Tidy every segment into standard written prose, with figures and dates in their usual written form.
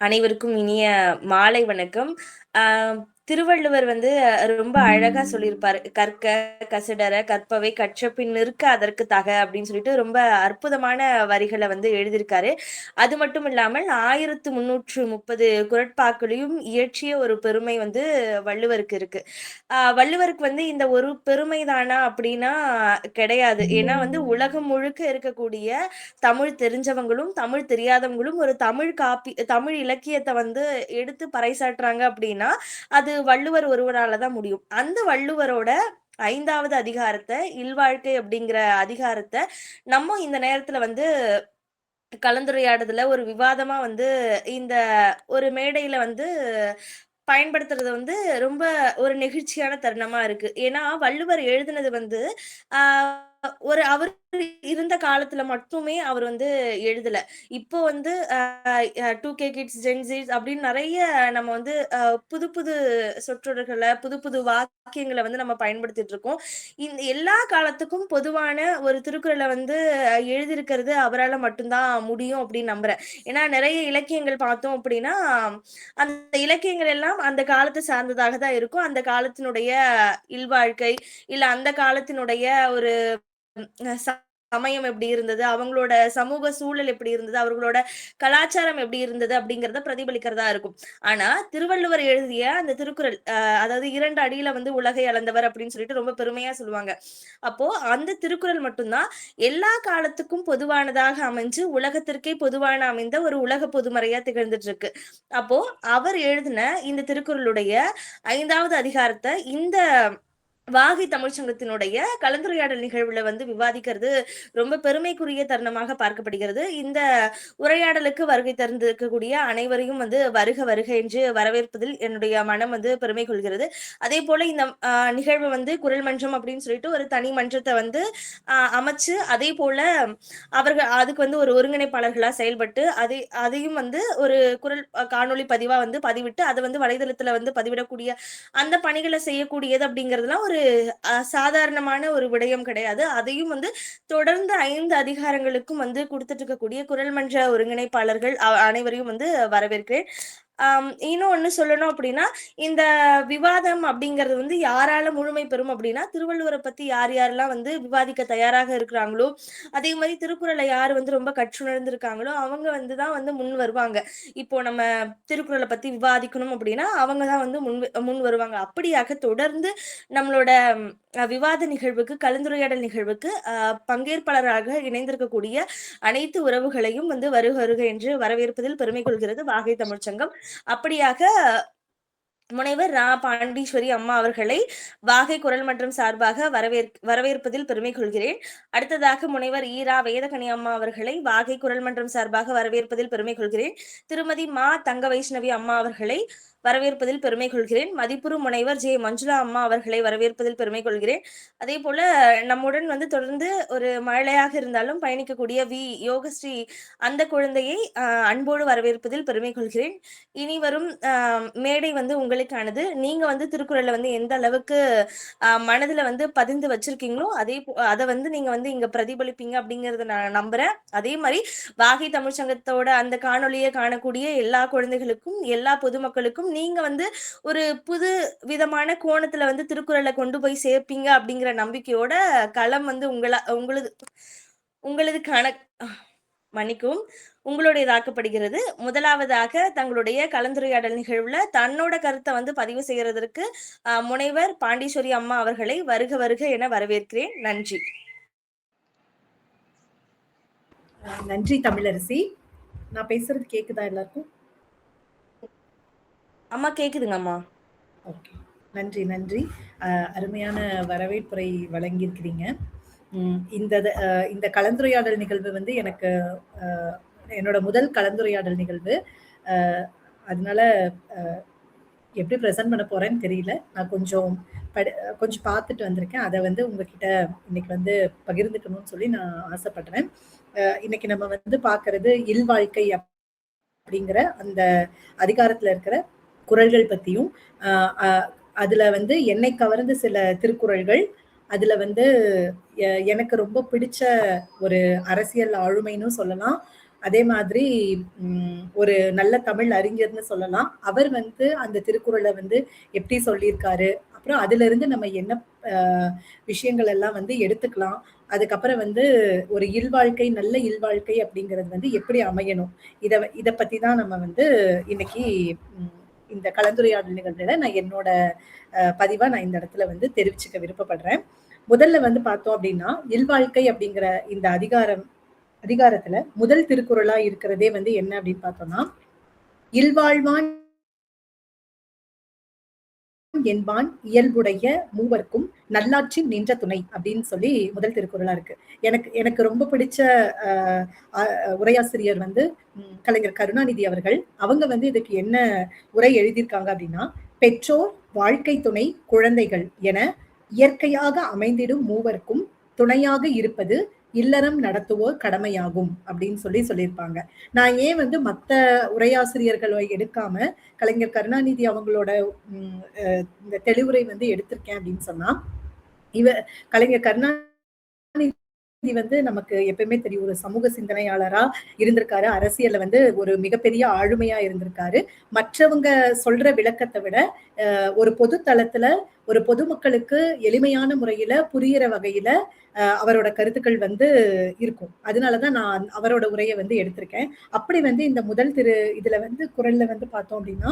அனைவருக்கும் இனிய மாலை வணக்கம். ஆ திருவள்ளுவர் வந்து ரொம்ப அழகா சொல்லியிருப்பாரு. "கற்க கசடற கற்பவை கற்றபின் நிற்க அதற்கு தக" அப்படின்னு சொல்லிட்டு ரொம்ப அற்புதமான வரிகள வந்து எழுதியிருக்காரு. அது மட்டும் இல்லாமல் 1330 குறட்பாக்களையும் இயற்றிய ஒரு பெருமை வந்து வள்ளுவருக்கு இருக்கு. வள்ளுவருக்கு வந்து இந்த ஒரு பெருமை தானா அப்படின்னா கிடையாது. ஏன்னா வந்து உலகம் முழுக்க இருக்கக்கூடிய தமிழ் தெரிஞ்சவங்களும், தமிழ் தெரியாதவங்களும் ஒரு தமிழ் இலக்கியத்த வந்து எடுத்து பறைசாற்றுறாங்க அப்படின்னா, அது வள்ளுவர் ஒருவரால தான் முடியும். அந்த வள்ளுவரோட 5வது அதிகாரத்த, இல்வாழ்க்கை அப்படிங்கிற அதிகாரத்த, நம்ம இந்த நேரத்துல வந்து கலந்துரையாடுதுல ஒரு விவாதமா வந்து இந்த ஒரு மேடையில வந்து பயன்படுத்துறது வந்து ரொம்ப ஒரு நெகிழ்ச்சியான தருணமா இருக்கு. ஏன்னா, வள்ளுவர் எழுதினது வந்து, ஆ ஒரு அவர் இருந்த காலத்துல மட்டுமே அவர் வந்து எழுதல. இப்போ வந்து 2K கிட்ஸ், ஜென்ஸீஸ் அப்படின்னு நெறைய நம்ம வந்து புது புது சொற்றொடர்கள, புது புது வாக்கியங்கள வந்து நம்ம பயன்படுத்திட்டு இருக்கோம். இந்த எல்லா காலத்துக்கும் பொதுவான ஒரு திருக்குறள வந்து எழுதியிருக்கிறது அவரால மட்டும் தான் முடியும் அப்படின்னு நம்புறேன். ஏன்னா, நெறைய இலக்கியங்கள் பார்த்தோம் அப்படின்னா, அந்த இலக்கியங்கள் எல்லாம் அந்த காலத்த சார்ந்ததாக தான் இருக்கும். அந்த காலத்தினுடைய இல்வாழ்க்கை, இல்ல அந்த காலத்தினுடைய ஒரு சமயம் எப்படி இருந்தது? அவங்களோட சமூக சூழல் எப்படி இருந்தது? அவர்களோட கலாச்சாரம் எப்படி இருந்தது? அப்படிங்கிறத பிரதிபலிக்கிறதா இருக்கும். ஆனா, திருவள்ளுவர் எழுதிய அந்த திருக்குறள் அதாவது 2 அடியில வந்து உலகை அளந்தவர் அப்படின்னு சொல்லிட்டு ரொம்ப பெருமையா சொல்லுவாங்க. அப்போ அந்த திருக்குறள் மட்டும் தான் எல்லா காலத்துக்கும் பொதுவானதாக அமைஞ்சு, உலகத்திற்கே பொதுவான அமைந்த ஒரு உலக பொதுமறையா திகழ்ந்துட்டு இருக்கு. அப்போ அவர் எழுதின இந்த திருக்குறளுடைய 5வது அதிகாரத்த இந்த வாகை தமிழ்ச் சங்கத்தினுடைய கலந்துரையாடல் நிகழ்வுல வந்து விவாதிக்கிறது ரொம்ப பெருமைக்குரிய தருணமாக பார்க்கப்படுகிறது. இந்த உரையாடலுக்கு வருகை தந்திருக்கக்கூடிய அனைவரையும் வந்து வருக வருக என்று வரவேற்பதில் என்னுடைய மனம் வந்து பெருமை கொள்கிறது. அதேபோல இந்த நிகழ்வு வந்து குரல் மன்றம் அப்படின்னு சொல்லிட்டு ஒரு தனி மன்றத்த வந்து அமைச்சு அதேபோல அவர்கள் அதுக்கு வந்து ஒரு ஒருங்கிணைப்பாளர்களா செயல்பட்டு அதையும் வந்து ஒரு குரல் காணொளி பதிவா வந்து பதிவிட்டு அத வந்து வலைதளத்துல வந்து பதிவிடக்கூடிய அந்த பணிகள செய்யக்கூடியது அப்படிங்கிறதுலாம் ஒரு சாதாரணமான ஒரு விடயம் கிடையாது. அதையும் வந்து தொடர்ந்து 5 அதிகாரங்களுக்கும் வந்து குடுத்துட்டு இருக்கக்கூடிய குரல் மன்ற ஒருங்கிணைப்பாளர்கள் அனைவரையும் வந்து வரவேற்கிறேன். இன்னொன்னு சொல்லணும் அப்படின்னா, இந்த விவாதம் அப்படிங்கிறது வந்து யாரால முழுமை பெறும் அப்படின்னா, திருவள்ளுவர பத்தி யார் யாரெல்லாம் வந்து விவாதிக்க தயாராக இருக்கிறாங்களோ, அதே மாரி திருக்குறள யார் வந்து ரொம்ப கற்றுணர்ந்திருக்காங்களோ, அவங்க வந்து தான் வந்து முன் வருவாங்க. இப்போ நம்ம திருக்குறள பத்தி விவாதிக்கணும் அப்படின்னா, அவங்க தான் வந்து முன் வருவாங்க. அப்படியாக தொடர்ந்து நம்மளோட விவாத நிகழ்வுக்கு, கலந்துரையாடல் நிகழ்வுக்கு பங்கேற்பாளராக இணைந்திருக்கக்கூடிய அனைத்து உறவுகளையும் வந்து வருக வருக என்று வரவேற்பதில் பெருமை கொள்கிறது வாகை தமிழ்ச்சங்கம். அப்படியாக முனைவர் பாண்டீஸ்வரி அம்மா அவர்களை வாகை குரல் மன்றம் சார்பாக வரவேற்பதில் பெருமை கொள்கிறேன். அடுத்ததாக முனைவர் வேதகனி அம்மா அவர்களை வாகை குரல் மன்றம் சார்பாக வரவேற்பதில் பெருமை கொள்கிறேன். திருமதி தங்க வைஷ்ணவி அம்மா அவர்களை வரவேற்பதில் பெருமை கொள்கிறேன். மதிப்புறு முனைவர் மஞ்சுளா அம்மா அவர்களை வரவேற்பதில் பெருமை கொள்கிறேன். அதே போல நம்முடன் வந்து தொடர்ந்து ஒரு மழலையாக இருந்தாலும் பயணிக்கக்கூடிய யோகஸ்ரீ அந்த குழந்தையை அன்போடு வரவேற்பதில் பெருமை கொள்கிறேன். இனி வரும் மேடை வந்து உங்களுக்கானது. நீங்க வந்து திருக்குறள வந்து எந்த அளவுக்கு மனதுல வந்து பதிந்து வச்சிருக்கீங்களோ, அத வந்து நீங்க வந்து இங்க பிரதிபலிப்பீங்க அப்படிங்கறத நான் நம்புறேன். அதே மாரி வாகை தமிழ்ச் சங்கத்தோட அந்த காணொளிய காணக்கூடிய எல்லா குழந்தைகளுக்கும், எல்லா பொதுமக்களுக்கும் நீங்க வந்து ஒரு புது விதமான கோணத்துல வந்து திருக்குறள கொண்டு போய் சேர்ப்பீங்க அப்படிங்கிற நம்பிக்கையோட களம் வந்து உங்களது உங்களதுக்கான மன்னிக்கவும். உங்களுடையதாக்கப்படுகிறது. முதலாவதாக தங்களுடைய கலந்துரையாடல் நிகழ்வுல தன்னோட கருத்த வந்து பதிவு செய்யறதற்கு முனைவர் பாண்டீஸ்வரி அம்மா அவர்களை வருக வருக என வரவேற்கிறேன். நன்றி. நன்றி தமிழரசி. நான் பேசுறது கேக்குதா எல்லாருக்கும்? அம்மா கேக்குதுங்க அம்மா. ஓகே, நன்றி நன்றி. அருமையான வரவேற்புரை வழங்கியிருக்கிறீங்க. இந்த கலந்துரையாடல் நிகழ்வு வந்து எனக்கு என்னோட முதல் கலந்துரையாடல் நிகழ்வு. அதனால எப்படி ப்ரெசென்ட் பண்ண போறேன்னு தெரியல. நான் கொஞ்சம் பார்த்துட்டு வந்திருக்கேன். அதை வந்து உங்ககிட்ட இன்னைக்கு வந்து பகிர்ந்துக்கணும்னு சொல்லி நான் ஆசைப்படுறேன். இன்னைக்கு நம்ம வந்து பார்க்கறது இல்வாழ்க்கை அப்படிங்கிற அந்த அதிகாரத்துல இருக்கிற குறள்கள் பத்தியும், அதுல வந்து என்னை கவர்ந்த சில திருக்குறள்கள், அதுல வந்து எனக்கு ரொம்ப பிடிச்ச ஒரு அரசியல் ஆளுமைன்னு சொல்லலாம். அதே மாதிரி ஒரு நல்ல தமிழ் அறிஞர்னு சொல்லலாம். அவர் வந்து அந்த திருக்குறள வந்து எப்படி சொல்லியிருக்காரு, அப்புறம் அதிலிருந்து நம்ம என்ன அ விஷயங்கள் எல்லாம் வந்து எடுத்துக்கலாம். அதுக்கப்புறம் வந்து ஒரு இல்வாழ்க்கை, நல்ல இல்வாழ்க்கை அப்படிங்கிறது வந்து எப்படி அமையணும்? இத பத்தி தான் நம்ம வந்து இன்னைக்கு ம் இந்த கலந்துரையாடல் நிகழ்வுல நான் என்னோட பதிவா நான் இந்த இடத்துல வந்து தெரிவிச்சுக்க விருப்பப்படுறேன். முதல்ல வந்து பார்த்தோம் அப்படின்னா, இல்வாழ்க்கை அப்படிங்கிற இந்த அதிகாரத்துல முதல் திருக்குறளா இருக்கிறதே வந்து என்ன அப்படின்னு பார்த்தோம்னா, "இல்வாழ்வான் என்பான் இயல்புடைய மூவர்க்கும் நல்லாற்றின் நின்ற துணை" அப்படின்னு சொல்லி முதல் திருக்குறளா இருக்கு. எனக்கு எனக்கு ரொம்ப பிடிச்ச அ அ உரையாசிரியர் வந்து கலைஞர் கருணாநிதி அவர்கள். அவங்க வந்து இதுக்கு என்ன உரை எழுதியிருக்காங்க அப்படின்னா, "பெற்றோர், வாழ்க்கை துணை, குழந்தைகள் என இயற்கையாக அமைந்திடும் மூவர்க்கும் துணையாக இருப்பது இல்லறம் நடத்துவோர் கடமையாகும்" அப்படின்னு சொல்லியிருப்பாங்க. நான் ஏன் வந்து மத்த உரையாசிரியர்களை எடுக்காம கலைஞர் கருணாநிதி அவங்களோட ம் அ இந்த தெளிவுரை வந்து எடுத்திருக்கேன் அப்படின்னு சொன்னா, இவ கலைஞர் கருணாநிதி வந்து நமக்கு எப்பயுமே தெரியும். ஒரு சமூக சிந்தனையாளரா இருந்திருக்காரு. அரசியல்ல வந்து ஒரு மிகப்பெரிய ஆளுமையா இருந்திருக்காரு. மற்றவங்க சொல்ற விளக்கத்த விட, ஒரு பொது தளத்துல ஒரு பொதுமக்களுக்கு எளிமையான முறையில புரியிற வகையில அவரோட கருத்துக்கள் வந்து இருக்கும். அதனால தான் நான் அவரோட உரைய வந்து எடுத்திருக்கேன். அப்படி வந்து இந்த முதல் இதுல வந்து குறள்ல வந்து பார்த்தோம் அப்படின்னா,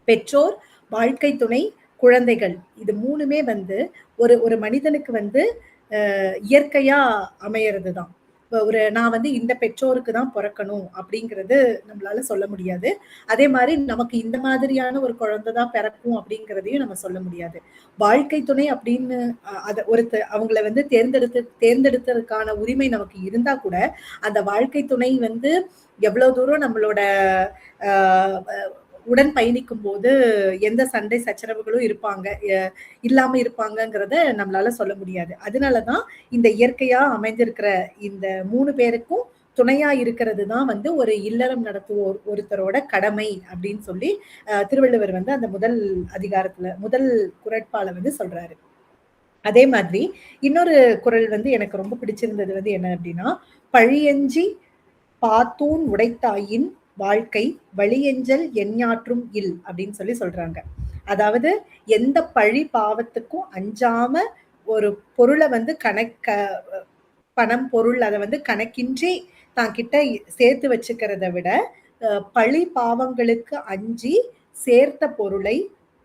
பெற்றோர், வாழ்க்கை துணை, குழந்தைகள் இது 3மே வந்து ஒரு ஒரு மனிதனுக்கு வந்து இயற்கையா அமையறது தான். இப்ப நான் வந்து இந்த பெற்றோருக்கு தான் பொறக்கணும் அப்படிங்கிறது நம்மளால சொல்ல முடியாது. அதே மாரி நமக்கு இந்த மாதிரியான ஒரு குழந்தை தான் பிறக்கும் அப்படிங்கிறதையும் நம்ம சொல்ல முடியாது. வாழ்க்கை துணை அப்படின்னு அத அவங்கள வந்து தேர்ந்தெடுத்ததற்கான உரிமை நமக்கு இருந்தா கூட, அந்த வாழ்க்கை துணை வந்து எவ்வளவு தூரம் நம்மளோட அ உடன் பயணிக்கும்போது எந்த சண்டை சச்சரவுகளும் இல்லாம இருப்பாங்கங்கிறத நம்மளால சொல்ல முடியாது. அதனால தான் இந்த இயற்கையா அமைந்திருக்கிற இந்த 3 பேருக்கும் துணையா இருக்கிறது தான் வந்து ஒரு இல்லறம் நடத்துவோர் ஒருத்தரோட கடமை அப்படின்னு சொல்லி திருவள்ளுவர் வந்து அந்த முதல் குறட்பால வந்து சொல்றாரு. அதே மாதிரி இன்னொரு குறள் வந்து எனக்கு ரொம்ப பிடிச்சிருந்தது வந்து என்ன அப்படின்னா, "பழியஞ்சி பாத்தூன் உடைத்தாயின் வாழ்க்கை வழியெஞ்சல் எஞ்ஞாற்றும் இல்" அப்படின்னு சொல்றாங்க. அதாவது எந்த பழி பாவத்துக்கும் அஞ்சாம ஒரு பொருள வந்து பணம், பொருள் அத வந்து கணக்கின்றி தான் கிட்ட சேர்த்து வச்சுக்கிறத விட, பழி பாவங்களுக்கு அஞ்சி சேர்த்த பொருளை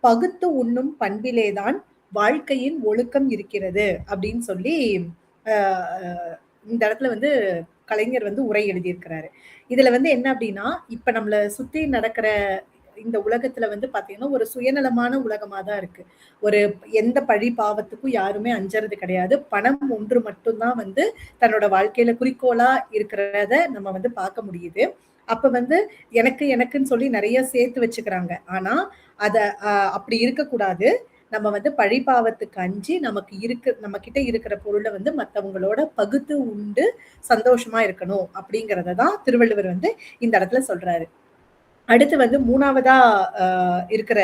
பகுத்து உண்ணும் பண்பிலேதான் வாழ்க்கையின் ஒழுக்கம் இருக்கிறது அப்படின்னு சொல்லி, அ இந்த இடத்துல வந்து கலைஞர் வந்து உரை எழுதியிருக்கிறாரு. இதுல வந்து என்ன அப்படின்னா, இப்ப நம்மள சுத்தி நடக்கிற இந்த உலகத்துல வந்து பாத்தீங்கன்னா, ஒரு சுயநலமான உலகமா தான் இருக்கு. ஒரு எந்த பழி பாவத்துக்கும் யாருமே அஞ்சறது கிடையாது. பணம் ஒன்று மட்டும் தான் வந்து தன்னோட வாழ்க்கையில குறிக்கோளா இருக்கிறத நம்ம வந்து பார்க்க முடியுது. அப்ப வந்து எனக்குன்னு சொல்லி நெறைய சேர்த்து வச்சுக்கிறாங்க. ஆனா, அத அப்படி இருக்கக்கூடாது. நம்ம வந்து பழி பாவத்துக்கு அஞ்சி நம்ம கிட்ட இருக்கிற பொருள வந்து மத்தவங்களோட பகுத்து உண்டு சந்தோஷமா இருக்கணும் அப்படிங்கிறத தான் திருவள்ளுவர் வந்து இந்த இடத்துல சொல்றாரு. அடுத்து வந்து 3வதா அ இருக்கிற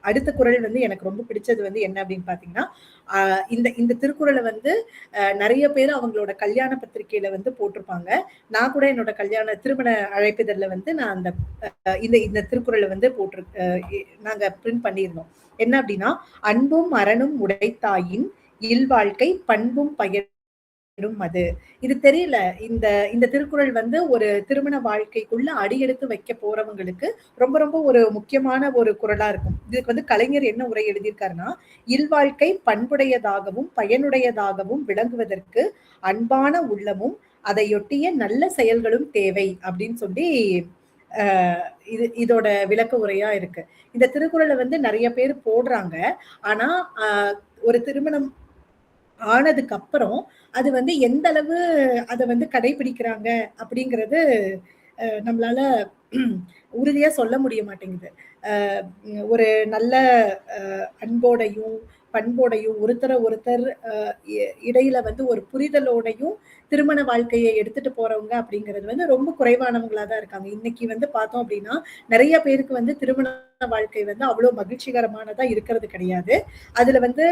அடுத்த குறள் வந்து எனக்கு ரொம்ப பிடிச்சது வந்து என்ன அப்படின்னு பார்த்தீங்கன்னா, அ இந்த இந்த திருக்குறள வந்து நெறைய பேர் அவங்களோட கல்யாண பத்திரிக்கையில வந்து போட்டிருப்பாங்க. நான் கூட என்னோட திருமண அழைப்பிதழ்ல வந்து நான் அந்த இந்த இந்த திருக்குறள வந்து நாங்க பிரிண்ட் பண்ணியிருந்தோம். என்ன அப்படின்னா, "அன்பும் அறனும் உடைத்தாயின் இல்வாழ்க்கை பண்பும் பயனும் அது." இது தெரியல. இந்த இந்த திருக்குறள் வந்து ஒரு திருமண வாழ்க்கைக்குள்ள அடியெடுத்து வைக்க போறவங்களுக்கு ரொம்ப ரொம்ப ஒரு முக்கியமான ஒரு குறளா இருக்கும். இதுக்கு வந்து கலைஞர் என்ன உரை எழுதியிருக்காருன்னா, "இல்வாழ்க்கை பண்புடையதாகவும், பயனுடையதாகவும் விளங்குவதற்கு அன்பான உள்ளமும், அதையொட்டிய நல்ல செயல்களும் தேவை" அப்படின்னு சொல்லி அ இதோட விளக்க உரையா இருக்கு. இந்த திருக்குறள வந்து நெறைய பேர் போடுறாங்க. ஆனா, அ ஒரு திருமணம் ஆனதுக்கு அப்புறம், அது வந்து எந்த அளவு அத வந்து கடைபிடிக்கிறாங்க அப்படிங்கிறது நம்மளால உறுதியா சொல்ல முடிய மாட்டேங்குது. ஒரு நல்ல அன்போடையும், பண்போடையும் ஒருத்தர் இடையில வந்து ஒரு புரிதலோடையும் திருமண வாழ்க்கையை எடுத்துட்டு போறவங்க அப்படிங்கிறது வந்து ரொம்ப குறைவானவங்களா தான் இருக்காங்க. இன்னைக்கு வந்து பார்த்தோம் அப்படின்னா நிறைய பேருக்கு வந்து திருமண வாழ்க்கை வந்து அவ்வளவு மகிழ்ச்சிகரமானதா இருக்கிறது கிடையாது. அதுல வந்து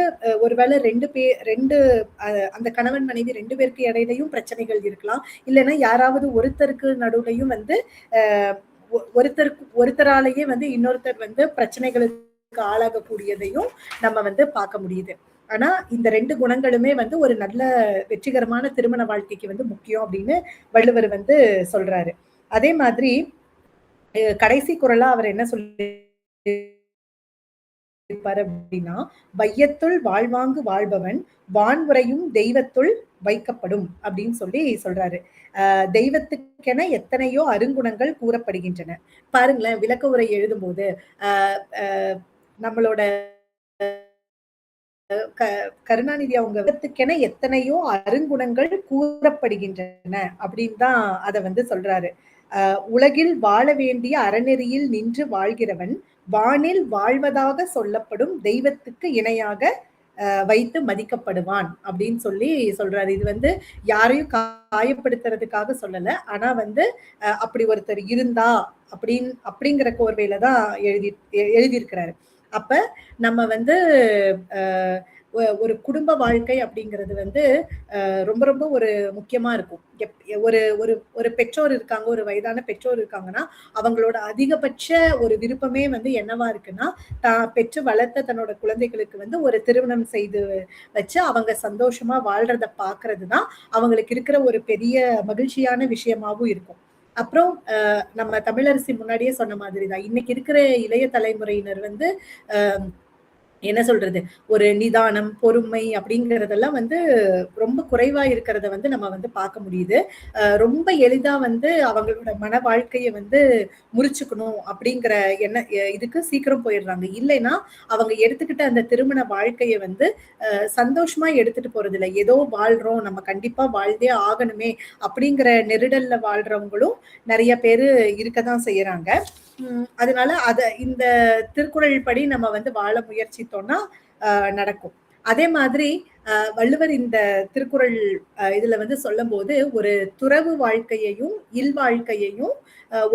ஒருவேளை ரெண்டு அந்த கணவன் மனைவி ரெண்டு பேருக்கு இடையிலையும் பிரச்சனைகள் இருக்கலாம். இல்லைன்னா யாராவது ஒருத்தருக்கு நடுவுலையும் வந்து ஒருத்தராலேயே வந்து இன்னொருத்தர் வந்து பிரச்சனைகளுக்கு ஆளாகக்கூடியதையும் நம்ம வந்து பார்க்க முடியுது. ஆனா இந்த ரெண்டு குணங்களுமே வந்து ஒரு நல்ல வெற்றிகரமான திருமண வாழ்க்கைக்கு வந்து முக்கியம் அப்படின்னு வள்ளுவர் வந்து சொல்றாரு. அதே மாதிரி கடைசி குறளா அவர் என்ன சொல்லி அப்படின்னா, வையத்துள் வாழ்வாங்கு வாழ்பவன் வான்முறையும் தெய்வத்துள் வைக்கப்படும் அப்படின்னு சொல்லி சொல்றாரு. தெய்வத்துக்கென எத்தனையோ அருங்குணங்கள் கூறப்படுகின்றன. பாருங்களேன், விளக்க உரை எழுதும்போது நம்மளோட கருணாநிதி அவங்க தெய்வத்துக்கென எத்தனையோ அருங்குணங்கள் கூறப்படுகின்றன அப்படின்னு தான் அதை வந்து சொல்றாரு. உலகில் வாழ வேண்டிய அறநெறியில் நின்று வாழ்கிறவன் வானில் வாழ்வதாக சொல்லப்படும் தெய்வத்துக்கு இணையாக வைத்து மதிக்கப்படுவான் அப்படின்னு சொல்லி சொல்றாரு. இது வந்து யாரையும் காயப்படுத்துறதுக்காக சொல்லல. ஆனா வந்து அப்படி ஒருத்தர் இருந்தா அப்படிங்கிற கோர்வையில தான் எழுதியிருக்கிறாரு. அப்ப நம்ம வந்து ஒரு குடும்ப வாழ்க்கை அப்படிங்கிறது வந்து ரொம்ப ரொம்ப ஒரு முக்கியமா இருக்கும். ஒரு ஒரு ஒரு பெற்றோர் இருக்காங்க, ஒரு வயதான பெற்றோர் இருக்காங்கன்னா அவங்களோட அதிகபட்ச ஒரு விருப்பமே வந்து என்னவா இருக்குன்னா, தான் பெற்று வளர்த்த தன்னோட குழந்தைகளுக்கு வந்து ஒரு திருமணம் செய்து வச்சு அவங்க சந்தோஷமா வாழ்றத பாக்குறதுதான் அவங்களுக்கு இருக்கிற ஒரு பெரிய மகிழ்ச்சியான விஷயமாவும் இருக்கும். அப்புறம் நம்ம தமிழரசி முன்னாடியே சொன்ன மாதிரிதான் இன்னைக்கு இருக்கிற இளைய தலைமுறையினர் வந்து என்ன சொல்றது, ஒரு நிதானம், பொறுமை அப்படிங்கிறதெல்லாம் வந்து ரொம்ப குறைவா இருக்கிறத வந்து நம்ம வந்து பார்க்க முடியுது. ரொம்ப எளிதா வந்து அவங்களோட மன வாழ்க்கைய வந்து முறிச்சுக்கணும் அப்படிங்கிற இதுக்கு சீக்கிரம் போயிடுறாங்க. இல்லைன்னா அவங்க எடுத்துக்கிட்ட அந்த திருமண வாழ்க்கைய வந்து சந்தோஷமா எடுத்துட்டு போறதில்ல. ஏதோ வாழ்றோம், நம்ம கண்டிப்பா வாழ்ந்தே ஆகணுமே அப்படிங்கிற நெருடல்ல வாழ்றவங்களும் நிறைய பேரு இருக்கதான் செய்யறாங்க. அதனால இந்த திருக்குறள் படி நம்ம வந்து வாழ முயற்சித்தோம்னா நடக்கும். அதே மாதிரி வள்ளுவர் இந்த திருக்குறள் இதுல வந்து சொல்லும் போது ஒரு துறவு வாழ்க்கையையும் இல்வாழ்க்கையையும்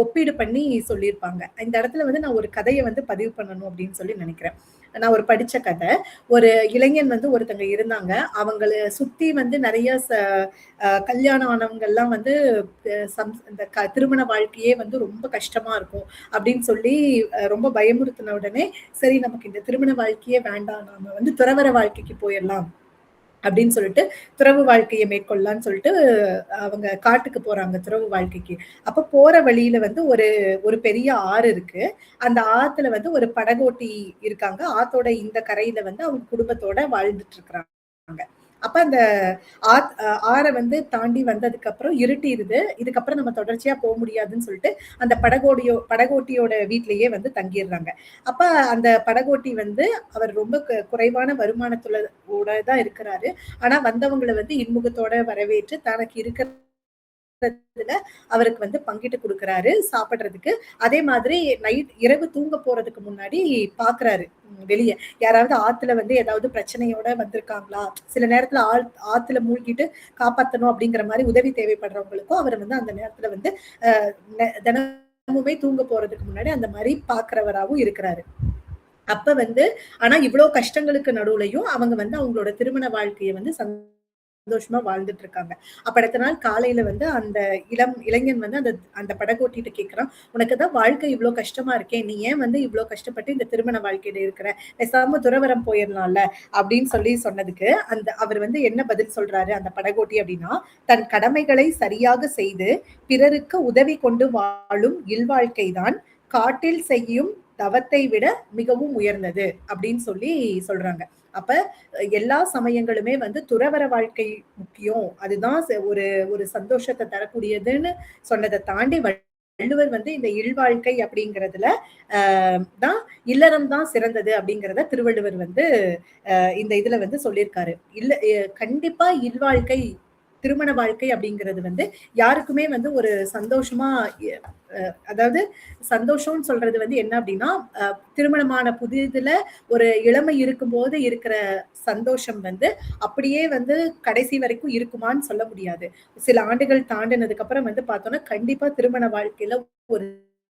ஒப்பீடு பண்ணி சொல்லியிருப்பாங்க. இந்த இடத்துல வந்து நான் ஒரு கதையை வந்து பதிவு பண்ணணும் அப்படின்னு சொல்லி நினைக்கிறேன். நான் ஒரு படிச்ச கதை. ஒரு இளைஞன் வந்து ஒருத்தங்க இருந்தாங்க. அவங்கள சுத்தி வந்து நிறைய கல்யாணம் ஆனவங்க எல்லாம் வந்து இந்த திருமண வாழ்க்கையே வந்து ரொம்ப கஷ்டமா இருக்கும் அப்படின்னு சொல்லி ரொம்ப பயமுறுத்தின உடனே, சரி நமக்கு இந்த திருமண வாழ்க்கையே வேண்டாம், நாம வந்து துறவற வாழ்க்கைக்கு போயிடலாம் அப்படின்னு சொல்லிட்டு துறவு வாழ்க்கையை மேற்கொள்ளலாம்னு சொல்லிட்டு அவங்க காட்டுக்கு போறாங்க துறவு வாழ்க்கைக்கு. அப்ப போற வழியில வந்து ஒரு பெரிய ஆறு இருக்கு. அந்த ஆத்துல வந்து ஒரு படகோட்டி இருக்காங்க. ஆத்தோட இந்த கரையில வந்து அவங்க குடும்பத்தோட வாழ்ந்துட்டு இருக்கிறாங்க. அப்ப அந்த ஆற வந்து தாண்டி வந்ததுக்கு அப்புறம் இருட்டிருது. இதுக்கப்புறம் நம்ம தொடர்ச்சியா போக முடியாதுன்னு சொல்லிட்டு அந்த படகோட்டியோட வீட்லயே வந்து தங்கிடுறாங்க. அப்ப அந்த படகோட்டி வந்து அவர் ரொம்ப குறைவான வருமானத்துல தான் இருக்கிறாரு. ஆனா வந்தவங்களை வந்து இன்முகத்தோட வரவேற்று தனக்கு இருக்கிற அவருக்கு வந்து பங்கிட்டு கொடுக்கிறாரு சாப்பிடுறதுக்கு. அதே மாதிரி இரவு தூங்க போறதுக்கு முன்னாடி பாக்குறாரு வெளியே யாராவது ஆத்துல வந்து ஏதாவது பிரச்சனையோட வந்திருக்காங்களா, சில நேரத்துல ஆத்துல மூழ்கிட்டு காப்பாத்தணும் அப்படிங்கிற மாதிரி உதவி தேவைப்படுறவங்களுக்கும் அவர் வந்து அந்த நேரத்துல வந்து தினமுமே தூங்க போறதுக்கு முன்னாடி அந்த மாதிரி பாக்குறவராகவும் இருக்கிறாரு. அப்ப வந்து ஆனா இவ்வளவு கஷ்டங்களுக்கு நடுவுலையும் அவங்க வந்து அவங்களோட திருமண வாழ்க்கையை வந்து சந்தோஷமா வாழ்ந்துட்டு இருக்காங்க. அப்ப அடுத்த நாள் காலையில வந்து அந்த இளைஞன் வந்து அந்த படகோட்டிட்டு கேட்கிறான், உனக்குதான் வாழ்க்கை இவ்வளவு கஷ்டமா இருக்கே, நீ ஏன் வந்து இவ்வளவு கஷ்டப்பட்டு இந்த திருமண வாழ்க்கையில இருக்கிற, பேசாம துறவரம் போயிடலாம்ல அப்படின்னு சொல்லி சொன்னதுக்கு அவர் வந்து என்ன பதில் சொல்றாரு அந்த படகோட்டி அப்படின்னா, தன் கடமைகளை சரியாக செய்து பிறருக்கு உதவி கொண்டு வாழும் இல்வாழ்க்கைதான் காட்டில் செய்யும் தவத்தை விட மிகவும் உயர்ந்தது அப்படின்னு சொல்லி சொல்றாங்க. அப்ப எல்லா சமயங்களுமே வந்து துறவற வாழ்க்கை முக்கியம், அதுதான் ஒரு ஒரு சந்தோஷத்தை தரக்கூடியதுன்னு சொன்னதை தாண்டி வள்ளுவர் வந்து இந்த இல்வாழ்க்கை அப்படிங்கிறதுல தான் இல்லறம் தான் சிறந்தது அப்படிங்கிறத திருவள்ளுவர் வந்து இந்த இதுல வந்து சொல்லியிருக்காரு. கண்டிப்பா இல்வாழ்க்கை திருமண வாழ்க்கை அப்படிங்கிறது வந்து யாருக்குமே வந்து ஒரு சந்தோஷமா அதாவது சந்தோஷம்னு சொல்றது வந்து என்ன அப்படின்னா, திருமணமான புதிதுல ஒரு இளமை இருக்கும்போது இருக்கிற சந்தோஷம் வந்து அப்படியே வந்து கடைசி வரைக்கும் இருக்குமான்னு சொல்ல முடியாது. சில ஆண்டுகள் தாண்டினதுக்கு அப்புறம் வந்து பார்த்தோம்னா, கண்டிப்பா திருமண வாழ்க்கையில ஒரு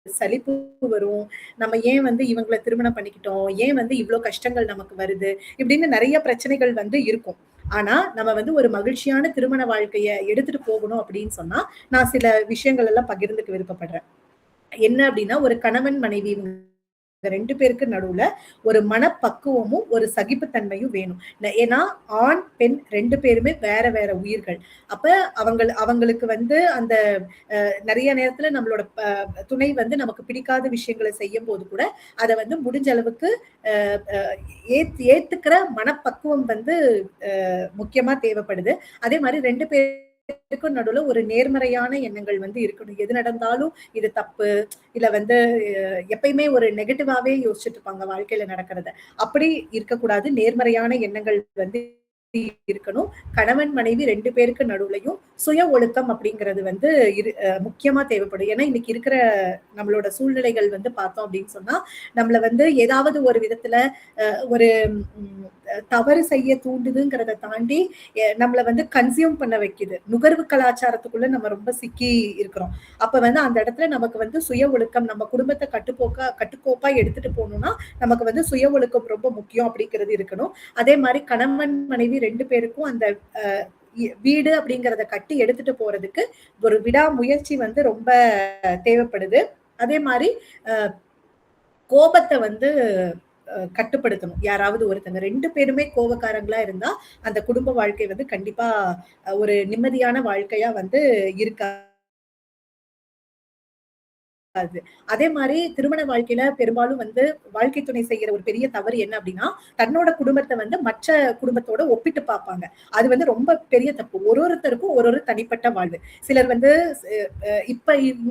சலிப்பு வரும். நம்ம ஏன் வந்து இவங்கள திருமணம் பண்ணிக்கிட்டோம்? ஏன் வந்து இவ்ளோ கஷ்டங்கள் நமக்கு வருது? இப்படின்னு நெறைய பிரச்சனைகள் வந்து இருக்கும். ஆனா, நம்ம வந்து ஒரு மகிழ்ச்சியான திருமண வாழ்க்கைய எடுத்துட்டு போகணும் அப்படின்னு சொன்னா, நான் சில விஷயங்கள் எல்லாம் பகிர்ந்துக்க விருப்பப்படுறேன். என்ன அப்படின்னா, ஒரு கணவன், மனைவி இவங்க 2 பேருக்கு நடுவுல ஒரு மனப்பக்குவமும், ஒரு சகிப்புத்தன்மையும் வேணும். ஏன்னா, ஆண், பெண் 2 பேருமே வேற வேற உயிர்கள். அப்ப அவங்களுக்கு வந்து அந்த நெறைய நேரத்துல நம்மளோட துணை வந்து நமக்கு பிடிக்காத விஷயங்கள செய்யும்போது கூட, அத வந்து முடிஞ்ச அளவுக்கு அ அ ஏத்துக்கிற மனப்பக்குவம் வந்து முக்கியமா தேவைப்படுது. அதே மாரி 2 பேருக்கும் நடுவுல ஒரு நேர்மறையான எண்ணங்கள் வந்து இருக்கணும். எது நடந்தாலும் இது தப்பு, இல்ல வந்து எப்பயுமே ஒரு நெகட்டிவாவே யோசிச்சுட்டு இருப்பாங்க வாழ்க்கையில நடக்கிறத. அப்படி இருக்கக்கூடாது. நேர்மறையான எண்ணங்கள் வந்து இருக்கணும். கணவன், மனைவி 2 பேருக்கு நடுவுலயும் சுய ஒழுக்கம் அப்படிங்கிறது வந்து முக்கியமா தேவைப்படும். ஏன்னா, இன்னைக்கு இருக்கிற நம்மளோட சூழ்நிலைகள் வந்து பார்த்தோம் அப்படின்னு சொன்னா, நம்மள வந்து ஏதாவது ஒரு விதத்துல ஒரு ம் தவறு செய்ய தூண்டுதுங்கிறத தாண்டி, நம்மள வந்து கன்சியூம் பண்ண வைக்குது. நுகர்வு கலாச்சாரத்துக்குள்ள நம்ம ரொம்ப சிக்கி இருக்கிறோம். அப்ப வந்து அந்த இடத்துல நமக்கு வந்து சுய ஒழுக்கம், நம்ம குடும்பத்த கட்டுக்கோப்பா எடுத்துட்டு போணும்னா, நமக்கு வந்து சுய ஒழுக்கம் ரொம்ப முக்கியம் அப்படிங்கிறது இருக்கணும். அதே மாரி கணவன், மனைவி 2 பேருக்கும் அந்த அ வீடு அப்படிங்கிறத கட்டி எடுத்துட்டு போறதுக்கு ஒரு விடாமுயற்சி வந்து ரொம்ப தேவைப்படுது. அதே மாரி அ கோபத்த வந்து கட்டுப்படுத்தணும். யாராவது ஒருத்தங்க 2 பேருமே கோவக்காரங்களா இருந்தா, அந்த குடும்ப வாழ்க்கை வந்து கண்டிப்பா ஒரு நிம்மதியான வாழ்க்கையா வந்து இருக்காது. அதே மாரி திருமண வாழ்க்கையில பெரும்பாலும் வந்து வாழ்க்கை துணை செய்யற ஒரு பெரிய தவறு என்ன அப்டின்னா, தன்னோட குடும்பத்த வந்து மற்ற குடும்பத்தோட ஒப்பிட்டு பார்ப்பாங்க. அது வந்து ரொம்ப பெரிய தப்பு. ஒருத்தருக்கும் ஒரு தனிப்பட்ட வாழ்வு. சிலர் வந்து இப்ப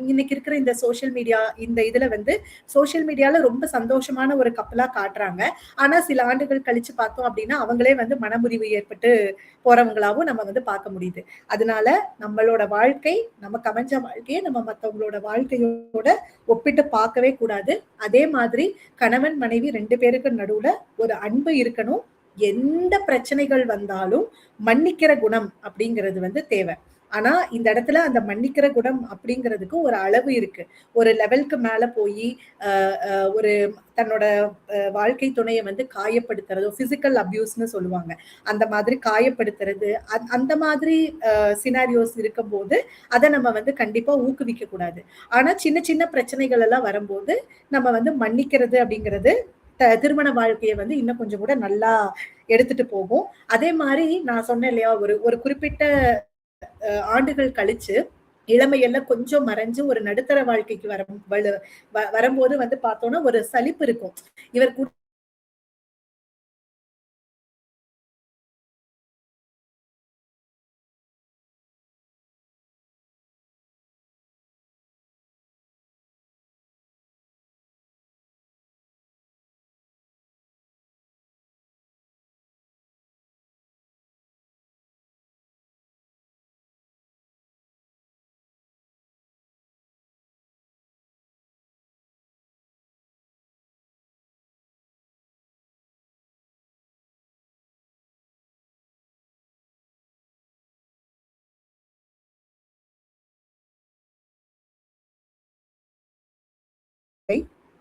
இன்னைக்கு இருக்கிற இந்த சோசியல் மீடியா இந்த இதுல வந்து சோசியல் மீடியால ரொம்ப சந்தோஷமான ஒரு கப்பலா காட்டுறாங்க. ஆனா சில ஆண்டுகள் கழிச்சு பார்த்தோம் அப்டின்னா, அவங்களே வந்து மனமுறிவு ஏற்பட்டு போறவங்களாவும் நம்ம வந்து பார்க்க முடியுது. அதனால நம்மளோட வாழ்க்கை, நமக்கு அமைஞ்ச வாழ்க்கைய நம்ம மத்தவங்களோட வாழ்க்கையோட ஒப்பிட்டு பார்க்கவே கூடாது. அதே மாதிரி கணவன், மனைவி 2 பேருக்கு நடுவுல ஒரு அன்பு இருக்கணும். எந்த பிரச்சனைகள் வந்தாலும் மன்னிக்கிற குணம் அப்படிங்கிறது வந்து தேவ. ஆனா, இந்த இடத்துல அந்த மன்னிக்கிற குணம் அப்படிங்கிறதுக்கு ஒரு அளவு இருக்கு. ஒரு லெவலுக்கு மேல போயி, அ அ ஒரு தன்னோட வாழ்க்கை துணைய வந்து காயப்படுத்துறதோ, பிசிக்கல் அபியூஸ்ன்னு சொல்லுவாங்க. அந்த மாதிரி காயப்படுத்துறது, அந்த மாதிரி சினாரியோஸ் இருக்கும்போது, அத நம்ம வந்து கண்டிப்பா ஊக்குவிக்க கூடாது. ஆனா, சின்ன சின்ன பிரச்சனைகள் எல்லாம் வரும்போது, நம்ம வந்து மன்னிக்கிறது அப்படிங்கிறது, திருமண வாழ்க்கைய வந்து இன்னும் கொஞ்சம் கூட நல்லா எடுத்துட்டு போகும். அதே மாரி நான் சொன்னேன் இல்லையா, ஒரு ஒரு குறிப்பிட்ட ஆண்டுகள் கழிச்சு, இளமையெல்லாம் கொஞ்சம் மறைஞ்சு ஒரு நடுத்தர வாழ்க்கைக்கு வரும்போது வந்து பார்த்தோம்னா, ஒரு சலிப்பு இருக்கும். இவர்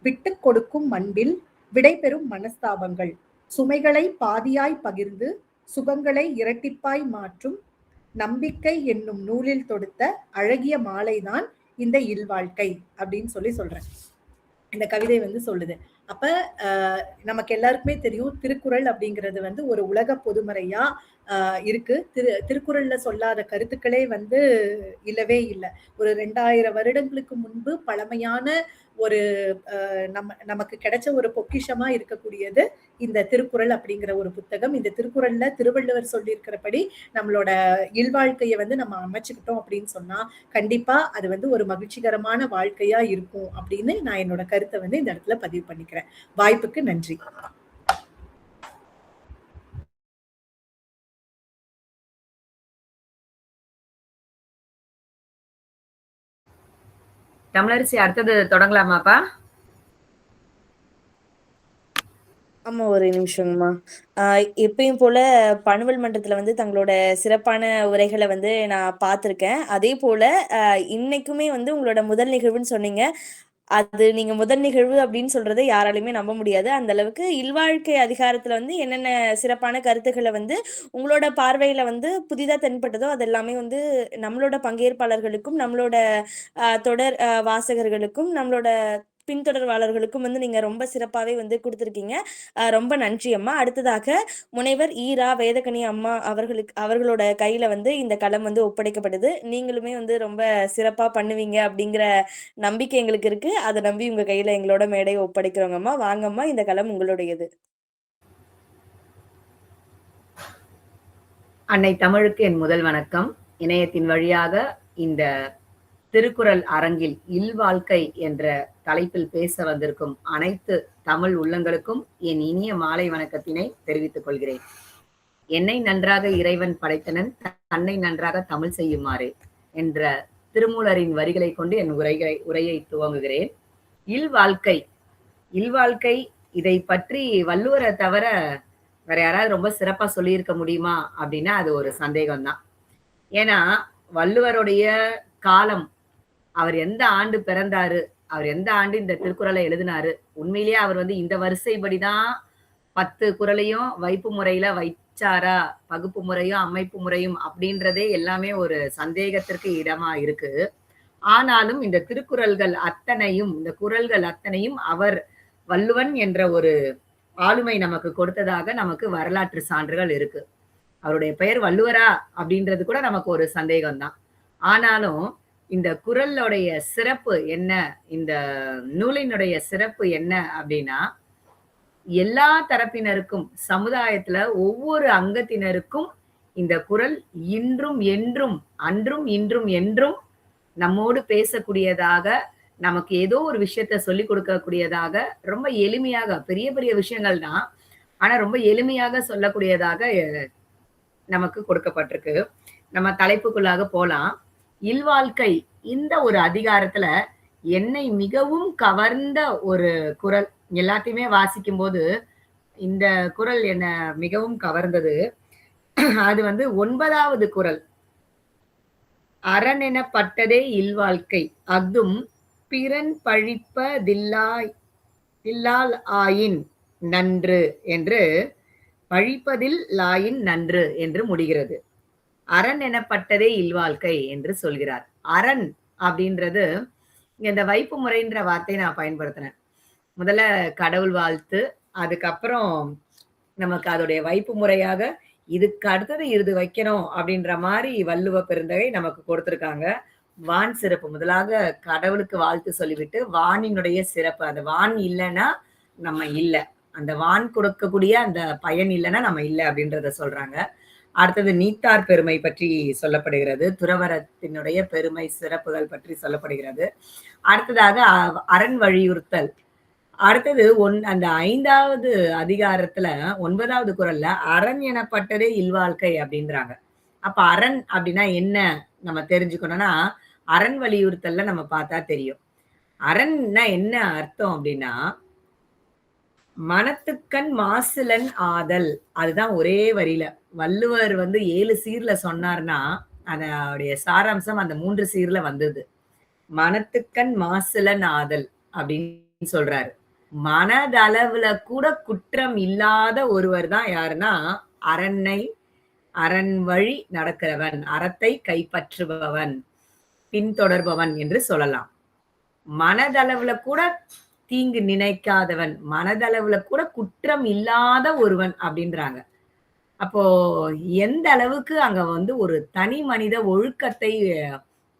விட்டுக் கொடுக்கும் அன்பில் விடைபெறும் மனஸ்தாபங்கள். சுமைகளை பாதியாய் பகிர்ந்து, சுகங்களை இரட்டிப்பாய் மாற்றும் நம்பிக்கை என்னும் நூலில் தொடுத்த அழகிய மாலைதான் இந்த இல்வாழ்க்கை அப்படின்னு சொல்றேன். இந்த கவிதை வந்து சொல்லுது. அப்ப அ நமக்கு எல்லாருக்குமே தெரியும், திருக்குறள் அப்படிங்கிறது வந்து ஒரு உலக பொதுமறையா இருக்கு. திருக்குறள்ல சொல்லாத கருத்துக்களே வந்து இல்லவே இல்ல. ஒரு 2000 வருடங்களுக்கு முன்பு பழமையான ஒரு நமக்கு கிடைச்ச ஒரு பொக்கிஷமா இருக்கக்கூடியது இந்த திருக்குறள் அப்படிங்கிற ஒரு புத்தகம். இந்த திருக்குறள்ல திருவள்ளுவர் சொல்லியிருக்கிறபடி நம்மளோட இல்வாழ்க்கைய வந்து நம்ம அமைச்சுக்கிட்டோம் அப்படின்னு சொன்னா, கண்டிப்பா அது வந்து ஒரு மகிழ்ச்சிகரமான வாழ்க்கையா இருக்கும் அப்படின்னு நான் என்னோட கருத்த வந்து இந்த இடத்துல பதிவு பண்ணிக்கிறேன். வாய்ப்புக்கு நன்றி. தமிழரசி அடுத்தது தொடங்கலாமாப்பா? ஆமா, ஒரு நிமிஷங்கம்மா. எப்பயும் போல பணுவல் மன்றத்துல வந்து தங்களோட சிறப்பான உரைகள வந்து நான் பார்த்துருக்கேன். அதேபோல இன்னைக்குமே வந்து உங்களோட முதல் நிகழ்வுன்னு சொன்னீங்க. அது நீங்க முதல் நிகழ்வு அப்படின்னு சொல்றத யாராலயுமே நம்ப முடியாது. அந்த அளவுக்கு இல்வாழ்க்கை அதிகாரத்துல வந்து என்னென்ன சிறப்பான கருத்துக்கள வந்து உங்களோட பார்வையில வந்து புதிதா தென்பட்டதோ, அது எல்லாமே வந்து நம்மளோட பங்கேற்பாளர்களுக்கும், நம்மளோட தொடர் வாசகர்களுக்கும், நம்மளோட பின்தொடர்பாளர்களுக்கும் வந்து நீங்க ரொம்ப சிறப்பாவே வந்து குடுத்துருக்கீங்க. ரொம்ப நன்றி அம்மா. அடுத்ததாக முனைவர் வேதகனி அம்மா அவர்களோட கையில வந்து இந்த களம் வந்து ஒப்படைக்கப்படுது. நீங்களுமே வந்து ரொம்ப சிறப்பா பண்ணுவீங்க அப்படிங்கிற நம்பிக்கை எங்களுக்கு இருக்கு. அத நம்பி உங்க கையில எங்களோட மேடைய ஒப்படைக்கிறோங்கம்மா. வாங்கம்மா, இந்த களம் உங்களுடையது. அன்னை தமிழுக்கு என் முதல் வணக்கம். இணையத்தின் வழியாக இந்த திருக்குறள் அரங்கில் இல்வாழ்க்கை என்ற தலைப்பில் பேச வந்திருக்கும் அனைத்து தமிழ் உள்ளங்களுக்கும் என் இனிய மாலை வணக்கத்தினை தெரிவித்துக் கொள்கிறேன். என்னை நன்றாக இறைவன் படைத்தனன், தன்னை நன்றாக தமிழ் செய்யுமாறு என்ற திருமூலரின் வரிகளை கொண்டு என் உரையை துவங்குகிறேன். இல்வாழ்க்கை இதை பற்றி வள்ளுவரை தவிர வேற யாராவது ரொம்ப சிறப்பா சொல்லியிருக்க முடியுமா அப்படின்னா அது ஒரு சந்தேகம்தான். ஏன்னா வள்ளுவருடைய காலம், அவர் எந்த ஆண்டு பிறந்தாரு, அவர் எந்த ஆண்டு இந்த திருக்குறளை எழுதினாரு, உண்மையிலேயே அவர் வந்து இந்த வரிசைப்படிதான் 10 குறளையும் வைப்பு முறையில வைச்சாரா, பகுப்பு முறையும் அமைப்பு முறையும் அப்படின்றதே எல்லாமே ஒரு சந்தேகத்திற்கு இடமா இருக்கு. ஆனாலும் இந்த குறள்கள் அத்தனையும் அவர் வள்ளுவன் என்ற ஒரு ஆளுமை நமக்கு கொடுத்ததாக நமக்கு வரலாற்று சான்றுகள் இருக்கு. அவருடைய பெயர் வள்ளுவரா அப்படின்றது கூட நமக்கு ஒரு சந்தேகம்தான். ஆனாலும் இந்த குறளுடைய சிறப்பு என்ன, இந்த நூலினுடைய சிறப்பு என்ன அப்படின்னா, எல்லா தரப்பினருக்கும், சமுதாயத்துல ஒவ்வொரு அங்கத்தினருக்கும் இந்த குறள் இன்றும் என்றும், அன்றும் இன்றும் என்றும் நம்மோடு பேசக்கூடியதாக, நமக்கு ஏதோ ஒரு விஷயத்த சொல்லிக் கொடுக்கக்கூடியதாக, ரொம்ப எளிமையாக, பெரிய பெரிய விஷயங்கள் தான், ஆனா ரொம்ப எளிமையாக சொல்லக்கூடியதாக நமக்கு கொடுக்கப்பட்டிருக்கு. நம்ம தலைப்புக்குள்ளாக போலாம். இல்வாழ்க்கை இந்த ஒரு அதிகாரத்துல என்னை மிகவும் கவர்ந்த ஒரு குறள், எல்லாத்தையுமே வாசிக்கும் போது இந்த குறள் என்ன மிகவும் கவர்ந்தது. அது வந்து 9வது குறள். அரணெனப்பட்டதே இல்வாழ்க்கை அஃதும் பிறன் பழிப்பதில்லால் ஆயின் நன்று என்று, பழிப்பதில் லாயின் நன்று என்று முடிகிறது. அரண் எனப்பட்டதே இல்வாழ்க்கை என்று சொல்கிறார். அரண் அப்படின்றது இந்த வைப்பு முறைன்ற வார்த்தையை நான் பயன்படுத்தினேன். முதல்ல கடவுள் வாழ்த்து, அதுக்கப்புறம் நமக்கு அதோடைய வைப்பு முறையாக இதுக்கு அடுத்தது இது வைக்கணும் அப்படின்ற மாதிரி வள்ளுவ பெருந்தகை நமக்கு கொடுத்திருக்காங்க. வான் சிறப்பு, முதலாக கடவுளுக்கு வாழ்த்து சொல்லிவிட்டு வானினுடைய சிறப்பு, அந்த வான் இல்லைன்னா நம்ம இல்லை, அந்த வான் கொடுக்கக்கூடிய அந்த பயன் இல்லைன்னா நம்ம இல்லை அப்படின்றத சொல்றாங்க. அடுத்தது நீத்தார் பெருமை பற்றி சொல்லப்படுகிறது, துறவரத்தினுடைய பெருமை சிறப்புகள் பற்றி சொல்லப்படுகிறது. அடுத்ததாக அரண் வலியுறுத்தல். அடுத்தது அந்த 5வது அதிகாரத்துல 9வது குறள்ல அரண் எனப்பட்டதே இல்வாழ்க்கை அப்படின்றாங்க. அப்ப அரண் அப்படின்னா என்ன நம்ம தெரிஞ்சுக்கணும்னா, அரண் வலியுறுத்தல்ல நம்ம பார்த்தா தெரியும். அரண்னா என்ன அர்த்தம் அப்படின்னா, மனத்துக்கண் மாசிலன் ஆதல். அதுதான் ஒரே வரியில வள்ளுவர் வந்து 7 சீர்ல சொன்னார்னா, அதோடைய சாராம்சம் அந்த 3 சீர்ல வந்தது. மனத்துக்கண் மாசிலன் ஆதல் அப்படின்னு சொல்றாரு. மனதளவுல கூட குற்றம் இல்லாத ஒருவர் தான் யாருன்னா, அரண் வழி நடக்கிறவன், அறத்தை கைப்பற்றுபவன், பின்தொடர்பவன் என்று சொல்லலாம். மனதளவுல கூட தீங்கு நினைக்காதவன், மனதளவுல கூட குற்றம் இல்லாத ஒருவன் அப்படின்றாங்க. அப்போ எந்த அளவுக்கு அங்க வந்து ஒரு தனி மனித ஒழுக்கத்தை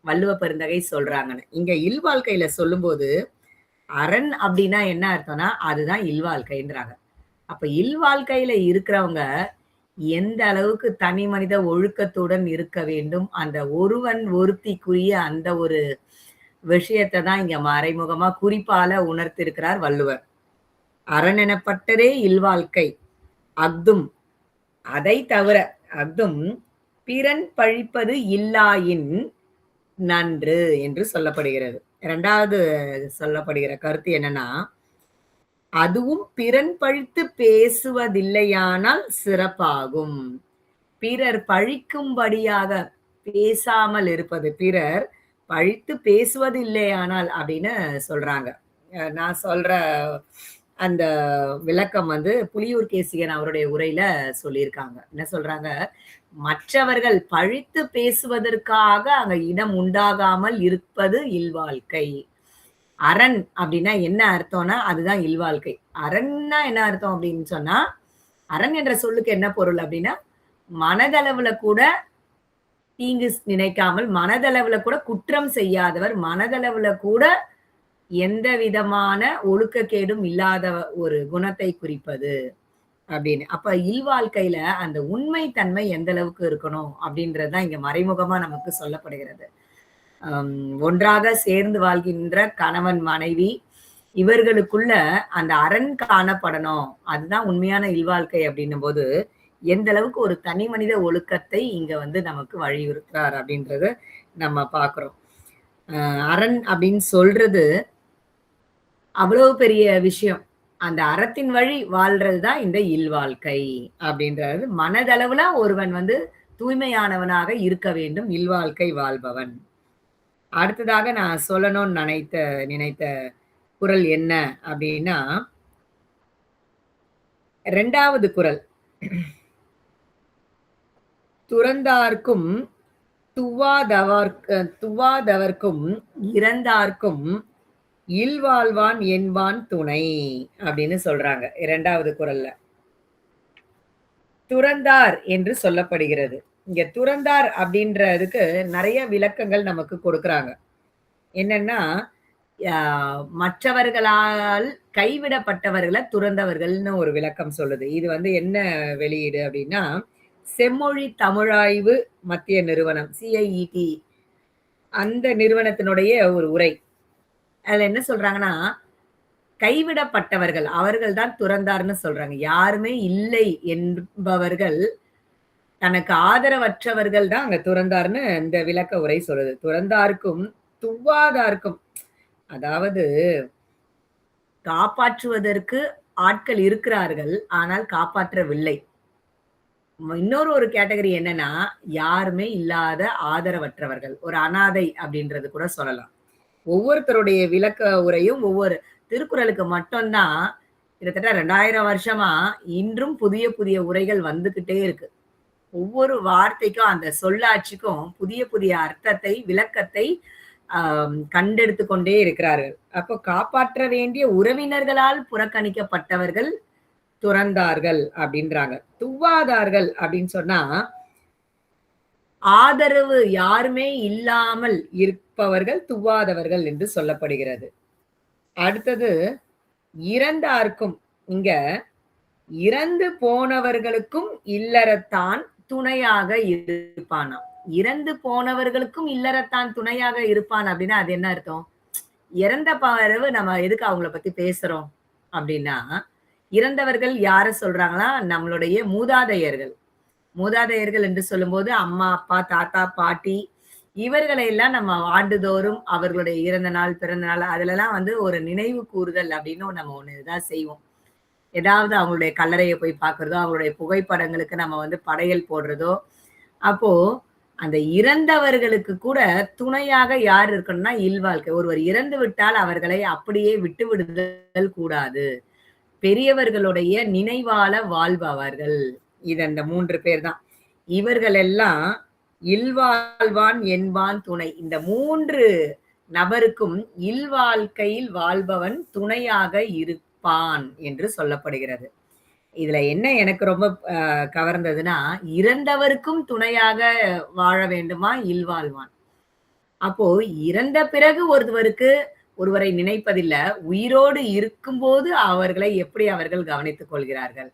வள்ளுவ பெருந்தகை சொல்றாங்கன்னு. இங்க இல்வாழ்க்கையில சொல்லும்போது அரண் அப்படின்னா என்ன அர்த்தம்னா அதுதான் இல்வாழ்க்கைன்றாங்க. அப்ப இல்வாழ்க்கையில இருக்கிறவங்க எந்த அளவுக்கு தனி மனித ஒழுக்கத்துடன் இருக்க வேண்டும், அந்த ஒருவன் ஒருத்திக்குரிய அந்த ஒரு விஷயத்தை தான் இங்க மறைமுகமா குறிப்பால உணர்த்திருக்கிறார் வள்ளுவர். அரண் எனப்பட்டதே இல்வாழ்க்கை அஃதும், அதை தவிர அஃதும் பிறன் பழிப்பது இல்லாயின் நன்று என்று சொல்லப்படுகிறது. இரண்டாவது சொல்லப்படுகிற கருத்து என்னன்னா, அதுவும் பிறன் பழித்து பேசுவதில்லையானால் சிறப்பாகும். பிறர் பழிக்கும்படியாக பேசாமல் இருப்பது, பிறர் பழித்து பேசுவது இல்லையானால் அப்படின்னு சொல்றாங்க. நான் சொல்ற அந்த விளக்கம் வந்து புலியூர் கேசிகன் அவருடைய உரையில சொல்லியிருக்காங்க. என்ன சொல்றாங்க, மற்றவர்கள் பழித்து பேசுவதற்காக அங்க இடம் உண்டாகாமல் இருப்பது இல்வாழ்க்கை. அரண் அப்படின்னா என்ன அர்த்தம்னா அதுதான் இல்வாழ்க்கை. அரண்னா என்ன அர்த்தம் அப்படின்னு சொன்னா, அரண் என்ற சொல்லுக்கு என்ன பொருள் அப்படின்னா, மனதளவுல கூட தீங்கு நினைக்காமல், மனதளவுல கூட குற்றம் செய்யாதவர், மனதளவுல கூட எந்த விதமான ஒழுக்கக்கேடும் இல்லாத ஒரு குணத்தை குறிப்பது அப்படின்னு. அப்ப இல்வாழ்க்கையில அந்த உண்மை தன்மை எந்த அளவுக்கு இருக்கணும் அப்படின்றதுதான் இங்க மறைமுகமா நமக்கு சொல்லப்படுகிறது. ஒன்றாக சேர்ந்து வாழ்கின்ற கணவன் மனைவி இவர்களுக்குள்ள அந்த அரண் காணப்படணும், அதுதான் உண்மையான இல்வாழ்க்கை அப்படின்னும் போது எந்த அளவுக்கு ஒரு தனி மனித ஒழுக்கத்தை இங்க வந்து நமக்கு வலியுறுத்துறார் அப்படின்றத நம்ம பாக்குறோம். அரண் அப்படின்னு சொல்றது அவ்வளவு பெரிய விஷயம். அந்த அறத்தின் வழி வாழ்றதுதான் இந்த இல்வாழ்க்கை அப்படின்றது. மனதளவுல ஒருவன் வந்து தூய்மையானவனாக இருக்க வேண்டும் இல்வாழ்க்கை வாழ்பவன். அடுத்ததாக நான் சொல்லணும்னு நினைத்த குறள் என்ன அப்படின்னா, 2வது குறள். துறந்தார்க்கும் துவாதவர்க்கும் இறந்தார்க்கும் இல்வாழ்வான் என்பான் துணை அப்படின்னு சொல்றாங்க 2வது குறள்ல. துறந்தார் என்று சொல்லப்படுகிறது. இங்க துறந்தார் அப்படின்றதுக்கு நிறைய விளக்கங்கள் நமக்கு கொடுக்கறாங்க. என்னன்னா, மற்றவர்களால் கைவிடப்பட்டவர்களை துறந்தவர்கள்னு ஒரு விளக்கம் சொல்லுது. இது வந்து என்ன வெளியீடு அப்படின்னா, செம்மொழி தமிழாய்வு மத்திய நிறுவனம் CIET அந்த நிறுவனத்தினுடைய ஒரு உரை. அதுல என்ன சொல்றாங்கன்னா, கைவிடப்பட்டவர்கள் அவர்கள் தான் துறந்தார்னு சொல்றாங்க. யாருமே இல்லை என்பவர்கள், தனக்கு ஆதரவற்றவர்கள் தான் அங்க துறந்தார்னு இந்த விளக்க உரை சொல்லுது. துறந்தார்க்கும் துவாதார்க்கும், அதாவது காப்பாற்றுவதற்கு ஆட்கள் இருக்கிறார்கள், ஆனால் காப்பாற்றவில்லை. இன்னொரு ஒரு கேட்டகரி என்னன்னா, யாருமே இல்லாத ஆதரவற்றவர்கள், ஒரு அனாதை அப்படின்றது கூட சொல்லலாம். ஒவ்வொருத்தருடைய விளக்க உரையும் ஒவ்வொரு திருக்குறளுக்கு மட்டும்தான் கிட்டத்தட்ட 2000 வருஷமா இன்றும் புதிய புதிய உரைகள் வந்துகிட்டே இருக்கு. ஒவ்வொரு வார்த்தைக்கும் அந்த சொல்லாட்சிக்கும் புதிய புதிய அர்த்தத்தை விளக்கத்தை கண்டெடுத்து கொண்டே இருக்கிறார்கள். அப்போ காப்பாற்ற வேண்டிய உறவினர்களால் புறக்கணிக்கப்பட்டவர்கள் துறந்தார்கள் அப்படின்றாங்க. துவாதார்கள் அப்படின்னு சொன்னா, ஆதரவு யாருமே இல்லாமல் இருப்பவர்கள் துவாதவர்கள் என்று சொல்லப்படுகிறது. அடுத்தது இறந்தார்க்கும், இங்க இறந்து போனவர்களுக்கும் இல்லறத்தான் துணையாக இருப்பானாம். இறந்து போனவர்களுக்கும் இல்லறத்தான் துணையாக இருப்பான் அப்படின்னா அது என்ன அர்த்தம்? இறந்த பிறகு நம்ம எதுக்கு அவங்கள பத்தி பேசுறோம் அப்படின்னா, இறந்தவர்கள் யார சொல்றாங்களா? நம்மளுடைய மூதாதையர்கள். மூதாதையர்கள் என்று சொல்லும்போது அம்மா, அப்பா, தாத்தா, பாட்டி இவர்களை எல்லாம் நம்ம ஆண்டுதோறும் அவர்களுடைய இறந்த நாள், பிறந்த நாள் அதுலலாம் வந்து ஒரு நினைவு கூறுதல் அப்படின்னு நம்ம ஒண்ணு இதான் செய்வோம். ஏதாவது அவங்களுடைய கல்லறையை போய் பார்க்கறதோ, அவங்களுடைய புகைப்படங்களுக்கு நம்ம வந்து படையல் போடுறதோ, அப்போ அந்த இறந்தவர்களுக்கு கூட துணையாக யார் இருக்கணும்னா இல்வாழ்க்கை. ஒருவர் இறந்து விட்டால் அவர்களை அப்படியே விட்டு விடுதல் கூடாது. பெரியவர்களுடைய நினைவால வாழ்பவர்கள். இது அந்த 3 பேர் தான். இவர்கள் எல்லாம் இல்வாழ்வான் என்பான் துணை. இந்த 3 நபருக்கும் இல்வாழ்க்கையில் வாழ்பவன் துணையாக இருப்பான் என்று சொல்லப்படுகிறது. இதுல என்ன எனக்கு ரொம்ப கவர்ந்ததுன்னா, இறந்தவருக்கும் துணையாக வாழ வேண்டுமா இல்வாழ்வான். அப்போ இறந்த பிறகு ஒருவரை நினைப்பதில்லை, உயிரோடு இருக்கும்போது அவர்களை எப்படி அவர்கள் கவனித்துக் கொள்கிறார்கள்.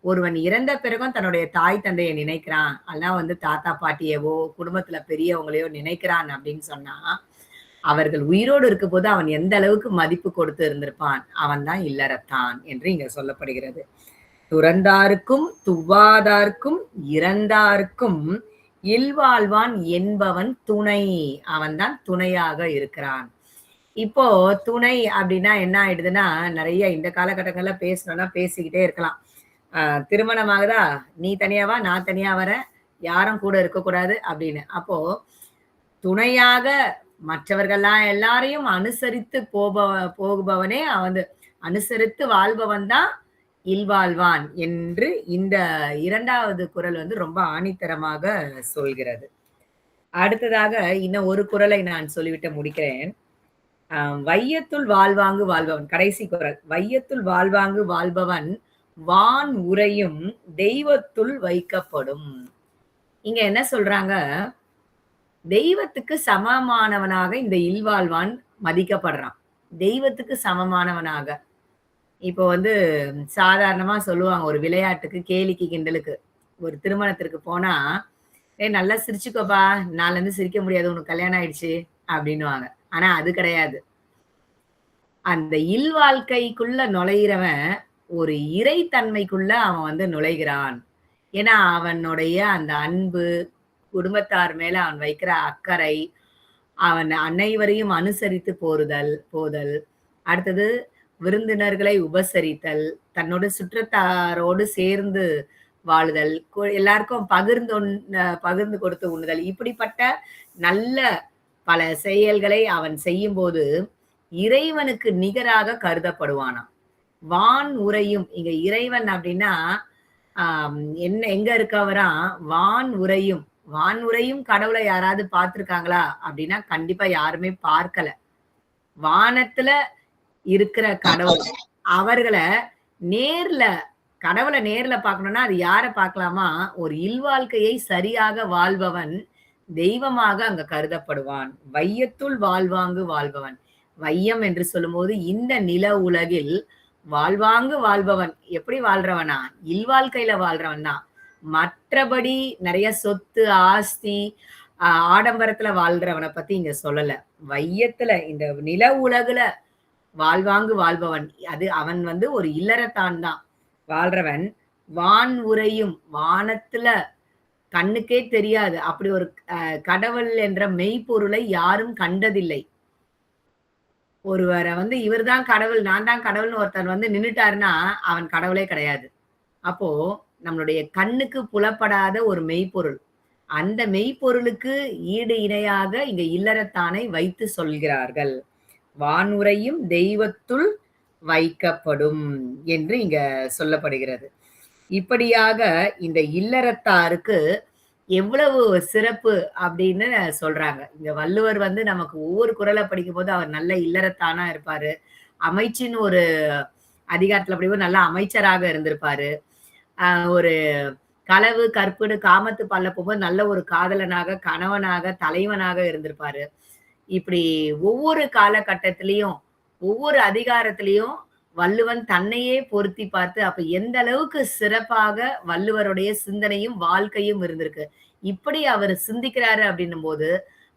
ஒருவன் இறந்த பிறகும் தன்னுடைய தாய் தந்தையை நினைக்கிறான், அல்ல வந்து தாத்தா பாட்டியவோ குடும்பத்துல பெரியவங்களையோ நினைக்கிறான் அப்படின்னு சொன்னா, அவர்கள் உயிரோடு இருக்கும் போது அவன் எந்த அளவுக்கு மதிப்பு கொடுத்து இருந்திருப்பான். அவன் தான் இல்லறத்தான் என்று இங்க சொல்லப்படுகிறது. துறந்தார்க்கும் துவாதார்க்கும் இறந்தார்க்கும் இல்வாழ்வான் என்பவன் துணை. அவன்தான் துணையாக இருக்கிறான். இப்போ துணை அப்படின்னா என்ன ஆயிடுதுன்னா, நிறைய இந்த காலகட்டங்கள்ல பேசணும்னா பேசிக்கிட்டே இருக்கலாம். திருமணமாகுதா? நீ தனியா வா, நான் தனியா வரேன். யாரும் கூட இருக்கக்கூடாது அப்படின்னு. அப்போ துணையாக மற்றவர்கள்லாம் எல்லாரையும் அனுசரித்து போகுபவனே வந்து அனுசரித்து வாழ்பவன் தான் இல்வாழ்வான் என்று இந்த 2வது குறள் வந்து ரொம்ப ஆணித்தரமாக சொல்கிறது. அடுத்ததாக இன்னும் ஒரு குறளை நான் சொல்லிவிட்டு முடிக்கிறேன். வையத்துள் வாழ்வாங்கு வாழ்பவன், கடைசி குறள். வையத்துள் வாழ்வாங்கு வாழ்பவன் வான் உரையும் தெய்வத்துள் வைக்கப்படும். இங்க என்ன சொல்றாங்க? தெய்வத்துக்கு சமமானவனாக இந்த இல்வாழ்வான் மதிக்கப்படுறான். தெய்வத்துக்கு சமமானவனாக. இப்போ வந்து சாதாரணமா சொல்லுவாங்க ஒரு விளையாட்டுக்கு, கேலிக்கு, கிண்டலுக்கு. ஒரு திருமணத்திற்கு போனா, "ஏய் நல்லா சிரிச்சுக்கோப்பா, நாளைலருந்து சிரிக்க முடியாது. உனக்கு கல்யாணம் ஆயிடுச்சு" அப்படின்னுவாங்க. ஆனா அது கிடையாது. அந்த இல்வாழ்க்கைக்குள்ள நுழையிறவன் ஒரு இறைத்தன்மைக்குள்ள அவன் வந்து நுழைகிறான். ஏன்னா அவனுடைய அந்த அன்பு, குடும்பத்தார் மேல அவன் வைக்கிற அக்கறை, அவன் அனைவரையும் அனுசரித்து போதல். அடுத்தது விருந்தினர்களை உபசரித்தல், தன்னோட சுற்றத்தாரோடு சேர்ந்து வாழுதல், எல்லாருக்கும் பகிர்ந்து கொடுத்து உண்ணுதல். இப்படிப்பட்ட நல்ல பல செயல்களை அவன் செய்யும்போது இறைவனுக்கு நிகராக கருதப்படுவானாம். வான் உரையும், இங்க இறைவன் அப்படின்னா என்ன எங்க இருக்கவரா? வான் உரையும். வான் உரையும் கடவுளை யாராவது பார்த்திருக்காங்களா அப்படின்னா கண்டிப்பா யாருமே பார்க்கல. வானத்துல இருக்கிற கடவுள், அவர்களை நேர்ல, கடவுளை நேர்ல பார்க்கணும்னா அது யார பார்க்கலாமா? ஒரு இல்வாழ்க்கையை சரியாக வாழ்பவன் தெய்வமாக அங்க கருதப்படுவான். வையத்துள் வாழ்வாங்கு வாழ்பவன். வையம் என்று சொல்லும்போது இந்த நில உலகில் வாழ்வாங்கு வாழ்பவன். எப்படி வாழ்றவனா? இல்வாழ்க்கையில வாழ்றவன் தான். மற்றபடி நிறைய சொத்து, ஆஸ்தி, ஆடம்பரத்துல வாழ்றவனை பத்தி இங்க சொல்லல. வையத்துல இந்த நில உலகுல வாழ்வாங்கு வாழ்பவன், அது அவன் வந்து ஒரு இல்லறத்தான் தான் வாழ்றவன். வான் உரையும், வானத்துல கண்ணுக்கே தெரியாது அப்படி ஒரு கடவுள் என்ற மெய்ப்பொருளை யாரும் கண்டதில்லை. ஒருவரை வந்து இவர்தான் கடவுள், நான் தான் கடவுள்னு ஒருத்தர் வந்து நின்னுட்டாருன்னா அவன் கடவுளே கிடையாது. அப்போ நம்மளுடைய கண்ணுக்கு புலப்படாத ஒரு மெய்ப்பொருள், அந்த மெய்ப்பொருளுக்கு ஈடு இணையாக இங்க இல்லறத்தானை வைத்து சொல்கிறார்கள். வானுரையும் தெய்வத்துள் வைக்கப்படும் என்று இங்க சொல்லப்படுகிறது. இப்படியாக இந்த இல்லறத்தாருக்கு எவ்வளவு சிறப்பு அப்படின்னு சொல்றாங்க. இங்க வள்ளுவர் வந்து நமக்கு ஒவ்வொரு குறளை படிக்கும் போது அவர் நல்ல இல்லறத்தானா இருப்பாரு. அமைச்சின்னு ஒரு அதிகாரத்துல படிக்கும்போது நல்ல அமைச்சராக இருந்திருப்பாரு. ஒரு களவு, கற்புன்னு காமத்து பல்ல போகும்போது நல்ல ஒரு காதலனாக, கணவனாக, தலைவனாக இருந்திருப்பாரு. இப்படி ஒவ்வொரு காலகட்டத்திலையும், ஒவ்வொரு அதிகாரத்திலையும் வள்ளுவன் தன்னையே பொருத்தி பார்த்து, அப்ப எந்த அளவுக்கு சிறப்பாக வள்ளுவருடைய சிந்தனையும், வாழ்க்கையும் இருந்திருக்கு. இப்படி அவர் சிந்திக்கிறாரு அப்படின்னும் போது,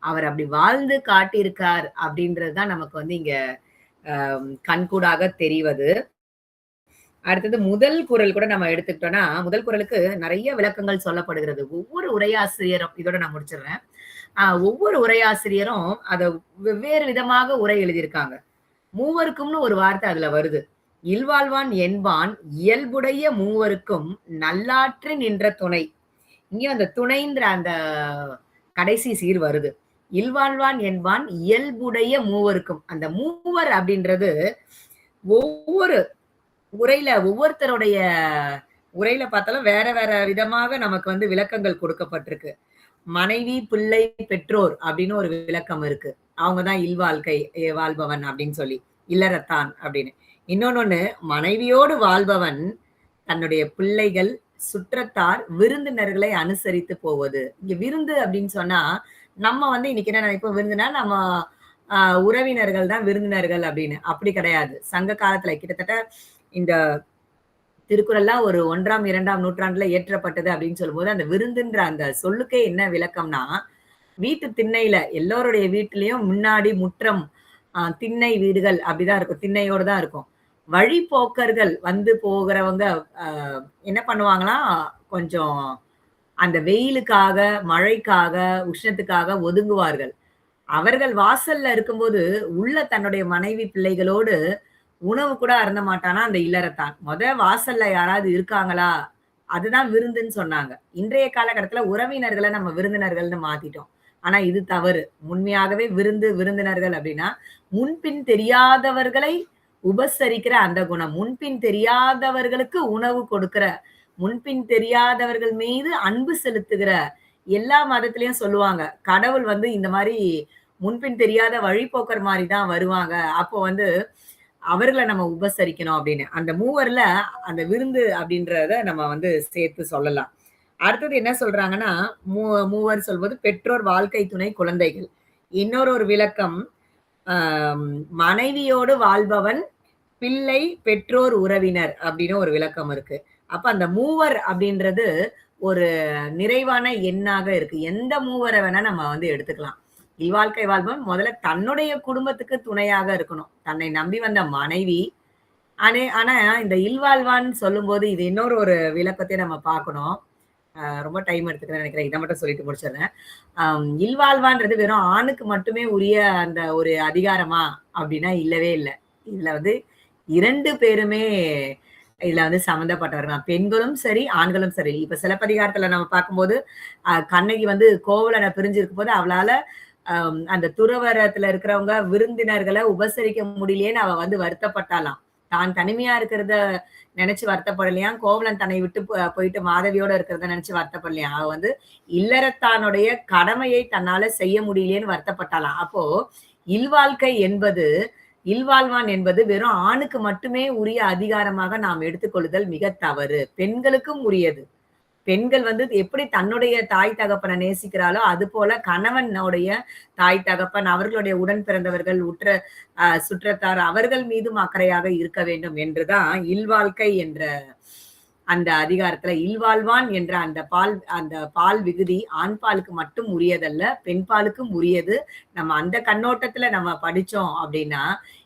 அவர் அப்படி வாழ்ந்து காட்டியிருக்கார் அப்படின்றது தான் நமக்கு வந்து இங்க கண்கூடாக தெரிவது. அடுத்தது முதல் குறள் கூட நம்ம எடுத்துக்கிட்டோம்னா, முதல் குறளுக்கு நிறைய விளக்கங்கள் சொல்லப்படுகிறது. ஒவ்வொரு உரையாசிரியரும், இதோட நான் முடிச்சிடுறேன். ஒவ்வொரு உரையாசிரியரும் அத வெவ்வேறு விதமாக உரை எழுதியிருக்காங்க. மூவருக்கும்னு ஒரு வார்த்தை அதுல வருது. இல்வாழ்வான் என்பான் இயல்புடைய மூவருக்கும் நல்லாற்று நின்ற துணை. இங்கேயும் அந்த துணைன்ற அந்த கடைசி சீர் வருது. இல்வாழ்வான் என்பான் இயல்புடைய மூவருக்கும். அந்த மூவர் அப்படின்றது ஒவ்வொரு உரையில, ஒவ்வொருத்தருடைய உரையில பார்த்தாலும் வேற வேற விதமாக நமக்கு வந்து விளக்கங்கள் கொடுக்கப்பட்டிருக்கு. மனைவி, பிள்ளை, பெற்றோர் அப்படின்னு ஒரு விளக்கம் இருக்கு. அவங்கதான் இல்வாழ்க்கை வாழ்பவன் அப்படின்னு சொல்லி, இல்லறத்தான் அப்படின்னு. இன்னொன்னு, மனைவியோடு வாழ்பவன் தன்னுடைய பிள்ளைகள், சுற்றத்தார், விருந்தினர்களை அனுசரித்து போவது. இங்க விருந்து அப்படின்னு சொன்னா நம்ம வந்து இன்னைக்கு என்ன நினைப்போம்? விருந்துனா நம்ம உறவினர்கள் தான் விருந்தினர்கள் அப்படின்னு. அப்படி கிடையாது. சங்க காலத்துல கிட்டத்தட்ட இந்த திருக்குறள்லாம் ஒரு 1ஆம் 2ஆம் நூற்றாண்டுல ஏற்றப்பட்டது அப்படின்னு சொல்லும்போது, அந்த விருந்துன்ற அந்த சொல்லுக்கே என்ன விளக்கம்னா, வீட்டு திண்ணையில எல்லோருடைய வீட்டிலயும் முன்னாடி முற்றம், திண்ணை வீடுகள் அப்படிதான் இருக்கும். திண்ணையோட தான் இருக்கும். வழிப்போக்கர்கள் வந்து போகிறவங்க என்ன பண்ணுவாங்களாம், கொஞ்சம் அந்த வெயிலுக்காக, மழைக்காக, உஷ்ணத்துக்காக ஒதுங்குவார்கள். அவர்கள் வாசல்ல இருக்கும்போது உள்ள தன்னுடைய மனைவி பிள்ளைகளோடு உணவு கூட அருந்த மாட்டானா அந்த இல்லறத்தான். வாசல்ல யாராவது இருக்காங்களா? அதுதான் விருந்துன்னு சொன்னாங்க. இன்றைய காலகட்டத்துல உறவினர்கள நம்ம விருந்தினர்கள்ன்னு மாத்திட்டோம். ஆனா இது தவறு. உண்மையாகவே விருந்தினர்கள் அப்படின்னா, முன்பின் தெரியாதவர்களை உபசரிக்கிற அந்த குணம். முன்பின் தெரியாதவர்களுக்கு உணவு கொடுக்கிற, முன்பின் தெரியாதவர்கள் மீது அன்பு செலுத்துகிற, எல்லா மதத்திலயும் சொல்லுவாங்க. கடவுள் வந்து இந்த மாரி முன்பின் தெரியாத வழிப்போக்கர் மாரி தான் வருவாங்க. அப்போ வந்து அவர்கள நம்ம உபசரிக்கணும் அப்படின்னு. அந்த மூவர்ல அந்த விருந்து அப்படின்றத நம்ம வந்து சேர்த்து சொல்லலாம். அடுத்தது என்ன சொல்றாங்கன்னா, மூவர் சொல்வது பெற்றோர், வாழ்க்கை துணை, குழந்தைகள். இன்னொரு விளக்கம், ஆ மனைவியோடு வாழ்பவன், பிள்ளை, பெற்றோர், உறவினர் அப்படின்னு ஒரு விளக்கம் இருக்கு. அப்ப அந்த மூவர் அப்படின்றது ஒரு நிறைவான எண்ணாக இருக்கு. எந்த மூவரை வேணா நம்ம வந்து எடுத்துக்கலாம். இல்வாழ்க்கை வாழ்பவன் முதல்ல தன்னுடைய குடும்பத்துக்கு துணையாக இருக்கணும். தன்னை நம்பி வந்த மனைவி, ஆனா இந்த இல்வாழ்வான்னு சொல்லும்போது இது இன்னொரு விளக்கத்தை நம்ம பார்க்கணும். ரொம்ப டைம் எடுத்துக்கிறேன் நினைக்கிறேன். இதை மட்டும் சொல்லிட்டு முடிச்சிடுறேன். இல்வாழ்வான்றது வெறும் ஆணுக்கு மட்டுமே உரிய அந்த ஒரு அதிகாரமா அப்படின்னா இல்லவே இல்லை. இதுல வந்து 2 பேருமே இதுல வந்து சம்மந்தப்பட்டவர்கள். பெண்களும் சரி, ஆண்களும் சரி. இப்ப சிலப்பதிகாரத்துல நம்ம பார்க்கும்போது கண்ணகி வந்து கோவலனை பிரிஞ்சிருக்கும் போது அவளால அந்த துறவரத்துல இருக்கிறவங்க விருந்தினர்களை உபசரிக்க முடியலையேன்னு அவ வந்து வருத்தப்பட்டாலாம். தான் தனிமையா இருக்கிறத நினைச்சு வருத்தப்படலையாம். கோவலன் தன்னை விட்டு போயிட்டு மாதவியோட இருக்கிறத நினைச்சு வருத்தப்படலையாம். அவ வந்து இல்லறத்தானுடைய கடமையை தன்னால செய்ய முடியலையேன்னு வருத்தப்பட்டாலாம். அப்போ இல்வாழ்வான் என்பது வெறும் ஆணுக்கு மட்டுமே உரிய அதிகாரமாக நாம் எடுத்துக்கொள்ளுதல் மிக தவறு. பெண்களுக்கும் உரியது. பெண்கள் வந்து எப்படி தன்னுடைய தாய் தகப்பனை நேசிக்கிறாளோ அது போல கணவனுடைய தாய் தகப்பன், அவர்களுடைய உடன் பிறந்தவர்கள், சுற்றத்தார் அவர்கள் மீதும் அக்கறையாக இருக்க வேண்டும் என்றுதான் இல்வாழ்க்கை என்ற அந்த அதிகாரத்துல இல்வாழ்வான் என்ற அந்த பால் விகுதி ஆண் பாலுக்கு மட்டும் உரியதல்ல, பெண் பாலுக்கும் உரியது. நம்ம அந்த கண்ணோட்டத்துல நம்ம படிச்சோம் அப்படின்னா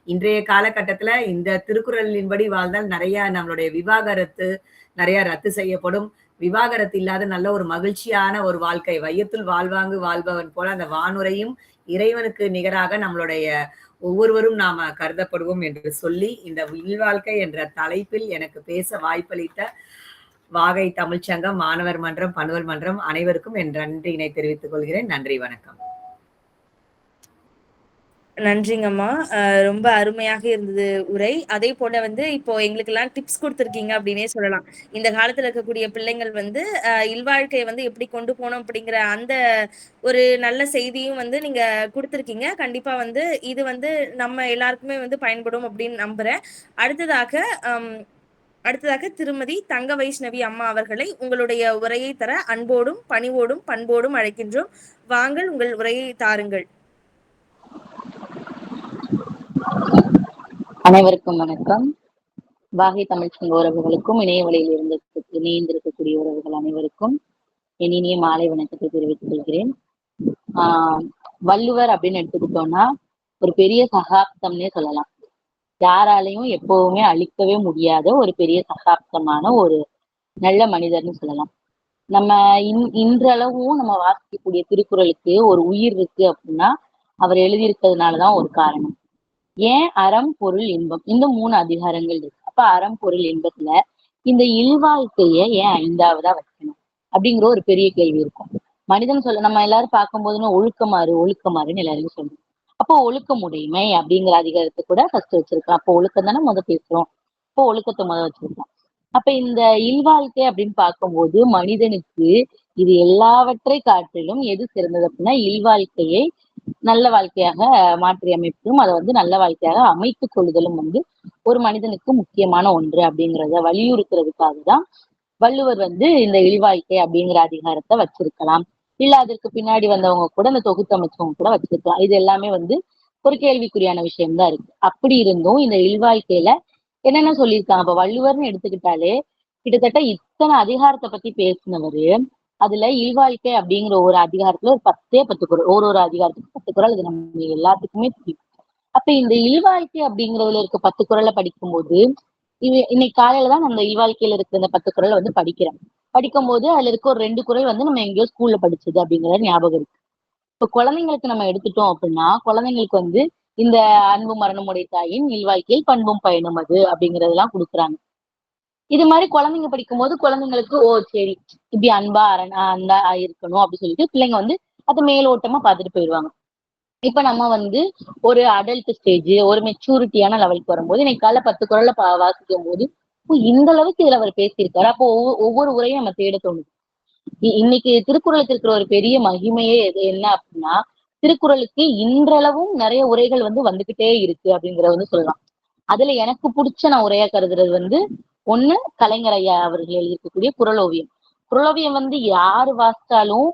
இன்றைய காலகட்டத்துல இந்த திருக்குறளின்படி வாழ்ந்தால் நிறைய நம்மளுடைய விவாகரத்து நிறைய ரத்து செய்யப்படும். விவாகரத்து இல்லாத நல்ல ஒரு மகிழ்ச்சியான ஒரு வாழ்க்கை, வையத்துள் வாழ்வாங்கு வாழ்பவன் போல அந்த வானுரையும் இறைவனுக்கு நிகராக நம்மளுடைய ஒவ்வொருவரும் நாம கருதப்படுவோம் என்று சொல்லி இந்த இல்வாழ்க்கை என்ற தலைப்பில் எனக்கு பேச வாய்ப்பளித்த வாகை தமிழ்ச்சங்கம், மாணவர் மன்றம், பணுவல் மன்றம் அனைவருக்கும் என் நன்றியினை தெரிவித்துக் கொள்கிறேன். நன்றி, வணக்கம். நன்றிங்கம்மா. ரொம்ப அருமையாக இருந்தது உரை. அதே போல வந்து இப்போ எங்களுக்கு எல்லாம் டிப்ஸ் கொடுத்துருக்கீங்க அப்படின்னே சொல்லலாம். இந்த காலத்துல இருக்கக்கூடிய பிள்ளைங்கள் வந்து இல்வாழ்க்கையை வந்து எப்படி கொண்டு போனோம் அப்படிங்கிற அந்த ஒரு நல்ல செய்தியும் வந்து நீங்க கொடுத்துருக்கீங்க. கண்டிப்பா வந்து இது வந்து நம்ம எல்லாருக்குமே வந்து பயன்படும் அப்படின்னு நம்புறேன். அடுத்ததாக திருமதி தங்க வைஷ்ணவி அம்மா அவர்களை உங்களுடைய உரையை தர அன்போடும் பணிவோடும் பண்போடும் அழைக்கின்றோம். வாங்கள், உங்கள் உரையை தாருங்கள். அனைவருக்கும் வணக்கம். வாகை தமிழ்ச்சங்க உறவுகளுக்கும் இணையவழியில் இணைந்திருக்கக்கூடிய உறவுகள் அனைவருக்கும் என் இனிய மாலை வணக்கத்தை தெரிவித்துக் கொள்கிறேன். வள்ளுவர் அப்படின்னு எடுத்துக்கிட்டோம்னா ஒரு பெரிய சகாப்தம்னே சொல்லலாம். யாராலையும் எப்பவுமே அழிக்கவே முடியாத ஒரு பெரிய சகாப்தமான ஒரு நல்ல மனிதர்னு சொல்லலாம். நம்ம இன்றளவும் நம்ம வாசிக்கக்கூடிய திருக்குறளுக்கு ஒரு உயிர் இருக்கு அப்படின்னா அவர் எழுதியிருக்கிறதுனாலதான் ஒரு காரணம். ஏன் அறம், பொருள், இன்பம் இந்த 3 அதிகாரங்கள் இருக்கு. அப்ப அறம், பொருள், இன்பத்துல இந்த இல்வாழ்க்கைய ஏன் 5வதா வைக்கணும் அப்படிங்கிற ஒரு பெரிய கேள்வி இருக்கும். மனிதன் நம்ம எல்லாரும் பார்க்கும்போதுன்னு ஒழுக்கமாறுன்னு எல்லாருமே சொல்றோம். அப்போ ஒழுக்கமுடைமை அப்படிங்கிற அதிகாரத்தை கூட ஃபர்ஸ்ட் வச்சிருக்கோம். அப்போ ஒழுக்கம் தானே பேசுறோம். இப்போ ஒழுக்கத்தை வச்சிருக்கோம். அப்ப இந்த இல்வாழ்க்கை அப்படின்னு பார்க்கும்போது மனிதனுக்கு இது எல்லாவற்றை காட்டிலும் எது சிறந்தது அப்படின்னா இல்வாழ்க்கையை நல்ல வாழ்க்கையாக மாற்றி அமைப்பதும் அதை வந்து நல்ல வாழ்க்கையாக அமைத்துக் கொள்ளுதலும் வந்து ஒரு மனிதனுக்கு முக்கியமான ஒன்று அப்படிங்கிறத வலியுறுத்துறதுக்காக தான் வள்ளுவர் வந்து இந்த இல்வாழ்க்கை அப்படிங்கிற அதிகாரத்தை வச்சிருக்கலாம். இல்ல அதற்கு பின்னாடி வந்தவங்க கூட இந்த தொகுத்தமைச்சவங்க கூட வச்சிருக்கலாம். இது எல்லாமே வந்து ஒரு கேள்விக்குறியான விஷயம்தான் இருக்கு. அப்படி இருந்தும் இந்த இல்வாழ்க்கையில என்னென்ன சொல்லியிருக்காங்க. அப்ப வள்ளுவர்னு எடுத்துக்கிட்டாலே கிட்டத்தட்ட இத்தனை அதிகாரத்தை பத்தி பேசினவரு அதுல இல்வாழ்க்கை அப்படிங்கிற ஒரு அதிகாரத்துல ஒரு 10 குறள், ஒரு அதிகாரத்துக்கு 10 குறள். இது நம்ம எல்லாத்துக்குமே தெரியும். அப்ப இந்த இல்வாழ்க்கை அப்படிங்கிறதுல இருக்க 10 குறளை படிக்கும்போது இன்னைக்கு காலையிலதான் நம்ம இல்வாழ்க்கையில இருக்கிற இந்த 10 குறளை வந்து படிக்கிறேன். படிக்கும் போது அதுல இருக்க ஒரு 2 குறள் வந்து நம்ம எங்கேயோ ஸ்கூல்ல படிச்சது அப்படிங்கிற ஞாபகம் இருக்கு. இப்ப குழந்தைங்களுக்கு நம்ம எடுத்துட்டோம் அப்படின்னா, குழந்தைங்களுக்கு வந்து இந்த அன்பு மரணமுடைய தாயின் இல்வாழ்க்கையில் பண்பும் பயனும் அது அப்படிங்கறதெல்லாம் குடுக்குறாங்க. இது மாதிரி குழந்தைங்க படிக்கும்போது குழந்தைங்களுக்கு ஓ சரி இப்படி அன்பா அன்பா இருக்கணும் அப்படின்னு சொல்லிட்டு பிள்ளைங்க வந்து அதை மேலோட்டமா பார்த்துட்டு போயிடுவாங்க. இப்ப நம்ம வந்து ஒரு அடல்ட் ஸ்டேஜ், ஒரு மெச்சூரிட்டியான லெவலுக்கு வரும்போது, இன்னைக்கு காலைல 10 குறள்ல வாசிக்கும் போது, ஓ! இந்த அளவுக்கு இதுல அவர் பேசியிருக்காரு. அப்போ ஒவ்வொரு உரையும் நம்ம தேட தோணுது. இன்னைக்கு திருக்குறளுக்கு இருக்கிற ஒரு பெரிய மகிமையே என்ன அப்படின்னா, திருக்குறளுக்கு இன்றளவும் நிறைய உரைகள் வந்து வந்துகிட்டே இருக்கு அப்படிங்கிறத வந்து சொல்லலாம். அதுல எனக்கு புடிச்ச நான் உரையா கருதுறது வந்து, ஒண்ணு கலைஞர் ஐயா அவர்கள் எழுதியிருக்கக்கூடிய குறளோவியம். குறளோவியம் வந்து யாரு வாசிச்சாலும்,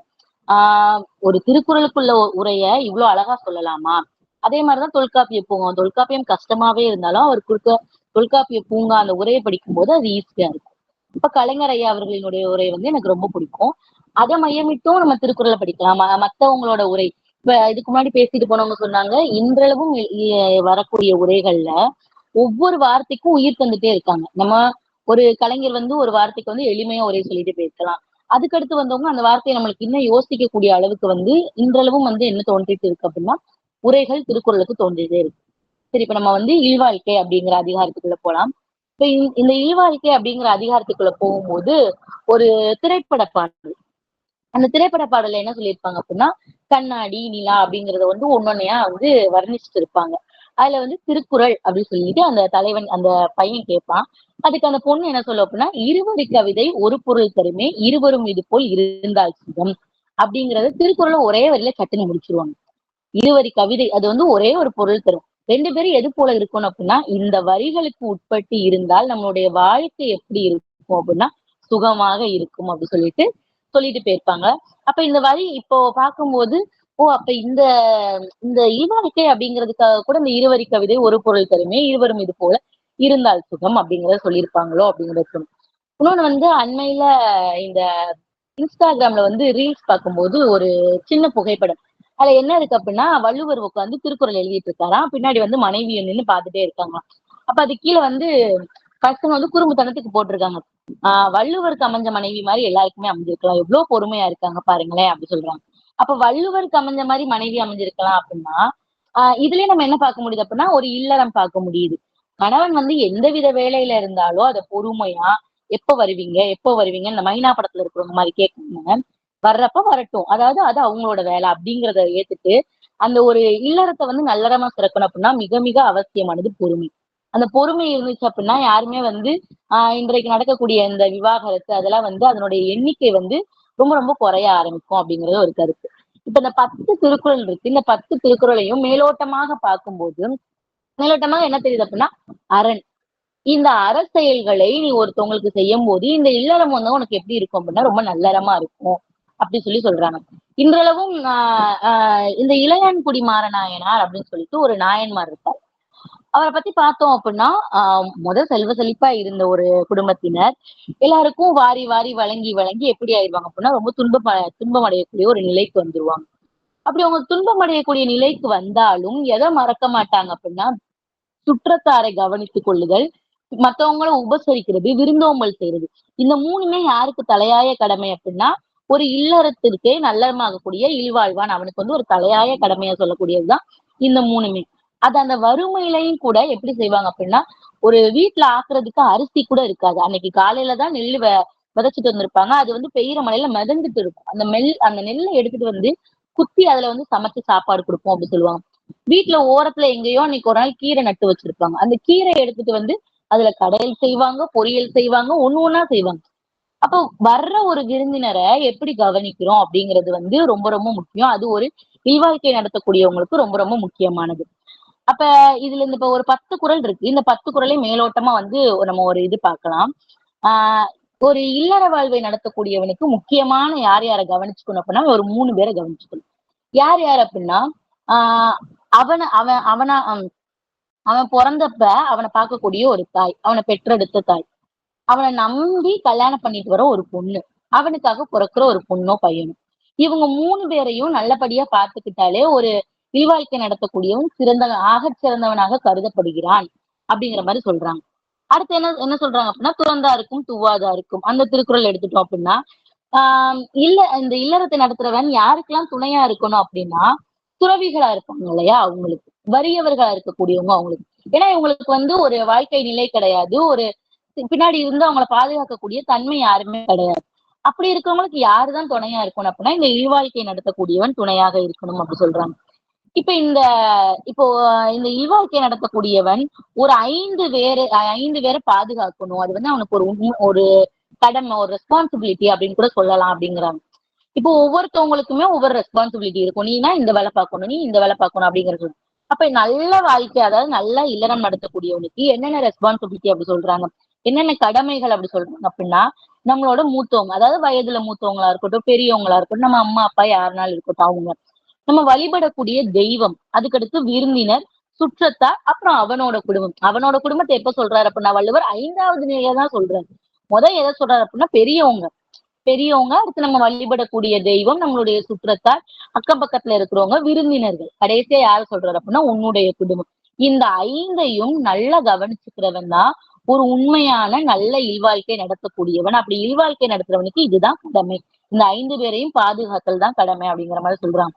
ஒரு திருக்குறளுக்குள்ள உரைய இவ்ளோ அழகா சொல்லலாமா? அதே மாரிதான் தொல்காப்பிய பூங்கா. தொல்காப்பியம் கஷ்டமாவே இருந்தாலும், அவர் குடுக்க தொல்காப்பிய பூங்கா அந்த உரைய படிக்கும்போது அது ஈஸியா இருக்கும். இப்ப கலைஞர் ஐயா அவர்களினுடைய உரை வந்து எனக்கு ரொம்ப பிடிக்கும். அத மையமிட்டும் நம்ம திருக்குறள படிக்கலாம். மத்தவங்களோட உரை. இப்ப இதுக்கு முன்னாடி பேசிட்டு போனவங்க சொன்னாங்க, இன்றளவும் வரக்கூடிய உரைகள்ல ஒவ்வொரு வார்த்தைக்கும் உயிர் தந்துட்டே இருக்காங்க. நம்ம ஒரு கலைஞர் வந்து ஒரு வார்த்தைக்கு வந்து எளிமையா உரை சொல்லிட்டு போயிருக்கலாம். அதுக்கடுத்து வந்தவங்க அந்த வார்த்தையை நம்மளுக்கு இன்னும் யோசிக்கக்கூடிய அளவுக்கு வந்து இன்றளவும் வந்து என்ன தோன்றிட்டு இருக்கு அப்படின்னா, உரைகள் திருக்குறளுக்கு தோன்றிட்டே இருக்கு. சரி இப்ப நம்ம வந்து இல்வாழ்க்கை அப்படிங்கிற அதிகாரத்துக்குள்ள போலாம். இப்ப இந்த இல்வாழ்க்கை அப்படிங்கிற அதிகாரத்துக்குள்ள போகும்போது ஒரு திரைப்பட பாடல். அந்த திரைப்பட பாடல்ல என்ன சொல்லியிருப்பாங்க அப்படின்னா, கண்ணாடி, நிலா அப்படிங்கறத வந்து ஒன்னொன்னையா வந்து வர்ணிச்சுட்டு இருப்பாங்க. அதுல வந்து திருக்குறள் அப்படின்னு சொல்லிட்டு அந்த தலைவன் அந்த பையன் கேட்பான். அதுக்கு அந்த பொண்ணு என்ன சொல்லும் அப்படின்னா, இருவரி கவிதை ஒரு பொருள் தருமே, இருவரும் இது போல் இருந்தால் சுகம் அப்படிங்கறத திருக்குறள ஒரே வரியில சட்டுன்னு முடிச்சிருவாங்க. இருவரி கவிதை அது வந்து ஒரே ஒரு பொருள் தரும். 2 பேரும் எது போல இருக்கணும் அப்படின்னா, இந்த வரிகளுக்கு உட்பட்டு இருந்தால் நம்மளுடைய வாழ்க்கை எப்படி இருக்கும் அப்படின்னா, சுகமாக இருக்கும் அப்படி சொல்லிட்டு போயிருப்பாங்க. அப்ப இந்த வரி இப்போ பார்க்கும்போது, ஓ! அப்ப இந்த இந்த இல்வாழ்க்கை அப்படிங்கிறதுக்காக கூட இந்த இருவரி கவிதை ஒரு பொருள் தருமே, இருவரும் இது போல இருந்தால் சுகம் அப்படிங்கிறத சொல்லியிருப்பாங்களோ அப்படிங்கிறது தோணும். இன்னொன்னு வந்து அண்மையில இந்த இன்ஸ்டாகிராம்ல வந்து ரீல்ஸ் பார்க்கும்போது ஒரு சின்ன புகைப்படம். அதுல என்ன இருக்கு அப்படின்னா, வள்ளுவர் உட்கார்ந்து திருக்குறள் எழுதிட்டு இருக்காராம். பின்னாடி வந்து மனைவிய நின்னு பார்த்துட்டே இருக்காங்களாம். அப்ப அது கீழ வந்து பசங்க வந்து குறும்புத்தனத்துக்கு போட்டிருக்காங்க. வள்ளுவருக்கு அமைஞ்ச மனைவி மாதிரி எல்லாருக்குமே அமைஞ்சிருக்கலாம். எவ்வளவு பொறுமையா இருக்காங்க பாருங்களேன் அப்படி சொல்றாங்க. அப்ப வள்ளுவருக்கு அமைஞ்ச மாதிரி மனைவி அமைஞ்சிருக்கலாம் அப்படின்னா, இதுலயே நம்ம என்ன பார்க்க முடியுது அப்படின்னா, ஒரு இல்லறம் பார்க்க முடியுது. கணவன் வந்து எந்தவித வேலையில இருந்தாலும் அத பொறுமையா, எப்ப வருவீங்க? எப்ப வருவீங்க? இந்த மைனா படத்துல இருக்கிறவங்க மாதிரி கேட்காம, வர்றப்ப வரட்டும். அதாவது அது அவங்களோட வேலை அப்படிங்கிறத ஏத்துட்டு, அந்த ஒரு இல்லறத்த வந்து நல்லறமா சிறக்கணும் அப்படின்னா, மிக மிக அவசியமானது பொறுமை. அந்த பொறுமை இருந்துச்சு அப்படின்னா, யாருமே வந்து இன்றைக்கு நடக்கக்கூடிய இந்த விவாகரத்து அதெல்லாம் வந்து அதனுடைய எண்ணிக்கை வந்து ரொம்ப ரொம்ப குறைய ஆரம்பிக்கும் அப்படிங்கிறது ஒரு கருத்து. இப்ப இந்த 10 திருக்குறள் இருக்கு. இந்த 10 திருக்குறளையும் மேலோட்டமாக பார்க்கும்போது, மேலோட்டமாக என்ன தெரியுது அப்படின்னா, அரண். இந்த அறச்செயல்களை நீ ஒருத்தவங்களுக்கு செய்யும்போது, இந்த இல்லறம் வந்து உனக்கு எப்படி இருக்கும் அப்படின்னா, ரொம்ப நல்லறமா இருக்கும். அப்படி சொல்றாங்க. இன்றளவும் இந்த இளையான்குடி மாறநாயனார் அப்படின்னு சொல்லிட்டு ஒரு நாயன்மார் இருப்பார். அவரை பத்தி பார்த்தோம் அப்படின்னா, செல்வ செழிப்பா இருந்த ஒரு குடும்பத்தினர் எல்லாருக்கும் வாரி வாரி வழங்கி வழங்கி எப்படி ஆயிடுவாங்க அப்படின்னா, ரொம்ப துன்பம் அடையக்கூடிய ஒரு நிலைக்கு வந்துருவாங்க. அப்படி அவங்க துன்பம் அடையக்கூடிய நிலைக்கு வந்தாலும் எதை மறக்க மாட்டாங்க அப்படின்னா, சுற்றத்தாரை கவனித்துக் கொள்ளுதல், மத்தவங்கள உபசரிக்கிறது, விருந்தோம்பல் செய்யறது. இந்த 3மே யாருக்கு தலையாய கடமை அப்படின்னா, ஒரு இல்லறத்திற்கே நல்லறமாகக்கூடிய இல்வாழ்வான் அவனுக்கு வந்து ஒரு தலையாய கடமையா சொல்லக்கூடியதுதான் இந்த 3மே. அது அந்த வறுமையிலையும் கூட எப்படி செய்வாங்க அப்படின்னா, ஒரு வீட்டுல ஆக்குறதுக்கு அரிசி கூட இருக்காது. அன்னைக்கு காலையில தான் நெல்லு விதைச்சிட்டு வந்திருப்பாங்க. அது வந்து பெய்யுற மழையில மிதந்துட்டு இருக்கும். அந்த நெல்லை எடுத்துட்டு வந்து குத்தி அதுல வந்து சமைச்சு சாப்பாடு கொடுப்போம் அப்படி சொல்லுவாங்க. வீட்டுல ஓரத்துல எங்கேயோ அன்னைக்கு ஒரு நாள் கீரை நட்டு வச்சிருப்பாங்க. அந்த கீரை எடுத்துட்டு வந்து அதுல கடையல் செய்வாங்க, பொரியல் செய்வாங்க, ஒண்ணு ஒண்ணா செய்வாங்க. அப்போ வர்ற ஒரு விருந்தினரை எப்படி கவனிக்கிறோம் அப்படிங்கிறது வந்து ரொம்ப ரொம்ப முக்கியம். அது ஒரு இல்வாழ்க்கை நடத்தக்கூடியவங்களுக்கு ரொம்ப ரொம்ப முக்கியமானது. அப்ப இதுல இந்த இப்ப ஒரு 10 குறள் இருக்கு. இந்த 10 குறளையும் மேலோட்டமா வந்து நம்ம ஒரு இது பார்க்கலாம். ஆஹ் ஒரு இல்லற வாழ்வை நடத்தக்கூடியவனுக்கு முக்கியமான யார் யாரை கவனிச்சுக்கணும் அப்படின்னா, ஒரு 3 பேரை கவனிச்சுக்கணும். யார் யார் அப்படின்னா, ஆஹ் அவன அவன் அவனா அவன் பொறந்தப்ப அவனை பார்க்கக்கூடிய ஒரு தாய், அவனை பெற்றெடுத்த தாய், அவனை நம்பி கல்யாணம் பண்ணிட்டு வர ஒரு பொண்ணு, அவனுக்காக பிறக்கிற ஒரு பொண்ணோ பையனோ, இவங்க 3 பேரையும் நல்லபடியா பார்த்துக்கிட்டாலே ஒரு இல்வாழ்க்கை நடத்தக்கூடியவன் ஆகச் சிறந்தவனாக கருதப்படுகிறான் அப்படிங்கிற மாதிரி சொல்றாங்க. அடுத்து என்ன என்ன சொல்றாங்க அப்படின்னா, துறந்தாருக்கும் துவாதாருக்கும் அந்த திருக்குறள் எடுத்துட்டோம் அப்படின்னா, இல்ல இந்த இல்லறத்தை நடத்துறவன் யாருக்கெல்லாம் துணையா இருக்கணும் அப்படின்னா, துறவிகளா இருப்பாங்க இல்லையா அவங்களுக்கு, வறியவர்களா இருக்கக்கூடியவங்க அவங்களுக்கு. ஏன்னா இவங்களுக்கு வந்து ஒரு வாழ்க்கை நிலை கிடையாது. ஒரு பின்னாடி இருந்து அவங்கள பாதுகாக்கக்கூடிய தன்மை யாருமே கிடையாது. அப்படி இருக்கவங்களுக்கு யாருதான் துணையா இருக்கணும் அப்படின்னா, இந்த இல்வாழ்க்கை நடத்தக்கூடியவன் துணையாக இருக்கணும் அப்படி சொல்றாங்க. இப்ப இப்போ இந்த இல்வாழ்க்கை நடத்தக்கூடியவன் ஒரு 5 பேரை பாதுகாக்கணும். அது வந்து அவனுக்கு ஒரு கடமை, ஒரு ரெஸ்பான்சிபிலிட்டி அப்படின்னு கூட சொல்லலாம் அப்படிங்கிறாங்க. இப்போ ஒவ்வொருத்தவங்களுக்குமே ஒவ்வொரு ரெஸ்பான்சிபிலிட்டி இருக்கும். நீனா இந்த வேலை பார்க்கணும், நீ இந்த வேலை பார்க்கணும் அப்படிங்கிறது. அப்ப நல்ல வாழ்க்கை, அதாவது நல்ல இல்லறம் நடத்தக்கூடியவனுக்கு என்னென்ன ரெஸ்பான்சிபிலிட்டி அப்படி சொல்றாங்க, என்னென்ன கடமைகள் அப்படி சொல்றாங்க அப்படின்னா, நம்மளோட மூத்தவங்க, அதாவது வயதுல மூத்தவங்களா இருக்கட்டும், பெரியவங்களா இருக்கட்டும், நம்ம அம்மா அப்பா யாருனாலும் இருக்கட்டும் அவங்க, நம்ம வழிபடக்கூடிய தெய்வம், அதுக்கடுத்து விருந்தினர், சுற்றத்தார், அப்புறம் அவனோட குடும்பம். அவனோட குடும்பத்தை எப்ப சொல்றாரு அப்படின்னா வள்ளுவர் 5வது நிலையில தான் சொல்றாரு. எதை சொல்றாரு அப்படின்னா பெரியவங்க, அடுத்து நம்ம வழிபடக்கூடிய தெய்வம், நம்மளுடைய சுற்றத்தார், அக்கம் பக்கத்துல இருக்கிறவங்க, விருந்தினர்கள், கடைசியா யாரு சொல்றாரு அப்படின்னா உன்னுடைய குடும்பம். இந்த 5ஐயும் நல்லா கவனிச்சுக்கிறவன் தான் ஒரு உண்மையான நல்ல இல்வாழ்க்கை நடத்தக்கூடியவன். அப்படி இல்வாழ்க்கை நடத்துறவனுக்கு இதுதான் கடமை. இந்த 5 பேரையும் பாதுகாத்தல் தான் கடமை அப்படிங்கிற மாதிரி சொல்றாங்க.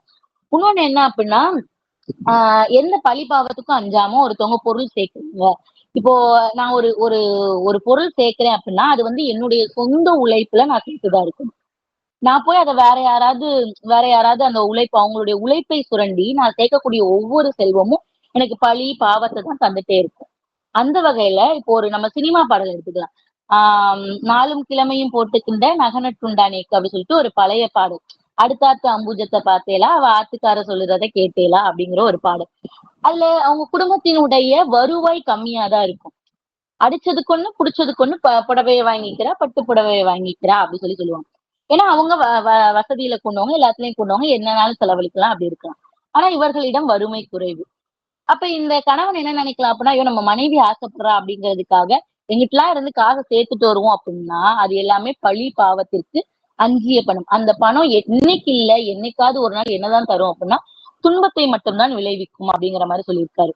இன்னொன்னு என்ன அப்படின்னா, எந்த பழி பாவத்துக்கும் அஞ்சாம ஒருத்தவங்க பொருள் சேர்க்குறாங்க. இப்போ நான் ஒரு ஒரு ஒரு பொருள் சேர்க்கிறேன் அப்படின்னா, அது வந்து என்னுடைய சொந்த உழைப்புல நான் சேர்த்துதான் இருக்கணும். நான் போய் அதை வேற யாராவது அந்த அவங்களுடைய உழைப்பை சுரண்டி நான் சேர்க்கக்கூடிய ஒவ்வொரு செல்வமும் எனக்கு பழி பாவத்தை தான் தந்துட்டே இருக்கும். அந்த வகையில இப்போ நம்ம சினிமா பாடல் எடுத்துக்கலாம். நாளும் கிழமையும் போட்டுக்கின்ற நகனட்டுண்டானேக்கு அப்படின்னு சொல்லிட்டு ஒரு பழைய பாடல். அடுத்தாத்து அம்புஜத்தை பார்த்தேலா, அவ ஆத்துக்கார சொல்லுறத கேட்டேலா அப்படிங்கிற ஒரு பாடல். அதுல அவங்க குடும்பத்தினுடைய வருவாய் கம்மியாதான் இருக்கும். அடிச்சதுக்கு ஒண்ணு, புடிச்சதுக்கு ஒண்ணு, புடவைய வாங்கிக்கிறா, பட்டு புடவைய வாங்கிக்கிறா அப்படி சொல்லுவாங்க. ஏன்னா அவங்க வசதியில கொண்டவங்க, எல்லாத்துலயும் கொண்டவங்க, என்னனாலும் செலவழிக்கலாம் அப்படி இருக்கலாம். ஆனா இவர்களிடம் வறுமை குறைவு. அப்ப இந்த கணவன் என்ன நினைக்கலாம் அப்படின்னா, ஐயோ நம்ம மனைவி ஆசைப்படுறா அப்படிங்கிறதுக்காக எங்கிட்டலாம் இருந்து காசை சேர்த்துட்டு வருவோம் அப்படின்னா, அது எல்லாமே பழி பாவத்திற்கு அஞ்சிய பணம். அந்த பணம் என்னைக்கு இல்ல, என்னைக்காவது ஒரு நாள் என்னதான் தரும் அப்படின்னா துன்பத்தை மட்டும்தான் விளைவிக்கும் அப்படிங்கிற மாதிரி சொல்லியிருக்காரு.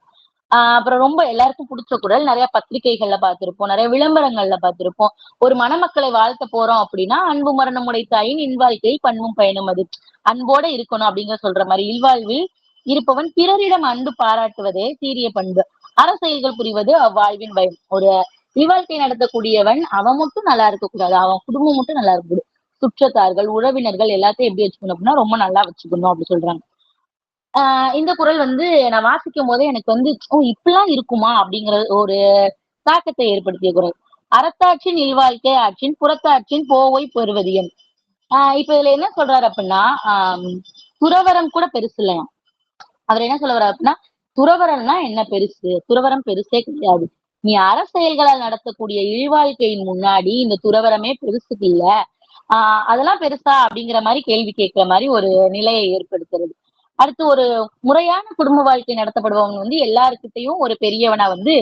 அப்புறம் ரொம்ப எல்லாருக்கும் பிடிச்ச குரல், நிறைய பத்திரிகைகள்ல பார்த்திருப்போம், நிறைய விளம்பரங்கள்ல பார்த்திருப்போம். ஒரு மணமக்களை வாழ்த்த போறோம் அப்படின்னா, அன்பு மரணம் உடைத்தாயின் இல்வாழ்க்கை பண்பும் பயனும் அது. அன்போட இருக்கணும் அப்படிங்கிற சொல்ற மாதிரி, இல்வாழ்வில் இருப்பவன் பிறரிடம் அன்பு பாராட்டுவதே சீரிய பண்பு, அறசெயல்கள் புரிவது அவ்வாழ்வின் பயம். ஒரு இல்வாழ்க்கை நடத்தக்கூடியவன் அவன் மட்டும் நல்லா இருக்கக்கூடாது, அவன் குடும்பம் மட்டும் நல்லா இருக்கக்கூடாது, சுற்றத்தார்கள், உறவினர்கள் எல்லாத்தையும் எப்படி வச்சுக்கணும் அப்படின்னா ரொம்ப நல்லா வச்சுக்கணும் அப்படி சொல்றாங்க. இந்த குறள் வந்து நான் வாசிக்கும் போதே எனக்கு வந்து இப்படிலாம் இருக்குமா அப்படிங்கிற ஒரு தாக்கத்தை ஏற்படுத்திய குறள். அறத்தாற்றின் இல்வாழ்க்கை ஆற்றின் புறத்தாற்றின் போவை பெறுவதியம். இப்ப இதுல என்ன சொல்றாரு அப்படின்னா, துறவரம் கூட பெருசு இல்லையா. அவர் என்ன சொல்ல வர்றாரு அப்படின்னா, துறவரம்னா என்ன பெருசு, துறவரம் பெருசே கிடையாது. நீ அரசியல்களால் நடத்தக்கூடிய இல்வாழ்க்கையின் முன்னாடி இந்த துறவரமே பெருசுக்கு இல்ல, அதெல்லாம் பெருசா அப்படிங்கிற மாதிரி கேள்வி கேட்கிற மாதிரி ஒரு நிலையை ஏற்படுத்துறது. அடுத்து ஒரு முறையான குடும்ப வாழ்க்கை நடத்தப்படுபவங்க வந்து எல்லாருக்கிட்டையும் ஒரு பெரியவனா வந்து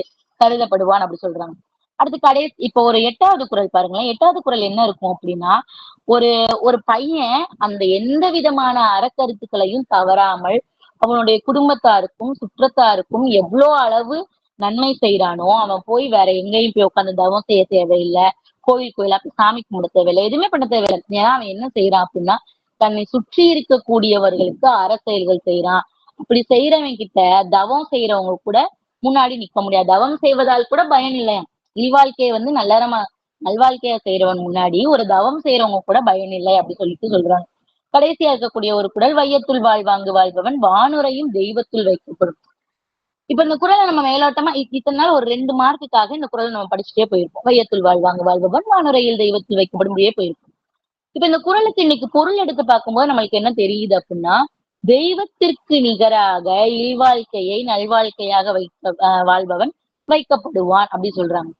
கருதப்படுவான் அப்படி சொல்றாங்க. அடுத்து இப்போ ஒரு 8வது குறள் பாருங்களேன். 8வது குறள் என்ன இருக்கும் அப்படின்னா, ஒரு ஒரு பையன் அந்த எந்த விதமான அறக்கருத்துக்களையும் தவறாமல் அவனுடைய குடும்பத்தாருக்கும் சுற்றத்தாருக்கும் எவ்வளவு அளவு நன்மை செய்யறானோ, அவன் போய் வேற எங்கேயும் போய் உட்காந்து தவம் செய்ய தேவையில்லை, கோயிலா போய் சாமி கும்பிட தேவையில்லை, எதுவுமே பண்ண தேவையில்லை. ஏன்னா அவன் என்ன செய்யறான் அப்படின்னா, தன்னை சுற்றி இருக்கக்கூடியவர்களுக்கு அறச்செயல்கள் செய்யறான். அப்படி செய்யறவன் கிட்ட தவம் செய்யறவங்க கூட முன்னாடி நிக்க முடியாது. தவம் செய்வதால் கூட பயன் இல்லையா. இல்வாழ்க்கையை வந்து நல்வாழ்க்கைய செய்யறவன் முன்னாடி ஒரு தவம் செய்யறவங்க கூட பயன் இல்லை அப்படி சொல்றாங்க. கடைசியா இருக்கக்கூடிய ஒரு குறள், வையத்துள் வாழ்வாங்கு வாழ்பவன் வானுரையும் தெய்வத்துள் வைக்கப்படும். இப்ப இந்த குறளை நம்ம மேலோட்டமா இத்தனை நாள் ஒரு 2 மார்க்குக்காக இந்த குறளை நம்ம படிச்சுட்டே போயிருப்போம். வையத்துள் வாழ்வாங்கு வாழ்பவன் வானுரையில் தெய்வத்தில் வைக்கப்படும் போயிருப்போம். இப்ப இந்த குறளுக்கு இன்னைக்கு பொருள் எடுத்து பார்க்கும்போது நம்மளுக்கு என்ன தெரியுது அப்படின்னா, தெய்வத்திற்கு நிகராக இல்வாழ்க்கையை நல்வாழ்க்கையாக வாழ்பவன் வைக்கப்படுவான் அப்படி சொல்றாங்க.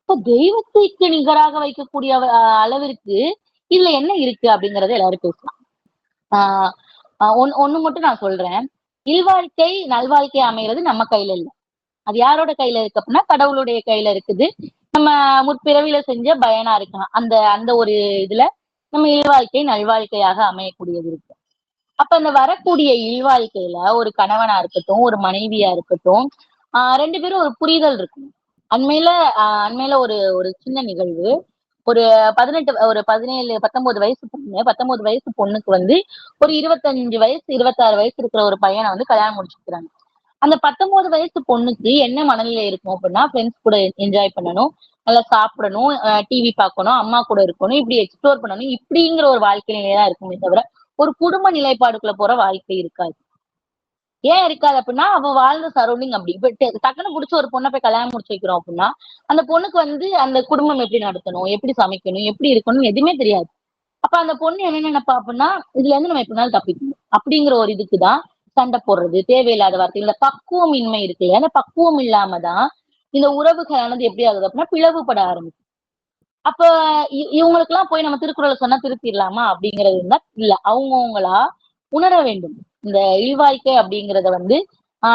இப்ப தெய்வத்திற்கு நிகராக வைக்கக்கூடிய அளவிற்கு இதுல என்ன இருக்கு அப்படிங்கறத எல்லாரும் பேசலாம். ஒண்ணு மட்டும் நான் சொல்றேன். இல்வாழ்க்கை நல்வாழ்க்கை அமைகிறது நம்ம கையில இல்ல. அது யாரோட கையில இருக்கு அப்படின்னா கடவுளுடைய கையில இருக்குது. நம்ம முற்பிறவில செஞ்ச பயனா இருக்கலாம். அந்த ஒரு இதுல நம்ம இல்வாழ்க்கை நல்வாழ்க்கையாக அமையக்கூடியது இருக்கு. அப்ப அந்த வரக்கூடிய இல்வாழ்க்கையில ஒரு கணவனா இருக்கட்டும், ஒரு மனைவியா இருக்கட்டும், 2 பேரும் ஒரு புரிதல் இருக்கும். அண்மையில ஒரு சின்ன நிகழ்வு. ஒரு 17 19 வயசு பொண்ணு, 19 வயசு பொண்ணுக்கு வந்து ஒரு 25 வயசு 26 வயசு இருக்கிற ஒரு பையனை வந்து கல்யாணம் முடிச்சுக்கிறாங்க. அந்த 19 வயசு பொண்ணுக்கு என்ன மனநிலை இருக்கும் அப்படின்னா, ஃப்ரெண்ட்ஸ் கூட என்ஜாய் பண்ணணும், நல்லா சாப்பிடணும், டிவி பார்க்கணும், அம்மா கூட இருக்கணும், இப்படி எக்ஸ்ப்ளோர் பண்ணணும், இப்படிங்கிற ஒரு வாழ்க்கை நிலையா இருக்குமே தவிர ஒரு குடும்ப நிலைப்பாடுக்குள்ள போற வாழ்க்கை இருக்காது. ஏன் இருக்காது அப்படின்னா, அவ வாழ்ந்த சரௌண்டிங் அப்படி. இப்ப டக்குன்னு புடிச்ச ஒரு பொண்ண போய் கல்யாணம் முடிச்சு வைக்கிறோம் அப்படின்னா, அந்த பொண்ணுக்கு வந்து அந்த குடும்பம் எப்படி நடத்தணும், எப்படி சமைக்கணும், எப்படி இருக்கணும் எதுவுமே தெரியாது. அப்ப அந்த பொண்ணு என்ன நினைப்பா அப்படின்னா, இதுல இருந்து நம்ம எப்படினாலும் தப்பிக்கணும் அப்படிங்கிற ஒரு இதுக்குதான் சண்டை போடுறது, தேவையில்லாத வார்த்தைகள், இந்த பக்குவம் இன்மை இருக்கு இல்லையா? அந்த பக்குவம் இல்லாம தான் இந்த உறவுகளானது எப்படி ஆகுது அப்படின்னா பிளவுபட ஆரம்பிக்கும். அப்ப இவங்களுக்கெல்லாம் போய் நம்ம திருக்குறளை சொன்னா திருத்திடலாமா அப்படிங்கிறது இருந்தா இல்ல. அவங்கவங்களா உணர வேண்டும். இந்த இல்வாழ்க்கை அப்படிங்கறத வந்து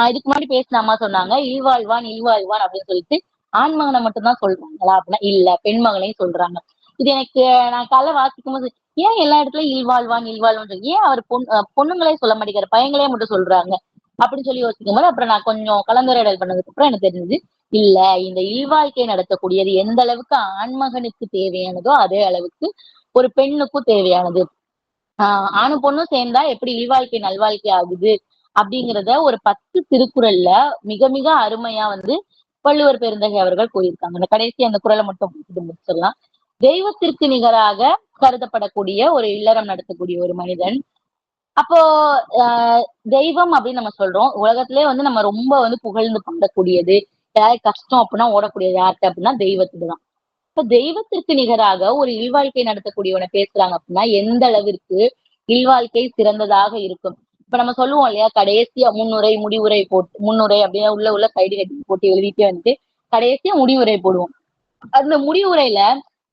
இதுக்கு முன்னாடி பேசின அம்மா சொன்னாங்க, இல்வாழ்வான் இல்வாழ்வான் அப்படின்னு சொல்லிட்டு ஆண் மகனை மட்டும்தான் சொல்றாங்களா அப்படின்னா இல்ல, பெண் மகளையும் சொல்றாங்க. இது எனக்கு நான் காலைல வாசிக்கும் போது ஏன் எல்லா இடத்துலயும் இல்வாழ்வான் இல்வாழ்வான் ஏன் அவர் பொண்ணுங்களே சொல்ல மாட்டேங்கிற பையங்களே மட்டும் சொல்றாங்க அப்படின்னு சொல்லி யோசிக்கும் போது அப்புறம் நான் கொஞ்சம் கலந்துரையாடல் பண்ணதுக்கு அப்புறம் எனக்கு தெரிஞ்சது இல்ல, இந்த இல்வாழ்க்கை நடத்தக்கூடியது எந்த அளவுக்கு ஆண்மகனுக்கு தேவையானதோ அதே அளவுக்கு ஒரு பெண்ணுக்கும் தேவையானது. ஆணும் பொண்ணும் சேர்ந்தா எப்படி இல்வாழ்க்கை நல்வாழ்க்கை ஆகுது அப்படிங்கிறத ஒரு 10 திருக்குறள்ல மிக மிக அருமையா வந்து வள்ளுவர் பெருந்தகை அவர்கள் கூறியிருக்காங்க. அந்த கடைசி அந்த குறளை மட்டும் முடிச்சிடலாம். தெய்வத்திற்கு நிகராக கருதப்படக்கூடிய ஒரு இல்லறம் நடத்தக்கூடிய ஒரு மனிதன். அப்போ தெய்வம் அப்படின்னு நம்ம சொல்றோம். உலகத்திலே வந்து நம்ம ரொம்ப வந்து புகழ்ந்து பாடக்கூடியது, யாரு கஷ்டம் அப்படின்னா ஓடக்கூடியது யார்கிட்ட அப்படின்னா தெய்வத்துக்கு தான். இப்ப தெய்வத்திற்கு நிகராக ஒரு இல்வாழ்க்கை நடத்தக்கூடியவனை பேசுறாங்க அப்படின்னா எந்த அளவிற்கு இல்வாழ்க்கை சிறந்ததாக இருக்கும். இப்ப நம்ம சொல்லுவோம் இல்லையா, கடைசியா முன்னுரை முடிவுரை போட்டு முன்னுரை அப்படியே உள்ள சைடு ஹெட்டிங் போட்டு எழுதிட்டே வந்துட்டு கடைசியா முடிவுரை போடுவோம். அந்த முடிவுரையில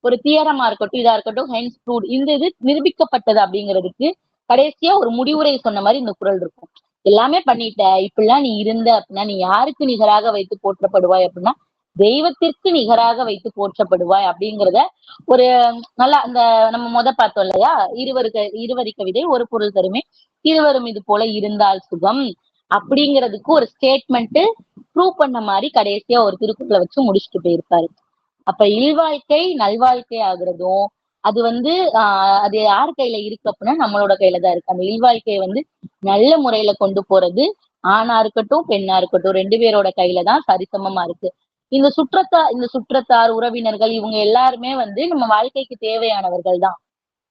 ஒரு தியரமா இருக்கட்டும், இதா இருக்கட்டும், ஹென்ஸ் ப்ரூவ்ட் இந்த இது நிரூபிக்கப்பட்டது அப்படிங்கிறதுக்கு கடைசியா ஒரு முடிவுரை சொன்ன மாதிரி இந்த குறள் இருக்கும். எல்லாமே பண்ணிட்ட, இப்படிலாம் நீ இருந்த அப்படின்னா நீ யாருக்கு நிகராக வைத்து போற்றப்படுவாய் அப்படின்னா தெய்வத்திற்கு நிகராக வைத்து போற்றப்படுவாய் அப்படிங்கிறத ஒரு நல்லா அந்த நம்ம பார்த்தோம் இல்லையா, இருவரி கவிதை ஒரு பொருள் தருமே, இருவரும் இது போல இருந்தால் சுகம் அப்படிங்கிறதுக்கு ஒரு ஸ்டேட்மெண்ட் ப்ரூவ் பண்ண மாதிரி கடைசியா ஒரு திருக்குறளை வச்சு முடிச்சுட்டு போயிருப்பாரு. அப்ப இல்வாழ்க்கை நல்வாழ்க்கை ஆகுறதும் அது வந்து அது யார் கையில இருக்கு அப்படின்னா நம்மளோட கையில தான் இருக்கு. அந்த இல்வாழ்க்கையை வந்து நல்ல முறையில கொண்டு போறது ஆணா இருக்கட்டும் பெண்ணா இருக்கட்டும் 2 பேரோட கையில தான் சரிசமமா இருக்கு. இந்த சுற்றத்தார் உறவினர்கள் இவங்க எல்லாருமே வந்து நம்ம வாழ்க்கைக்கு தேவையானவர்கள் தான்.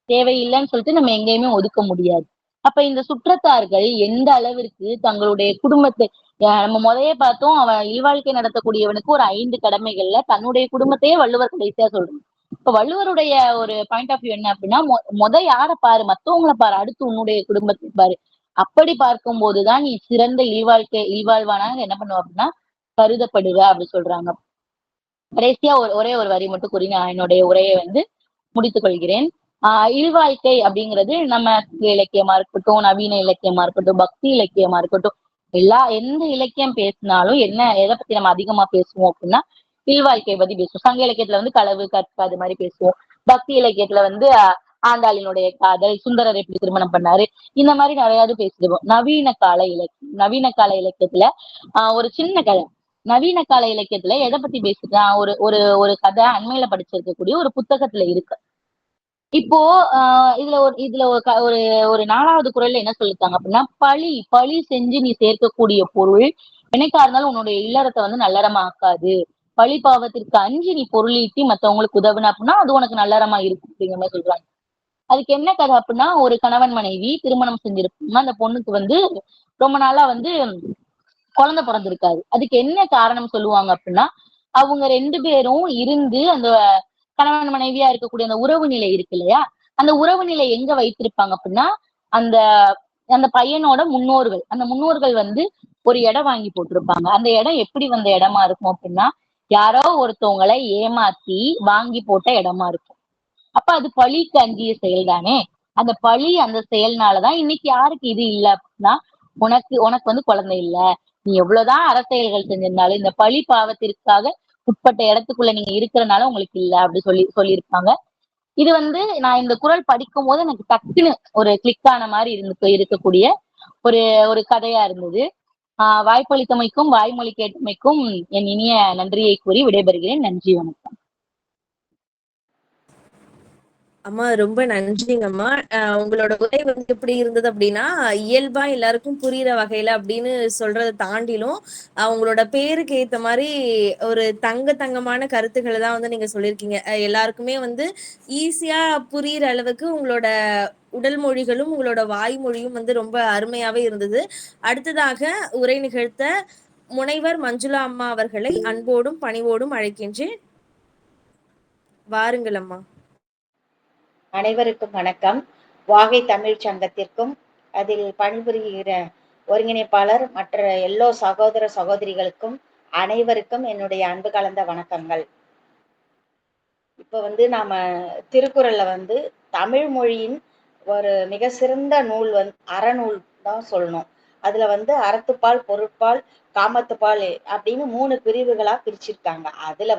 தேவையில்லைன்னு சொல்லிட்டு நம்ம எங்கேயுமே ஒதுக்க முடியாது. அப்ப இந்த சுற்றத்தார்கள் எந்த அளவிற்கு தங்களுடைய குடும்பத்தை நம்ம முதையே பார்த்தோம், அவன் இல்வாழ்க்கை நடத்தக்கூடியவனுக்கு ஒரு 5 கடமைகள்ல தன்னுடைய குடும்பத்தையே வள்ளுவர் கடைசியா சொல்றான். இப்ப வள்ளுவருடைய ஒரு பாயிண்ட் ஆஃப் வியூ என்ன அப்படின்னா யார பாரு, மத்தவங்கள பாரு, அடுத்து உன்னுடைய குடும்பத்தை பாரு. அப்படி பார்க்கும் போதுதான் நீ சிறந்த இல்வாழ்வானாக என்ன பண்ணுவ அப்படின்னா கருதப்படுவ அப்படி சொல்றாங்க. கடைசியா ஒரே ஒரு வரி மட்டும் கூறி நான் என்னுடைய உரையை வந்து முடித்துக் கொள்கிறேன். இல்வாழ்க்கை அப்படிங்கிறது நம்ம இலக்கியமா இருக்கட்டும், நவீன இலக்கியமா இருக்கட்டும், பக்தி இலக்கியமா இருக்கட்டும், எந்த இலக்கியம் பேசினாலும் எதை பத்தி நம்ம அதிகமா பேசுவோம் அப்படின்னா இல்வாழ்க்கையை பத்தி பேசுவோம். சங்க இலக்கியத்துல வந்து களவு கற்பு அது மாதிரி பேசுவோம். பக்தி இலக்கியத்துல வந்து ஆண்டாளினுடைய காதல், சுந்தரர் எப்படி திருமணம் பண்ணாரு, இந்த மாதிரி நிறையாவது பேசிடுவோம். நவீன கால இலக்கியத்துல ஒரு சின்ன கதை. நவீன கால இலக்கியத்துல எதை பத்தி பேசுறான், ஒரு கதை அண்மையில படிச்சிருக்கக்கூடிய ஒரு புத்தகத்துல இருக்கு. இப்போ இதுல ஒரு 4வது குறள்ல என்ன சொல்லிருக்காங்க அப்படின்னா பழி செஞ்சு நீ சேர்க்கக்கூடிய பொருள் என்னைக்கா இருந்தாலும் உன்னுடைய இல்லறத்தை வந்து நல்லறமா ஆக்காது. பழி பாவத்திற்கு அஞ்சு நீ பொருள் ஈட்டி மத்தவங்களுக்கு உதவுன அப்படின்னா அது உனக்கு நல்லறமா இருக்கும் அப்படிங்கிற மாதிரி சொல்றாங்க. அதுக்கு என்ன கதை அப்படின்னா, ஒரு கணவன் மனைவி திருமணம் செஞ்சிருப்பாங்க. அந்த பொண்ணுக்கு வந்து ரொம்ப நாளா வந்து குழந்தை பிறந்திருக்காது. அதுக்கு என்ன காரணம் சொல்லுவாங்க அப்படின்னா, அவங்க 2 பேரும் இருந்து அந்த கணவன் மனைவியா இருக்கக்கூடிய அந்த உறவு நிலை இருக்கு இல்லையா, அந்த உறவு நிலை எங்க வைத்திருப்பாங்க அப்படின்னா அந்த அந்த பையனோட முன்னோர்கள் வந்து ஒரு இடம் வாங்கி போட்டிருப்பாங்க. அந்த இடம் எப்படி வந்த இடமா இருக்கும் அப்படின்னா யாரோ ஒருத்தவங்களை ஏமாத்தி வாங்கி போட்ட இடமா இருக்கும். அப்ப அது பழிக்கு அஞ்சிய செயல் தானே. அந்த செயல்னாலதான் இன்னைக்கு யாருக்கு இது இல்ல அப்படின்னா உனக்கு வந்து குழந்தை இல்ல, நீ எவ்வளவுதான் அரசியல்கள் செஞ்சிருந்தாலும் இந்த பழி பாவத்திற்காக உட்பட்ட இடத்துக்குள்ள நீங்க இருக்கிறனால உங்களுக்கு இல்ல அப்படி சொல்லியிருப்பாங்க. இது வந்து நான் இந்த குறள் படிக்கும் போது எனக்கு டக்குன்னு ஒரு கிளிக் ஆன மாதிரி இருக்கக்கூடிய ஒரு கதையா இருந்தது. வாய்ப்பளித்தமைக்கும் வாய்மொழி கேட்டமைக்கும் என் இனிய நன்றியை கூறி விடைபெறுகிறேன். நன்றி, வணக்கம். அம்மா ரொம்ப நன்றிங்கம்மா. உங்களோட உரை வந்து எப்படி இருந்தது அப்படின்னா, இயல்பா எல்லாருக்கும் புரியிற வகையில அப்படின்னு சொல்றத தாண்டிலும், உங்களோட பேருக்கு ஏத்த மாரி ஒரு தங்கமான கருத்துக்கள தான் வந்து நீங்க சொல்லியிருக்கீங்க. எல்லாருக்குமே வந்து ஈஸியா புரியிற அளவுக்கு உங்களோட உடல் மொழிகளும், உங்களோட வாய்மொழியும் வந்து ரொம்ப அருமையாவே இருந்தது. அடுத்ததாக உரை நிகழ்த்த முனைவர் மஞ்சுளா அம்மா அவர்களை அன்போடும், பணிவோடும் அழைக்கின்றேன். வாருங்கள் அம்மா. அனைவருக்கும் வணக்கம். வாகை தமிழ்ச் சங்கத்திற்கும் அதில் பணிபுரிகிற ஒருங்கிணைப்பாளர் மற்ற எல்லோ சகோதர சகோதரிகளுக்கும் அனைவருக்கும் என்னுடைய அன்பு கலந்த வணக்கங்கள். இப்ப நாம திருக்குறள்ல தமிழ் மொழியின் ஒரு மிக சிறந்த நூல் அறநூல் தான் சொல்லணும். அதுல அறத்துப்பால், பொருட்பால், காமத்துப்பால் அப்படின்னு 3 பிரிவுகளா பிரிச்சிருக்காங்க. அதுல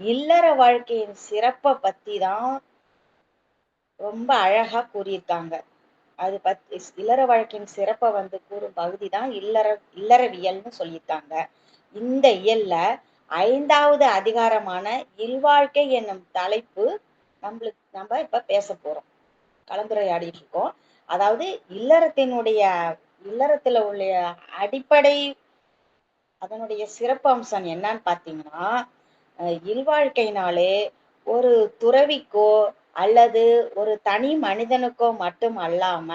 இல்லற வாழ்க்கையின் சிறப்ப பத்தி தான் ரொம்ப அழகா கூறியிருக்காங்க. அது இல்லற வாழ்க்கையின் சிறப்ப கூறும் பகுதி தான் இல்லறவியல்னு சொல்லியிருக்காங்க. இந்த இயல்ல 5வது அதிகாரமான இல்வாழ்க்கை என்னும் தலைப்பு நம்ம இப்ப பேசப் போறோம். கலந்துரையாடிட்டு இருக்கோம். அதாவது இல்லறத்துல உள்ள அடிப்படை அதனுடைய சிறப்பு அம்சம் என்னன்னு பாத்தீங்கன்னா, இல்வாழ்க்கையினாலே ஒரு துறவிக்கோ அல்லது ஒரு தனி மனிதனுக்கோ மட்டும் அல்லாம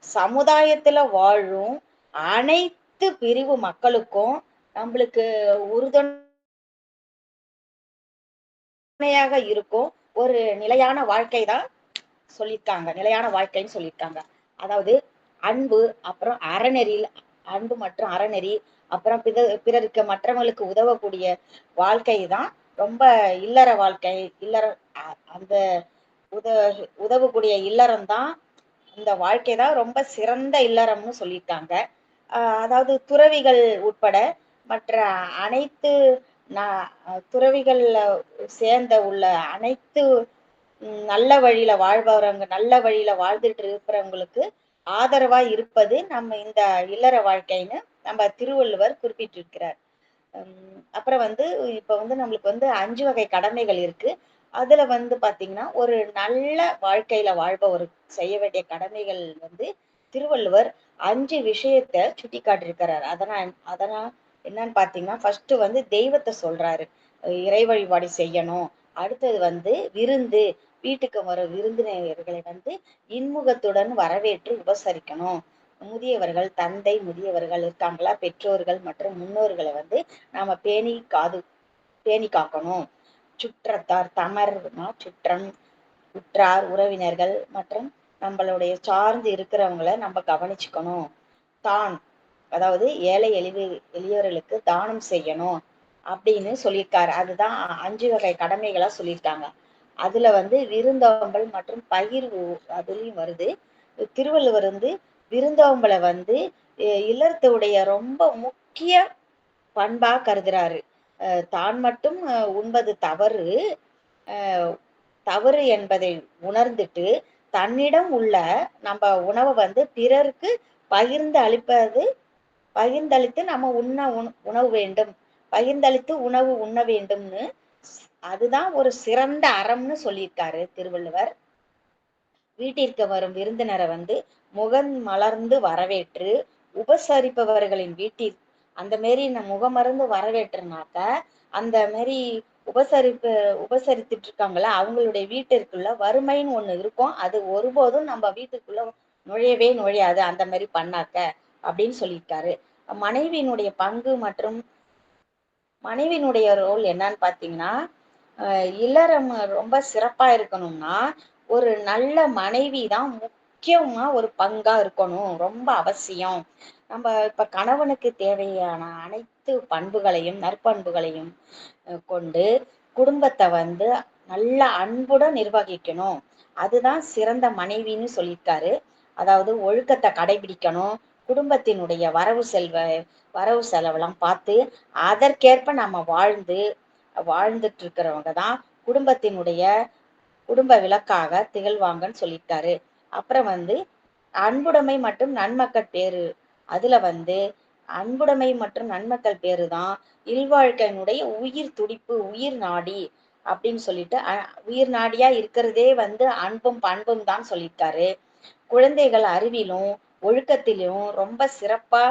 சமுதாயத்துல வாழும் அனைத்து பிரிவு மக்களுக்கும் நம்மளுக்கு உறுதுணையாக இருக்கும் ஒரு நிலையான வாழ்க்கை தான் சொல்லியிருக்காங்க. நிலையான வாழ்க்கைன்னு சொல்லியிருக்காங்க. அதாவது அன்பு, அப்புறம் அன்பு மற்றும் அறநெறி, அப்புறம் பிறருக்கு மற்றவங்களுக்கு உதவக்கூடிய வாழ்க்கை தான் ரொம்ப இல்லற வாழ்க்கை. அந்த உத உதவக்கூடிய இல்லறம் தான், இந்த வாழ்க்கை தான் ரொம்ப சிறந்த இல்லறம்னு சொல்லியிருக்காங்க. அதாவது துறவிகள் உட்பட மற்ற அனைத்து துறவிகள்ல சேர்ந்த உள்ள அனைத்து நல்ல வழியில நல்ல வழியில வாழ்ந்துட்டு இருக்கிறவங்களுக்கு ஆதரவா இருப்பது நம்ம இந்த இல்லற வாழ்க்கைன்னு நம்ம திருவள்ளுவர் குறிப்பிட்டிருக்கிறார். அப்புறம் இப்ப நம்மளுக்கு 5 வகை கடமைகள் இருக்கு. அதுல பாத்தீங்கன்னா, ஒரு நல்ல வாழ்க்கையில வாழ்பவருக்கு செய்ய வேண்டிய கடமைகள் திருவள்ளுவர் 5 விஷயத்த சுட்டி காட்டியிருக்கிறார். அதனால் என்னன்னு பாத்தீங்கன்னா, ஃபர்ஸ்ட் தெய்வத்தை சொல்றாரு. இறை வழிபாடு செய்யணும். அடுத்தது விருந்து, வீட்டுக்கு வரும் விருந்தினர்களை இன்முகத்துடன் வரவேற்று உபசரிக்கணும். முதியவர்கள், முதியவர்கள் இருக்காங்களா, பெற்றோர்கள் மற்றும் முன்னோர்களை நாம பேணி காக்கணும். சுற்றத்தார், தமர்னா சுற்றம், உற்றார், உறவினர்கள் மற்றும் நம்மளுடைய சார்ந்து இருக்கிறவங்களை நம்ம கவனிச்சுக்கணும். அதாவது ஏழை எளியவர்களுக்கு தானம் செய்யணும் அப்படின்னு சொல்லியிருக்காரு. அதுதான் 5 வகை கடமைகளா சொல்லியிருக்காங்க. அதுல விருந்தோம்பல் மற்றும் பகிர்வு அதுலயும் வருது. திருவள்ளுவர் விருந்தோம்பலை இல்லறத்துடைய ரொம்ப முக்கிய பண்பா கருதுறாரு. தான் மட்டும் உண்பது தவறு என்பதை உணர்ந்துட்டு தன்னிடம் உள்ள நம்ம உணவை பிறருக்கு பகிர்ந்தளித்து நம்ம உணவு வேண்டும், பகிர்ந்தளித்து உணவு உண்ண வேண்டும்னு, அதுதான் ஒரு சிறந்த அறம்னு சொல்லியிருக்காரு திருவள்ளுவர். வீட்டிற்கு வரும் விருந்தினரை முகம் மலர்ந்து வரவேற்று உபசரிப்பவர்களின் வீட்டில் அந்த மாரி முகமறந்து வரவேற்றுனாக்க, அந்த மாரி உபசரித்துட்டு இருக்காங்களா அவங்களுடைய வீட்டிற்குள்ள வறுமைன்னு ஒண்ணு இருக்கும். அது ஒருபோதும் நம்ம வீட்டுக்குள்ள நுழையவே நுழையாது அந்த மாதிரி பண்ணாக்க அப்படின்னு சொல்லியிருக்காரு. மனைவியினுடைய பங்கு மற்றும் மனைவியினுடைய ரோல் என்னன்னு பாத்தீங்கன்னா, இல்லறம் ரொம்ப சிறப்பா இருக்கணும்னா ஒரு நல்ல மனைவி தான் முக்கியமா ஒரு பங்கா இருக்கணும். ரொம்ப அவசியம். நம்ம இப்ப கணவனுக்கு தேவையான அனைத்து பண்புகளையும் நற்பண்புகளையும் கொண்டு குடும்பத்தை நல்ல அன்புடன் நிர்வகிக்கணும். அதுதான் சிறந்த மனைவின்னு சொல்லியிருக்காரு. அதாவது ஒழுக்கத்தை கடைபிடிக்கணும். குடும்பத்தினுடைய வரவு செலவெல்லாம் பார்த்து அதற்கேற்ப நம்ம வாழ்ந்துட்டு இருக்கிறவங்க தான் குடும்ப விளக்காக திகழ்வாங்கன்னு சொல்லியிருக்காரு. அப்புறம் அன்புடைமை மற்றும் நன்மக்கள் பேரு. அதுல அன்புடைமை மற்றும் நன்மக்கள் பேரு தான் இல்வாழ்க்கையினுடைய உயிர் துடிப்பு, உயிர் நாடி. அப்படின்னு சொல்லிட்டு உயிர் நாடியா இருக்கிறதே வந்து அன்பும் பண்பும் தான் சொல்லியிருக்காரு. குழந்தைகள் அறிவிலும் ஒழுக்கத்திலும் ரொம்ப சிறப்பா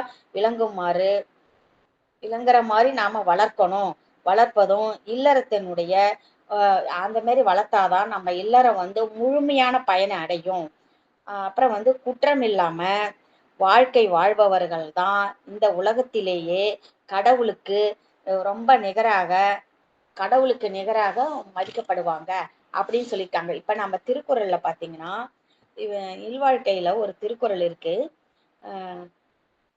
விளங்குற மாதிரி நாம வளர்க்கணும். வளர்ப்பதும் இல்லறத்தினுடைய அந்த மாதிரி வளர்த்தாதான் நம்ம இல்லறம் வந்து முழுமையான பயனை அடையும். அப்புறம் வந்து குற்றம் இல்லாம வாழ்க்கை வாழ்பவர்கள் தான் இந்த உலகத்திலேயே கடவுளுக்கு ரொம்ப கடவுளுக்கு நிகராக மதிக்கப்படுவாங்க அப்படின்னு சொல்லியிருக்காங்க. இப்ப நம்ம திருக்குறள்ல பாத்தீங்கன்னா இல்வாழ்க்கையில ஒரு திருக்குறள் இருக்கு.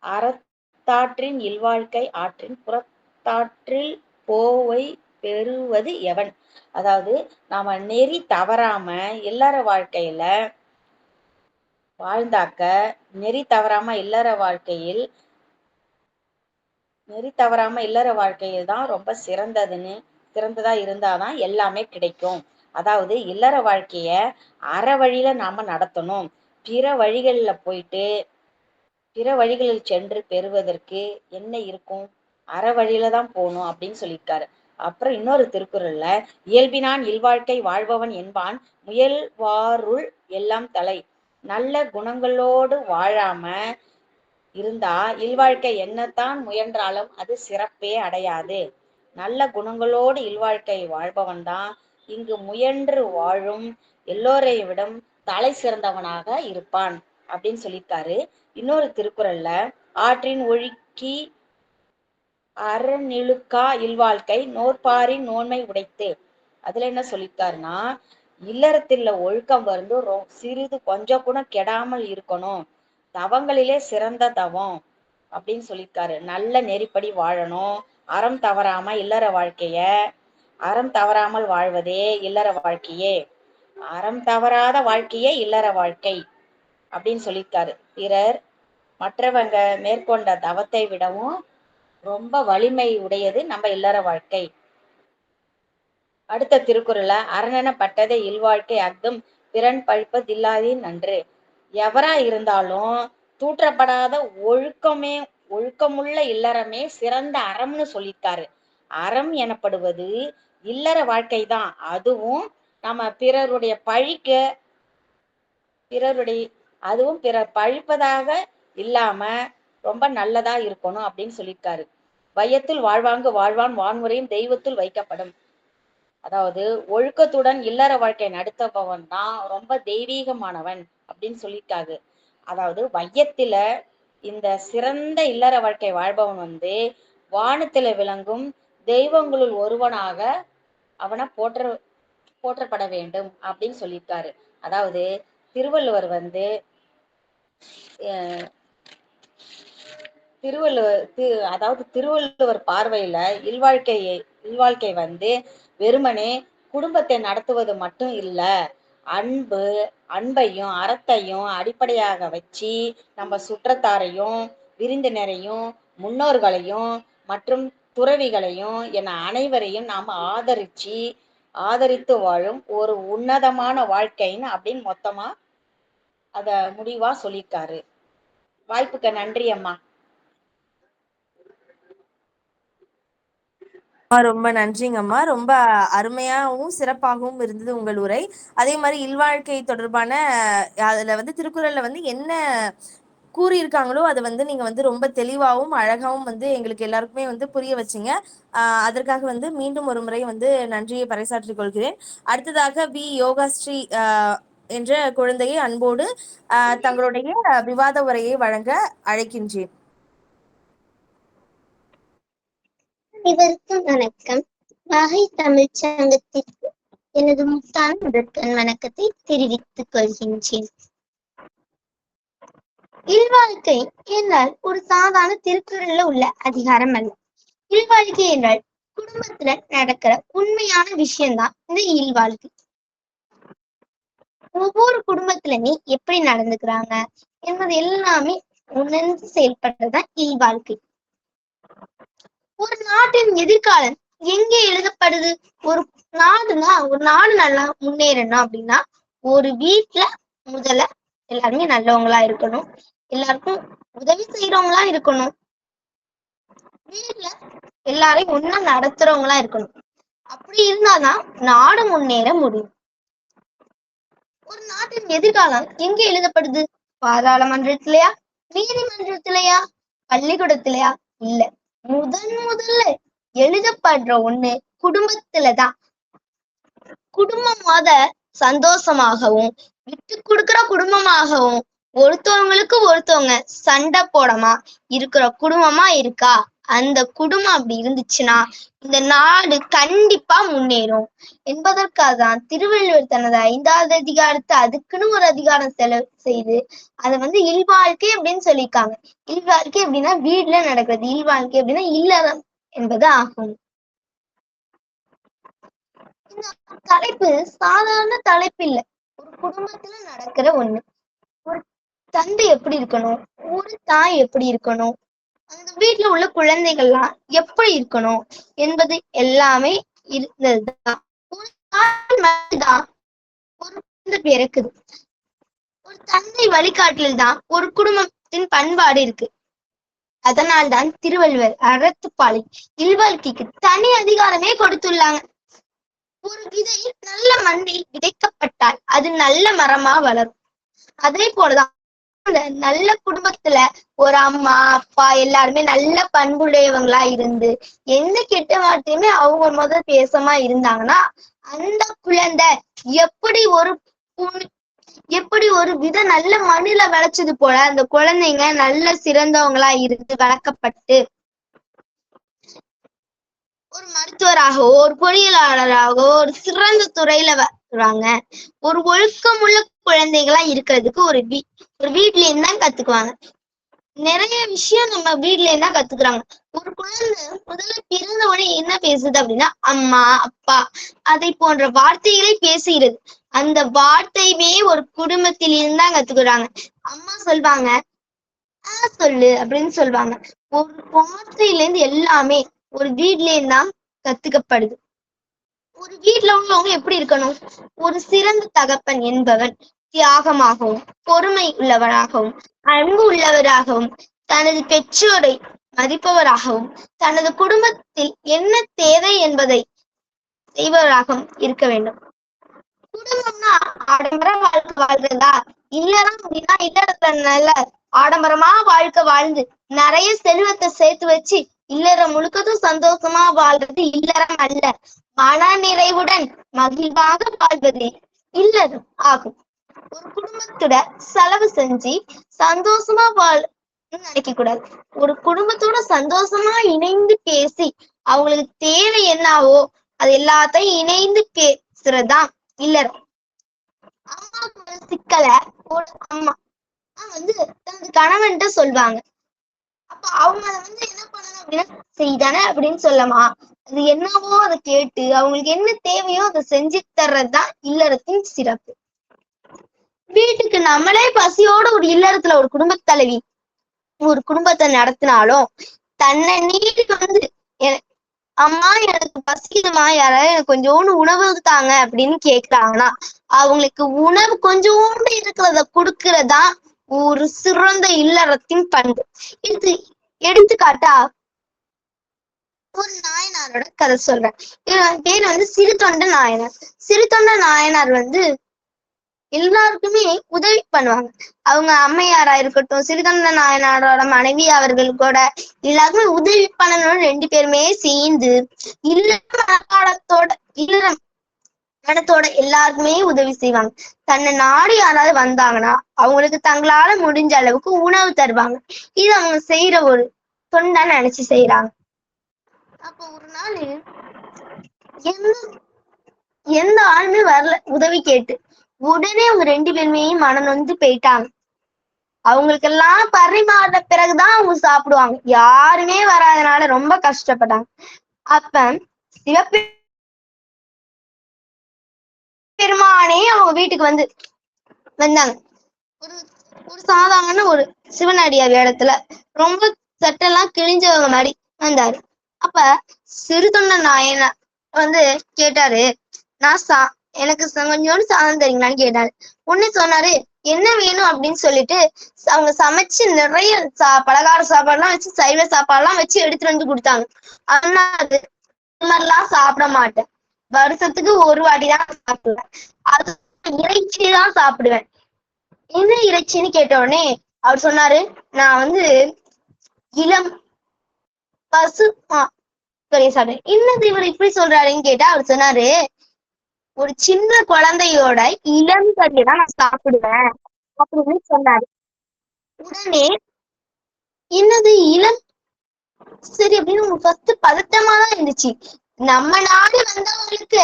அறத்தாற்றின் இல்வாழ்க்கை ஆற்றின் புறத்தாற்றில் போவை பெறுவது எவன். அதாவது நாம நெறி தவறாம இல்லற வாழ்க்கையில வாழ்ந்தாக்க நெறி தவறாம இல்லற வாழ்க்கையில் தான் ரொம்ப சிறந்ததா இருந்தாதான் எல்லாமே கிடைக்கும். அதாவது இல்லற வாழ்க்கைய அற வழியில நாம நடத்தணும். பிற வழிகளில் சென்று பெறுவதற்கு என்ன இருக்கும், அற வழியில தான் போகணும் அப்படின்னு சொல்லியிருக்காரு. அப்புறம் இன்னொரு திருக்குறள்ல இயல்பினான் இல்வாழ்க்கை வாழ்பவன் என்பான் முயல்வாருள் எல்லாம் தலை. நல்ல குணங்களோடு வாழாம இருந்தா இல்வாழ்க்கை என்னத்தான் முயன்றாலும் அது சிறப்பே அடையாது. நல்ல குணங்களோடு இல்வாழ்க்கை வாழ்பவன் தான் இங்கு முயன்று வாழும் எல்லோரை விடம் தலை சிறந்தவனாக இருப்பான் அப்படின்னு சொல்லியிருக்காரு. இன்னொரு திருக்குறள்ல ஆற்றின் ஒழுக்கி அறநிழுக்கா இல்வாழ்க்கை நோற்பாரின் நோன்மை உடைத்து. அதுல என்ன சொல்லியிருக்காருன்னா, இல்லறத்துல ஒழுக்கம் வந்து சிறிது கொஞ்சம் கூட கெடாமல் இருக்கணும். தவங்களிலே சிறந்த தவம் அப்படின்னு சொல்லியிருக்காரு. நல்ல நெறிப்படி வாழணும். அறம் தவறாமல் வாழ்வதே இல்லற வாழ்க்கையே. அறம் தவறாத வாழ்க்கையே இல்லற வாழ்க்கை அப்படின்னு சொல்லியிருக்காரு. மற்றவங்க மேற்கொண்ட தவத்தை விடவும் ரொம்ப வலிமை உடையது நம்ம இல்லற வாழ்க்கை. அடுத்த திருக்குறள்ல அரணெனப்பட்டதை இல்வாழ்க்கை அஃதும் பிறன் பழிப்பதில்லாதீர் நன்று. எவரா இருந்தாலும் தூற்றப்படாத ஒழுக்கமுள்ள இல்லறமே சிறந்த அறம்னு சொல்லியிருக்காரு. அறம் எனப்படுவது இல்லற வாழ்க்கை தான். அதுவும் நம்ம பிறர் பழிப்பதாக இல்லாம ரொம்ப நல்லதா இருக்கணும் அப்படின்னு சொல்லியிருக்காரு. வையத்தில் வாழ்வாங்கு வாழ்வான் வான்முறையும் தெய்வத்தில் வைக்கப்படும். அதாவது ஒழுக்கத்துடன் இல்லற வாழ்க்கை நடத்தப்பவன் தான் ரொம்ப தெய்வீகமானவன் அப்படின்னு சொல்லியிருக்காரு. அதாவது வையத்தில இந்த சிறந்த இல்லற வாழ்க்கை வாழ்பவன் வந்து வானத்தில விளங்கும் தெய்வங்களுள் ஒருவனாக அவனை போற்றப்பட வேண்டும் அப்படின்னு சொல்லியிருக்காரு. அதாவது திருவள்ளுவர் பார்வையில இல்வாழ்க்கை வந்து வெறுமனே குடும்பத்தை நடத்துவது மட்டும் இல்ல, அன்பையும் அறத்தையும் அடிப்படையாக வச்சு நம்ம சுற்றத்தாரையும் விருந்தினரையும் முன்னோர்களையும் மற்றும் துறவிகளையும் என அனைவரையும் நாம ஆதரித்து வாழும் ஒரு உன்னதமான வாழ்க்கைன்னு அப்படின்னு மொத்தமா அத முடிவா சொல்லியிருக்காரு. வாய்ப்புக்கு நன்றி அம்மா. ரொம்ப நன்றிங்கம்மா. ரொம்ப அருமையாகவும் சிறப்பாகவும் இருந்தது உங்கள் உரை. அதே மாதிரி இல்வாழ்க்கை தொடர்பான அதுல வந்து திருக்குறள்ல வந்து என்ன கூறியிருக்காங்களோ அதை வந்து நீங்க வந்து ரொம்ப தெளிவாகவும் அழகாவும் வந்து எங்களுக்கு எல்லாருக்குமே வந்து புரிய வச்சீங்க. அதற்காக வந்து மீண்டும் ஒரு முறை வந்து நன்றியை பறைசாற்றிக் கொள்கிறேன். அடுத்ததாக யோகாஸ்ரீ என்ற குழந்தையை அன்போடு தங்களுடைய விவாத உரையை வழங்க அழைக்கின்றேன். அனைவருக்கும் வணக்கம். வாகை தமிழ்ச் சங்கத்திற்கு எனது முத்தான முதற்கண் வணக்கத்தை தெரிவித்துக் கொள்கின்றேன். இல்வாழ்க்கை என்றால் ஒரு சாதாரண திருக்குறள்ல உள்ள அதிகாரம் அல்ல. இல்வாழ்க்கை என்றால் குடும்பத்துல நடக்கிற உண்மையான விஷயம்தான் இந்த இல்வாழ்க்கை. ஒவ்வொரு குடும்பத்திலுமே எப்படி நடந்துக்கிறாங்க என்பது எல்லாமே உணர்ந்து செயல்படுறதுதான் இல்வாழ்க்கை. ஒரு நாட்டின் எதிர்காலம் எங்கே எழுதப்படுது? ஒரு நாடு நல்லா முன்னேறணும் அப்படின்னா ஒரு வீட்டுல முதல்ல எல்லாருமே நல்லவங்களா இருக்கணும், எல்லாருக்கும் உதவி செய்யறவங்களா இருக்கணும், வீட்டுல எல்லாரையும் ஒண்ணா நடத்துறவங்களா இருக்கணும். அப்படி இருந்தாதான் நாடு முன்னேற முடியும். ஒரு நாட்டின் எதிர்காலம் எங்க எழுதப்படுது? பாராளுமன்றத்திலயா, நீதிமன்றத்திலயா, பள்ளிக்கூடத்திலயா? இல்ல, முதல்ல எழுதப்படுற ஒண்ணு குடும்பத்துலதான். குடும்பமாத சந்தோஷமாகவும் விட்டு கொடுக்கிற குடும்பமாகவும் ஒருத்தவங்களுக்கு ஒருத்தவங்க சண்டை போடாம இருக்கிற குடும்பமா இருக்கா? அந்த குடும்பம் அப்படி இருந்துச்சுன்னா இந்த நாடு கண்டிப்பா முன்னேறும் என்பதற்காக தான் திருவள்ளுவர் தனது 5வது அதிகாரத்தை அதுக்குன்னு ஒரு அதிகாரம் செலவு செய்து அதை இல்வாழ்க்கை அப்படின்னு சொல்லியிருக்காங்க. இல்வாழ்க்கை அப்படின்னா வீடுல நடக்கிறது, இல்வாழ்க்கை அப்படின்னா இல்லறம் என்பது ஆகும். இந்த தலைப்பு சாதாரண தலைப்பு இல்ல, ஒரு குடும்பத்துல நடக்கிற ஒண்ணு. ஒரு தந்தை எப்படி இருக்கணும், ஒரு தாய் எப்படி இருக்கணும், அந்த வீட்டுல உள்ள குழந்தைகள்லாம் எப்படி இருக்கணும் என்பது எல்லாமே இருந்ததுதான். ஒரு தாய் தான் ஒரு குழந்தை பிறக்குது. ஒரு தந்தை வழிகாட்டில் தான் ஒரு குடும்பத்தின் பண்பாடு இருக்கு. அதனால்தான் திருவள்ளுவர் அறத்துப்பாலை இல்வாழ்க்கைக்கு தனி அதிகாரமே கொடுத்துள்ளாங்க. ஒரு விதை நல்ல மண்ணில் விதைக்கப்பட்டால் அது நல்ல மரமா வளரும். அதே போலதான் நல்ல குடும்பத்துல ஒரு அம்மா அப்பா எல்லாருமே நல்ல பண்புடையவங்களா இருந்து எந்த கெட்ட வார்த்தையுமே அவங்க முதல் பேசமா இருந்தாங்கன்னா அந்த குழந்தை எப்படி ஒரு விதை நல்ல மண்ணில விளைச்சது போல அந்த குழந்தைங்க நல்ல சிறந்தவங்களா இருந்து வளர்க்கப்பட்டு ஒரு மருத்துவராகவோ ஒரு பொறியியலாளராகவோ ஒரு சிறந்த துறையில வருவாங்க. ஒரு ஒழுக்கமுள்ள குழந்தைகளா இருக்கிறதுக்கு ஒரு வீட்ல இருந்தா கத்துக்குவாங்க. நிறைய விஷயம் நம்ம வீட்ல இருந்தா கத்துக்குறாங்க. ஒரு குழந்தை முதல்ல பிறந்த உடனே என்ன பேசுது அப்படின்னா அம்மா அப்பா அதை போன்ற வார்த்தைகளை பேசுகிறது. அந்த வார்த்தையுமே ஒரு குடும்பத்தில் இருந்தா கத்துக்குறாங்க. அம்மா சொல்வாங்க சொல்லு அப்படின்னு சொல்லுவாங்க. ஒரு வார்த்தையில இருந்து எல்லாமே ஒரு வீட்ல இருந்தா கத்துக்கப்படுது. ஒரு வீட்டுல உள்ளவங்க எப்படி இருக்கணும்? ஒரு சிறந்த தகப்பன் என்பவன் தியாகமாகவும் பொறுமை உள்ளவராகவும் அன்பு உள்ளவராகவும் தனது பெற்றோரை மதிப்பவராகவும் தனது குடும்பத்தில் என்ன தேவை என்பதை செய்பவராகவும் இருக்க வேண்டும். குடும்பம்னா ஆடம்பர வாழ்க்கை வாழ்றதா? இல்லறம் அப்படின்னா இல்லறதுனால ஆடம்பரமா வாழ்க்கை வாழ்ந்து நிறைய செல்வத்தை சேர்த்து வச்சு இல்லறம் முழுக்கதும் சந்தோஷமா வாழ்றது இல்லறம் அல்ல. மன நிறைவுடன் மகிழ்வாக வாழ்வதே இல்லறம் ஆகும். ஒரு குடும்பத்தோட செலவு செஞ்சு சந்தோஷமா நினைக்க கூடாது. ஒரு குடும்பத்தோட சந்தோஷமா இணைந்து பேசி அவங்களுக்கு தேவை என்னவோ அது எல்லாத்தையும் இணைந்து பேசுறதுதான் இல்லறம். அம்மாவுக்கு ஒரு சிக்கலை ஒரு அம்மா தனது கணவன்கிட்ட சொல்வாங்க. அப்ப அவங்க என்ன பண்ணணும் அப்படின்னா செய்தானே அப்படின்னு சொல்லமா அது என்னவோ அதை கேட்டு அவங்களுக்கு என்ன தேவையோ அதை செஞ்சு தர்றதுதான் இல்லறத்தின் சிறப்பு. வீட்டுக்கு நம்மளே பசியோட ஒரு இல்லறத்துல ஒரு குடும்ப தலைவி ஒரு குடும்பத்தை நடத்தினாலும் தன்னை நீட்டுக்கு அம்மா எனக்கு பசிக்குதுமா, யாராவது எனக்கு கொஞ்சோண்டு உணவு தாங்க அப்படின்னு கேக்குறாங்கன்னா அவங்களுக்கு உணவு கொஞ்சோண்டு இருக்கிறத கொடுக்கறதா ஒரு சிறந்த இல்லறத்தின் பண்பு. இது எடுத்துக்காட்டா ஒரு நாயனாரோட கதை சொல்றேன். இவன் பேர் சிறுத்தொண்ட நாயனார். சிறுத்தொண்ட நாயனார் எல்லாருக்குமே உதவி பண்ணுவாங்க. அவங்க அம்மையாரா இருக்கட்டும், சிறுத்தொண்ட நாயனாரோட மனைவி அவர்கள் கூட எல்லாருக்குமே உதவி பண்ணணும்னு 2 பேருமே சேர்ந்து இல்லறம் மனத்தோட எல்லாருக்குமே உதவி செய்வாங்க. தன்னை நாடு யாராவது வந்தாங்கன்னா அவங்களுக்கு தங்களால முடிஞ்ச அளவுக்கு உணவு தருவாங்க. இது அவங்க செய்யற ஒரு தொண்டா நினைச்சு செய்யறாங்க. அப்ப ஒரு நாள் எந்த ஆளுமே வரல உதவி கேட்டு. உடனே அவங்க 2 பேருமே மனம் நொந்து போயிட்டாங்க. அவங்களுக்கு எல்லாம் பரிமாறின பிறகுதான் அவங்க சாப்பிடுவாங்க. யாருமே வராதனால ரொம்ப கஷ்டப்பட்டாங்க. அப்ப சிவபெருமானே அவங்க வீட்டுக்கு வந்தாங்க. ஒரு சாதாரண ஒரு சிவனடியார் இடத்துல ரொம்ப சட்டெல்லாம் கிழிஞ்சவங்க மாதிரி வந்தாரு. அப்ப சிறுதொண்ட நாயனார் கேட்டாரு, நான் எனக்கு கொஞ்சோண்டு சாதம் தரீங்களான்னு கேட்டாரு. உடனே சொன்னாரு, என்ன வேணும் அப்படின்னு சொல்லிட்டு அவங்க சமைச்சு நிறைய பலகார சாப்பாடுலாம் வச்சு சைவ சாப்பாடுலாம் வச்சு எடுத்துட்டு வந்து கொடுத்தாங்க. ஆனா அது மாதிரிலாம் சாப்பிட மாட்டேன், வருஷத்துக்கு ஒரு வாட்டி தான் சாப்பிடுவேன். அது இறைச்சி தான் சாப்பிடுவேன். என்ன இறைச்சின்னு கேட்ட உடனே அவர் சொன்னாரு, நான் வந்து இளம் பசு சாப்பிடுவேன். என்னது இவர் இப்படி சொல்றாருன்னு கேட்டா அவர் சொன்னாரு, ஒரு சின்ன குழந்தையோட இளம் கறியை தான் நான் சாப்பிடுவேன் அப்படின்னு சொன்னாரு. உடனே என்னது இளம் சரி அப்படின்னு ஃபர்ஸ்ட் பதட்டமா தான் இருந்துச்சு. நம்ம நாடு வந்தவங்களுக்கு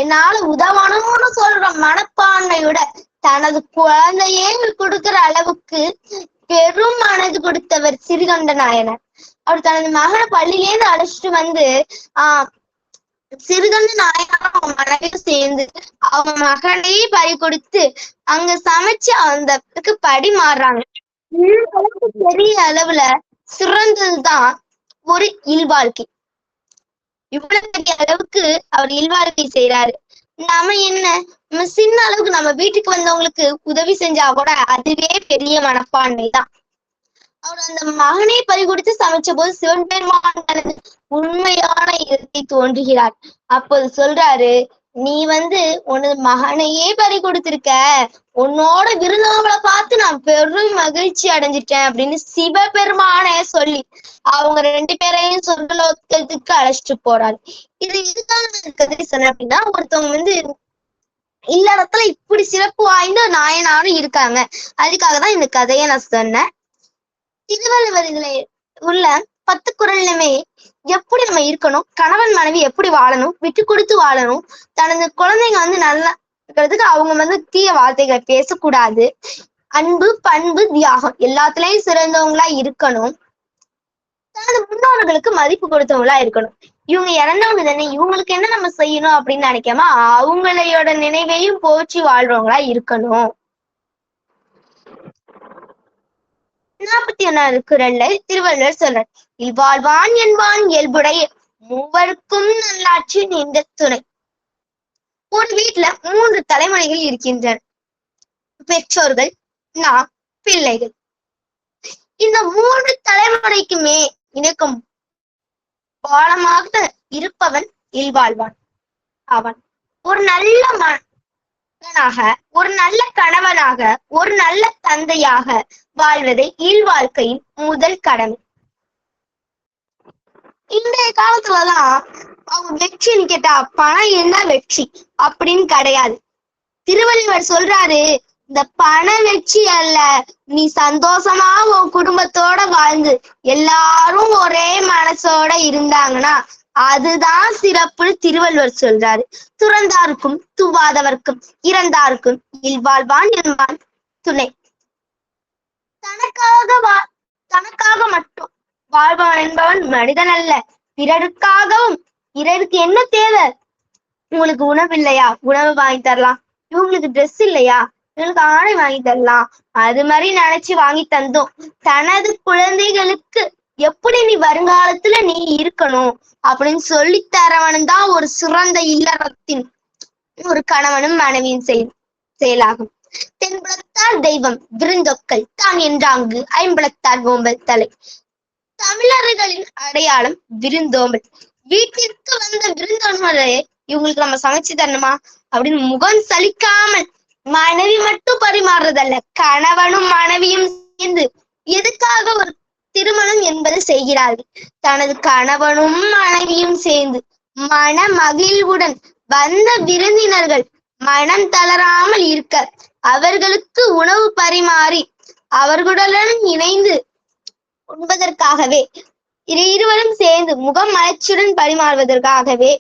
என்னால உதவணும்னு சொல்ற மனப்பான்மையோட தனது குழந்தையே கொடுக்கிற அளவுக்கு பெரும் மனது கொடுத்தவர் சிறுகண்ட நாயனார். அவர் தனது மகனை பள்ளியிலேருந்து அழைச்சிட்டு வந்து சிறுகண்ட நாயனாரும் அவங்க மனைவியும் சேர்ந்து அவங்க மகனையே பறி கொடுத்து அங்க சமைச்சு அந்த படி மாறுறாங்க. பெரிய அளவுல சிறந்ததுதான் ஒரு இல்வாழ்க்கை. இவ்வளவு பெரிய அளவுக்கு அவர் இல்வாழ்க்கை செய்யறாரு. நாம என்ன, நம்ம சின்ன அளவுக்கு நம்ம வீட்டுக்கு வந்தவங்களுக்கு உதவி செஞ்சா கூட அதுவே பெரிய மனப்பான்மை தான். அவர் அந்த மகனை பறி கொடுத்து சமைச்ச போது சிவபெருமான் தனது உண்மையான இடத்தை தோன்றுகிறார். அப்போது சொல்றாரு, நீ உனது மகனையே பறி கொடுத்திருக்க, உன்னோட விருந்தவங்களை பார்த்து நான் பெரும் மகிழ்ச்சி அடைஞ்சிட்டேன் அப்படின்னு சிவபெருமானே சொல்லி அவங்க 2 பேரையும் சொர்க்கலோகத்துக்கு அழைச்சிட்டு போறாரு. இது எதுக்காக கதை சொன்ன அப்படின்னா, ஒருத்தவங்க இல்லறத்துல இப்படி சிறப்பு வாய்ந்த நாயனாரும் இருக்காங்க. அதுக்காக தான் இந்த கதையை நான் சொன்னேன். திருவள்ளுவர்ல உள்ள 10 குறள்லுமே எப்படி நம்ம இருக்கணும், கணவன் மனைவி எப்படி வாழணும், விட்டு கொடுத்து வாழணும், தனது குழந்தைங்க நல்லா இருக்கிறதுக்கு அவங்க தீய வார்த்தைகளை பேசக்கூடாது, அன்பு பண்பு தியாகம் எல்லாத்துலயும் சிறந்தவங்களா இருக்கணும், தனது முன்னோர்களுக்கு மதிப்பு கொடுத்தவங்களா இருக்கணும். இவங்க இறந்தவங்க தானே, இவங்களுக்கு என்ன நம்ம செய்யணும் அப்படின்னு நினைக்காம அவங்களோட நினைவையும் போற்றி வாழ்றவங்களா இருக்கணும். 41வது குறள்ல திருவள்ளுவர் சொல்றார், இல்வாழ்வான் என்பான் இயல்புடைய மூவருக்கும் நல்லாட்சி நின்ற துணை. ஒரு வீட்டுல 3 தலைமுறைகள் இருக்கின்றன. பெற்றோர்கள், நாம், பிள்ளைகள். இந்த 3 தலைமுறைக்குமே இணக்கம் பாலமாக இருப்பவன் இல்வாழ்வான். அவன் ஒரு நல்ல மகனாக, ஒரு நல்ல கணவனாக, ஒரு நல்ல தந்தையாக வாழ்வதே இல்வாழ்க்கையின் முதல் கடமை. இன்றைய காலத்துலதான் அவங்க வெற்றின்னு கேட்டா பணம் என்ன வெற்றி அப்படின்னு கிடையாது. திருவள்ளுவர் சொல்றாரு, இந்த பண வெற்றி அல்ல, நீ சந்தோஷமா உன் குடும்பத்தோட வாழ்ந்து எல்லாரும் ஒரே மனசோட இருந்தாங்கன்னா அதுதான் சிறப்புன்னு திருவள்ளுவர் சொல்றாரு. துறந்தாருக்கும் துவாதவர்க்கும் இறந்தாருக்கும் இல்வாழ்வான் என்பான் துணை. தனக்காக மட்டும் வாழ்பவன் என்பவன் மனிதன் அல்ல, பிறருக்காகவும். பிறருக்கு என்ன தேவை? உங்களுக்கு உணவு இல்லையா, உணவு வாங்கி தரலாம். இவங்களுக்கு ட்ரெஸ் இல்லையா, இவங்களுக்கு ஆடை வாங்கி தரலாம். அது மாதிரி நினைச்சு வாங்கி தந்தோம். தனது குழந்தைகளுக்கு எப்படி நீ வருங்காலத்துல நீ இருக்கணும் அப்படின்னு சொல்லி தரவனும் தான் ஒரு சிறந்த இல்லறத்தின் ஒரு கணவனும் மனைவியின் செயலாகும். தென்புலத்தார் தெய்வம் விருந்தொக்கல் தான் என்றாங்கு ஐம்பலத்தார் ஓம்பல் தலை. தமிழர்களின் அடையாளம் விருந்தோம்பல். வீட்டிற்கு வந்த விருந்தோம்பலே இவங்களுக்கு நம்ம சமைச்சு தரணுமா அப்படின்னு முகம் சலிக்காமல் மனைவி மட்டும் பரிமாறுறதல்ல, கணவனும் மனைவியும் சேர்ந்து எதுக்காக ஒரு திருமணம் என்பது செய்கிறார்கள். தனது கணவனும் மனைவியும் சேர்ந்து மன மகிழ்வுடன் வந்த விருந்தினர்கள் மனம் தளராமல் இருக்க அவர்களுக்கு உணவு பரிமாறி அவர்களுடன் இணைந்து உண்பதற்காகவே, இருவரும் சேர்ந்து முகம் மலர்ச்சியுடன் பரிமாறுவதற்காகவே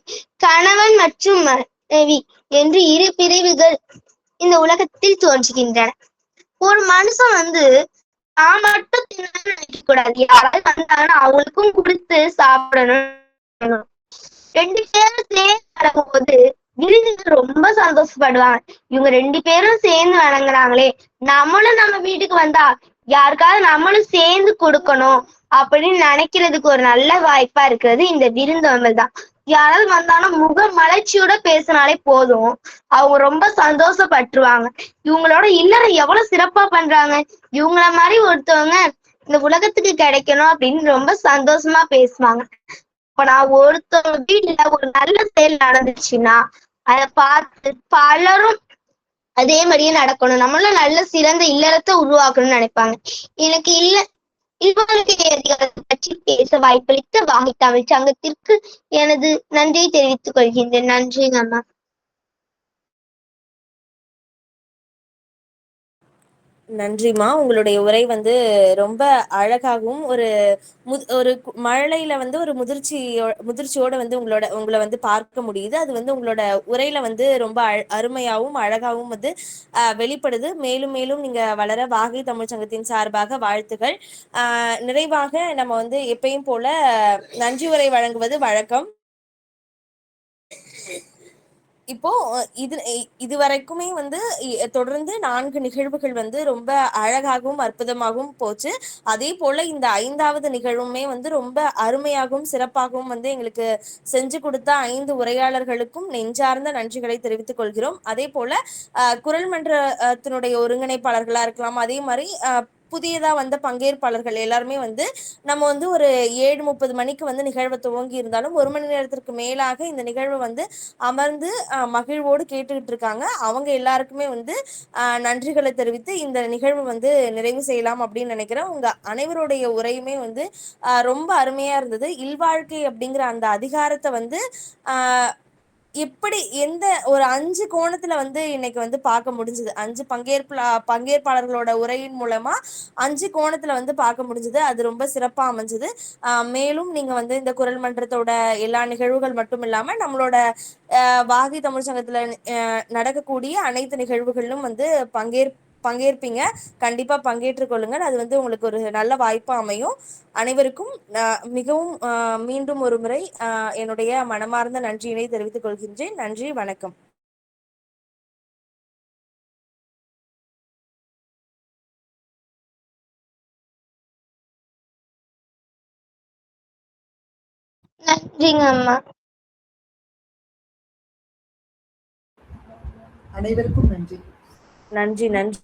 கணவன் மற்றும் மனைவி என்று 2 பிரிவுகள் இந்த உலகத்தில் தோன்றுகின்றன. ஒரு மனுஷன் நான் மட்டும் நினைக்க கூடாது, யாராவது வந்தாங்கன்னா அவங்களுக்கும் கொடுத்து சாப்பிடணும். 2 பேரும் சேர்ந்து நடக்கும்போது விருந்தினர் ரொம்ப சந்தோஷப்படுவாங்க. இவங்க 2 பேரும் சேர்ந்து வணங்குறாங்களே, நம்மளும் நம்ம வீட்டுக்கு வந்தா யாருக்காவது நம்மளும் சேர்ந்து கொடுக்கணும் அப்படின்னு நினைக்கிறதுக்கு ஒரு நல்ல வாய்ப்பா இருக்கிறது இந்த விருந்தோம்பல் தான். யாராவது வந்தாலும் முக மலர்ச்சியோட பேசினாலே போதும், அவங்க ரொம்ப சந்தோஷப்பட்டுருவாங்க. இவங்களோட இல்லறம் எவ்வளவு சிறப்பா பண்றாங்க, இவங்கள மாதிரி ஒருத்தவங்க இந்த உலகத்துக்கு கிடைக்கணும் அப்படின்னு ரொம்ப சந்தோஷமா பேசுவாங்க. இப்ப நான் ஒருத்தவங்க வீட்டுல ஒரு நல்ல செயல் நடந்துச்சுன்னா அதை பார்த்து பலரும் அதே மாதிரியே நடக்கணும், நம்மளும் நல்ல சிறந்த இல்லறத்தை உருவாக்கணும்னு நினைப்பாங்க. எனக்கு இல்வாழ்க்கை பற்றி பேச வாய்ப்பளித்த வாகை தமிழ் சங்கத்திற்கு எனது நன்றியை தெரிவித்துக் கொள்கின்றேன். நன்றிங்க அம்மா. நன்றிம்மா. உங்களுடைய உரை வந்து ரொம்ப அழகாகவும் ஒரு மழலையில வந்து ஒரு முதிர்ச்சியோட வந்து உங்களை வந்து பார்க்க முடியுது. அது வந்து உங்களோட உரையில வந்து ரொம்ப அருமையாகவும் அழகாகவும் வந்து வெளிப்படுது. மேலும் மேலும் நீங்க வளர வாகை தமிழ் சங்கத்தின் சார்பாக வாழ்த்துகள். நிறைவாக நம்ம வந்து எப்பயும் போல நன்றி உரை வழங்குவது வழக்கம். இப்போ இதுவரைக்குமே வந்து தொடர்ந்து 4 நிகழ்வுகள் வந்து ரொம்ப அழகாகவும் அற்புதமாகவும் போச்சு. அதே போல இந்த 5வது நிகழ்வுமே வந்து ரொம்ப அருமையாகவும் சிறப்பாகவும் வந்து எங்களுக்கு செஞ்சு கொடுத்த 5 உரையாளர்களுக்கும் நெஞ்சார்ந்த நன்றிகளை தெரிவித்துக் கொள்கிறோம். அதே போல குரல் மன்றத்தினுடைய ஒருங்கிணைப்பாளர்களா இருக்கலாம், அதே மாதிரி புதியதா வந்த பங்கேற்பாளர்கள் எல்லாருமே வந்து நம்ம வந்து ஒரு 7:30 மணிக்கு வந்து நிகழ்வை துவங்கி இருந்தாலும் 1 மணி நேரத்திற்கு மேலாக இந்த நிகழ்வை வந்து அமர்ந்து மகிழ்வோடு கேட்டுக்கிட்டு இருக்காங்க. அவங்க எல்லாருக்குமே வந்து நன்றிகளை தெரிவித்து இந்த நிகழ்வு வந்து நிறைவு செய்யலாம் அப்படின்னு நினைக்கிறேன். உங்க அனைவருடைய உரையுமே வந்து ரொம்ப அருமையா இருந்தது. இல்வாழ்க்கை அப்படிங்கிற அந்த அதிகாரத்தை வந்து எப்படி எந்த ஒரு 5 கோணத்துல வந்து இன்னைக்கு வந்து பார்க்க முடிஞ்சது. 5 பங்கேற்பாளர்களோட உரையின் மூலமா 5 கோணத்துல வந்து பார்க்க முடிஞ்சது. அது ரொம்ப சிறப்பா அமைஞ்சது. மேலும் நீங்க வந்து இந்த குரல் மன்றத்தோட எல்லா நிகழ்வுகள் மட்டும் இல்லாம நம்மளோட வாகை தமிழ் சங்கத்துல நடக்கக்கூடிய அனைத்து நிகழ்வுகளிலும் வந்து பங்கேற்பீங்க. கண்டிப்பா பங்கேற்றுக் கொள்ளுங்கள். அது வந்து உங்களுக்கு ஒரு நல்ல வாய்ப்பா அமையும். அனைவருக்கும் மிகவும் மீண்டும் ஒரு முறை என்னுடைய மனமார்ந்த நன்றியினை தெரிவித்துக் கொள்கின்றேன். நன்றி, வணக்கம். நன்றிங்க அம்மா. அனைவருக்கும் நன்றி. நன்றி.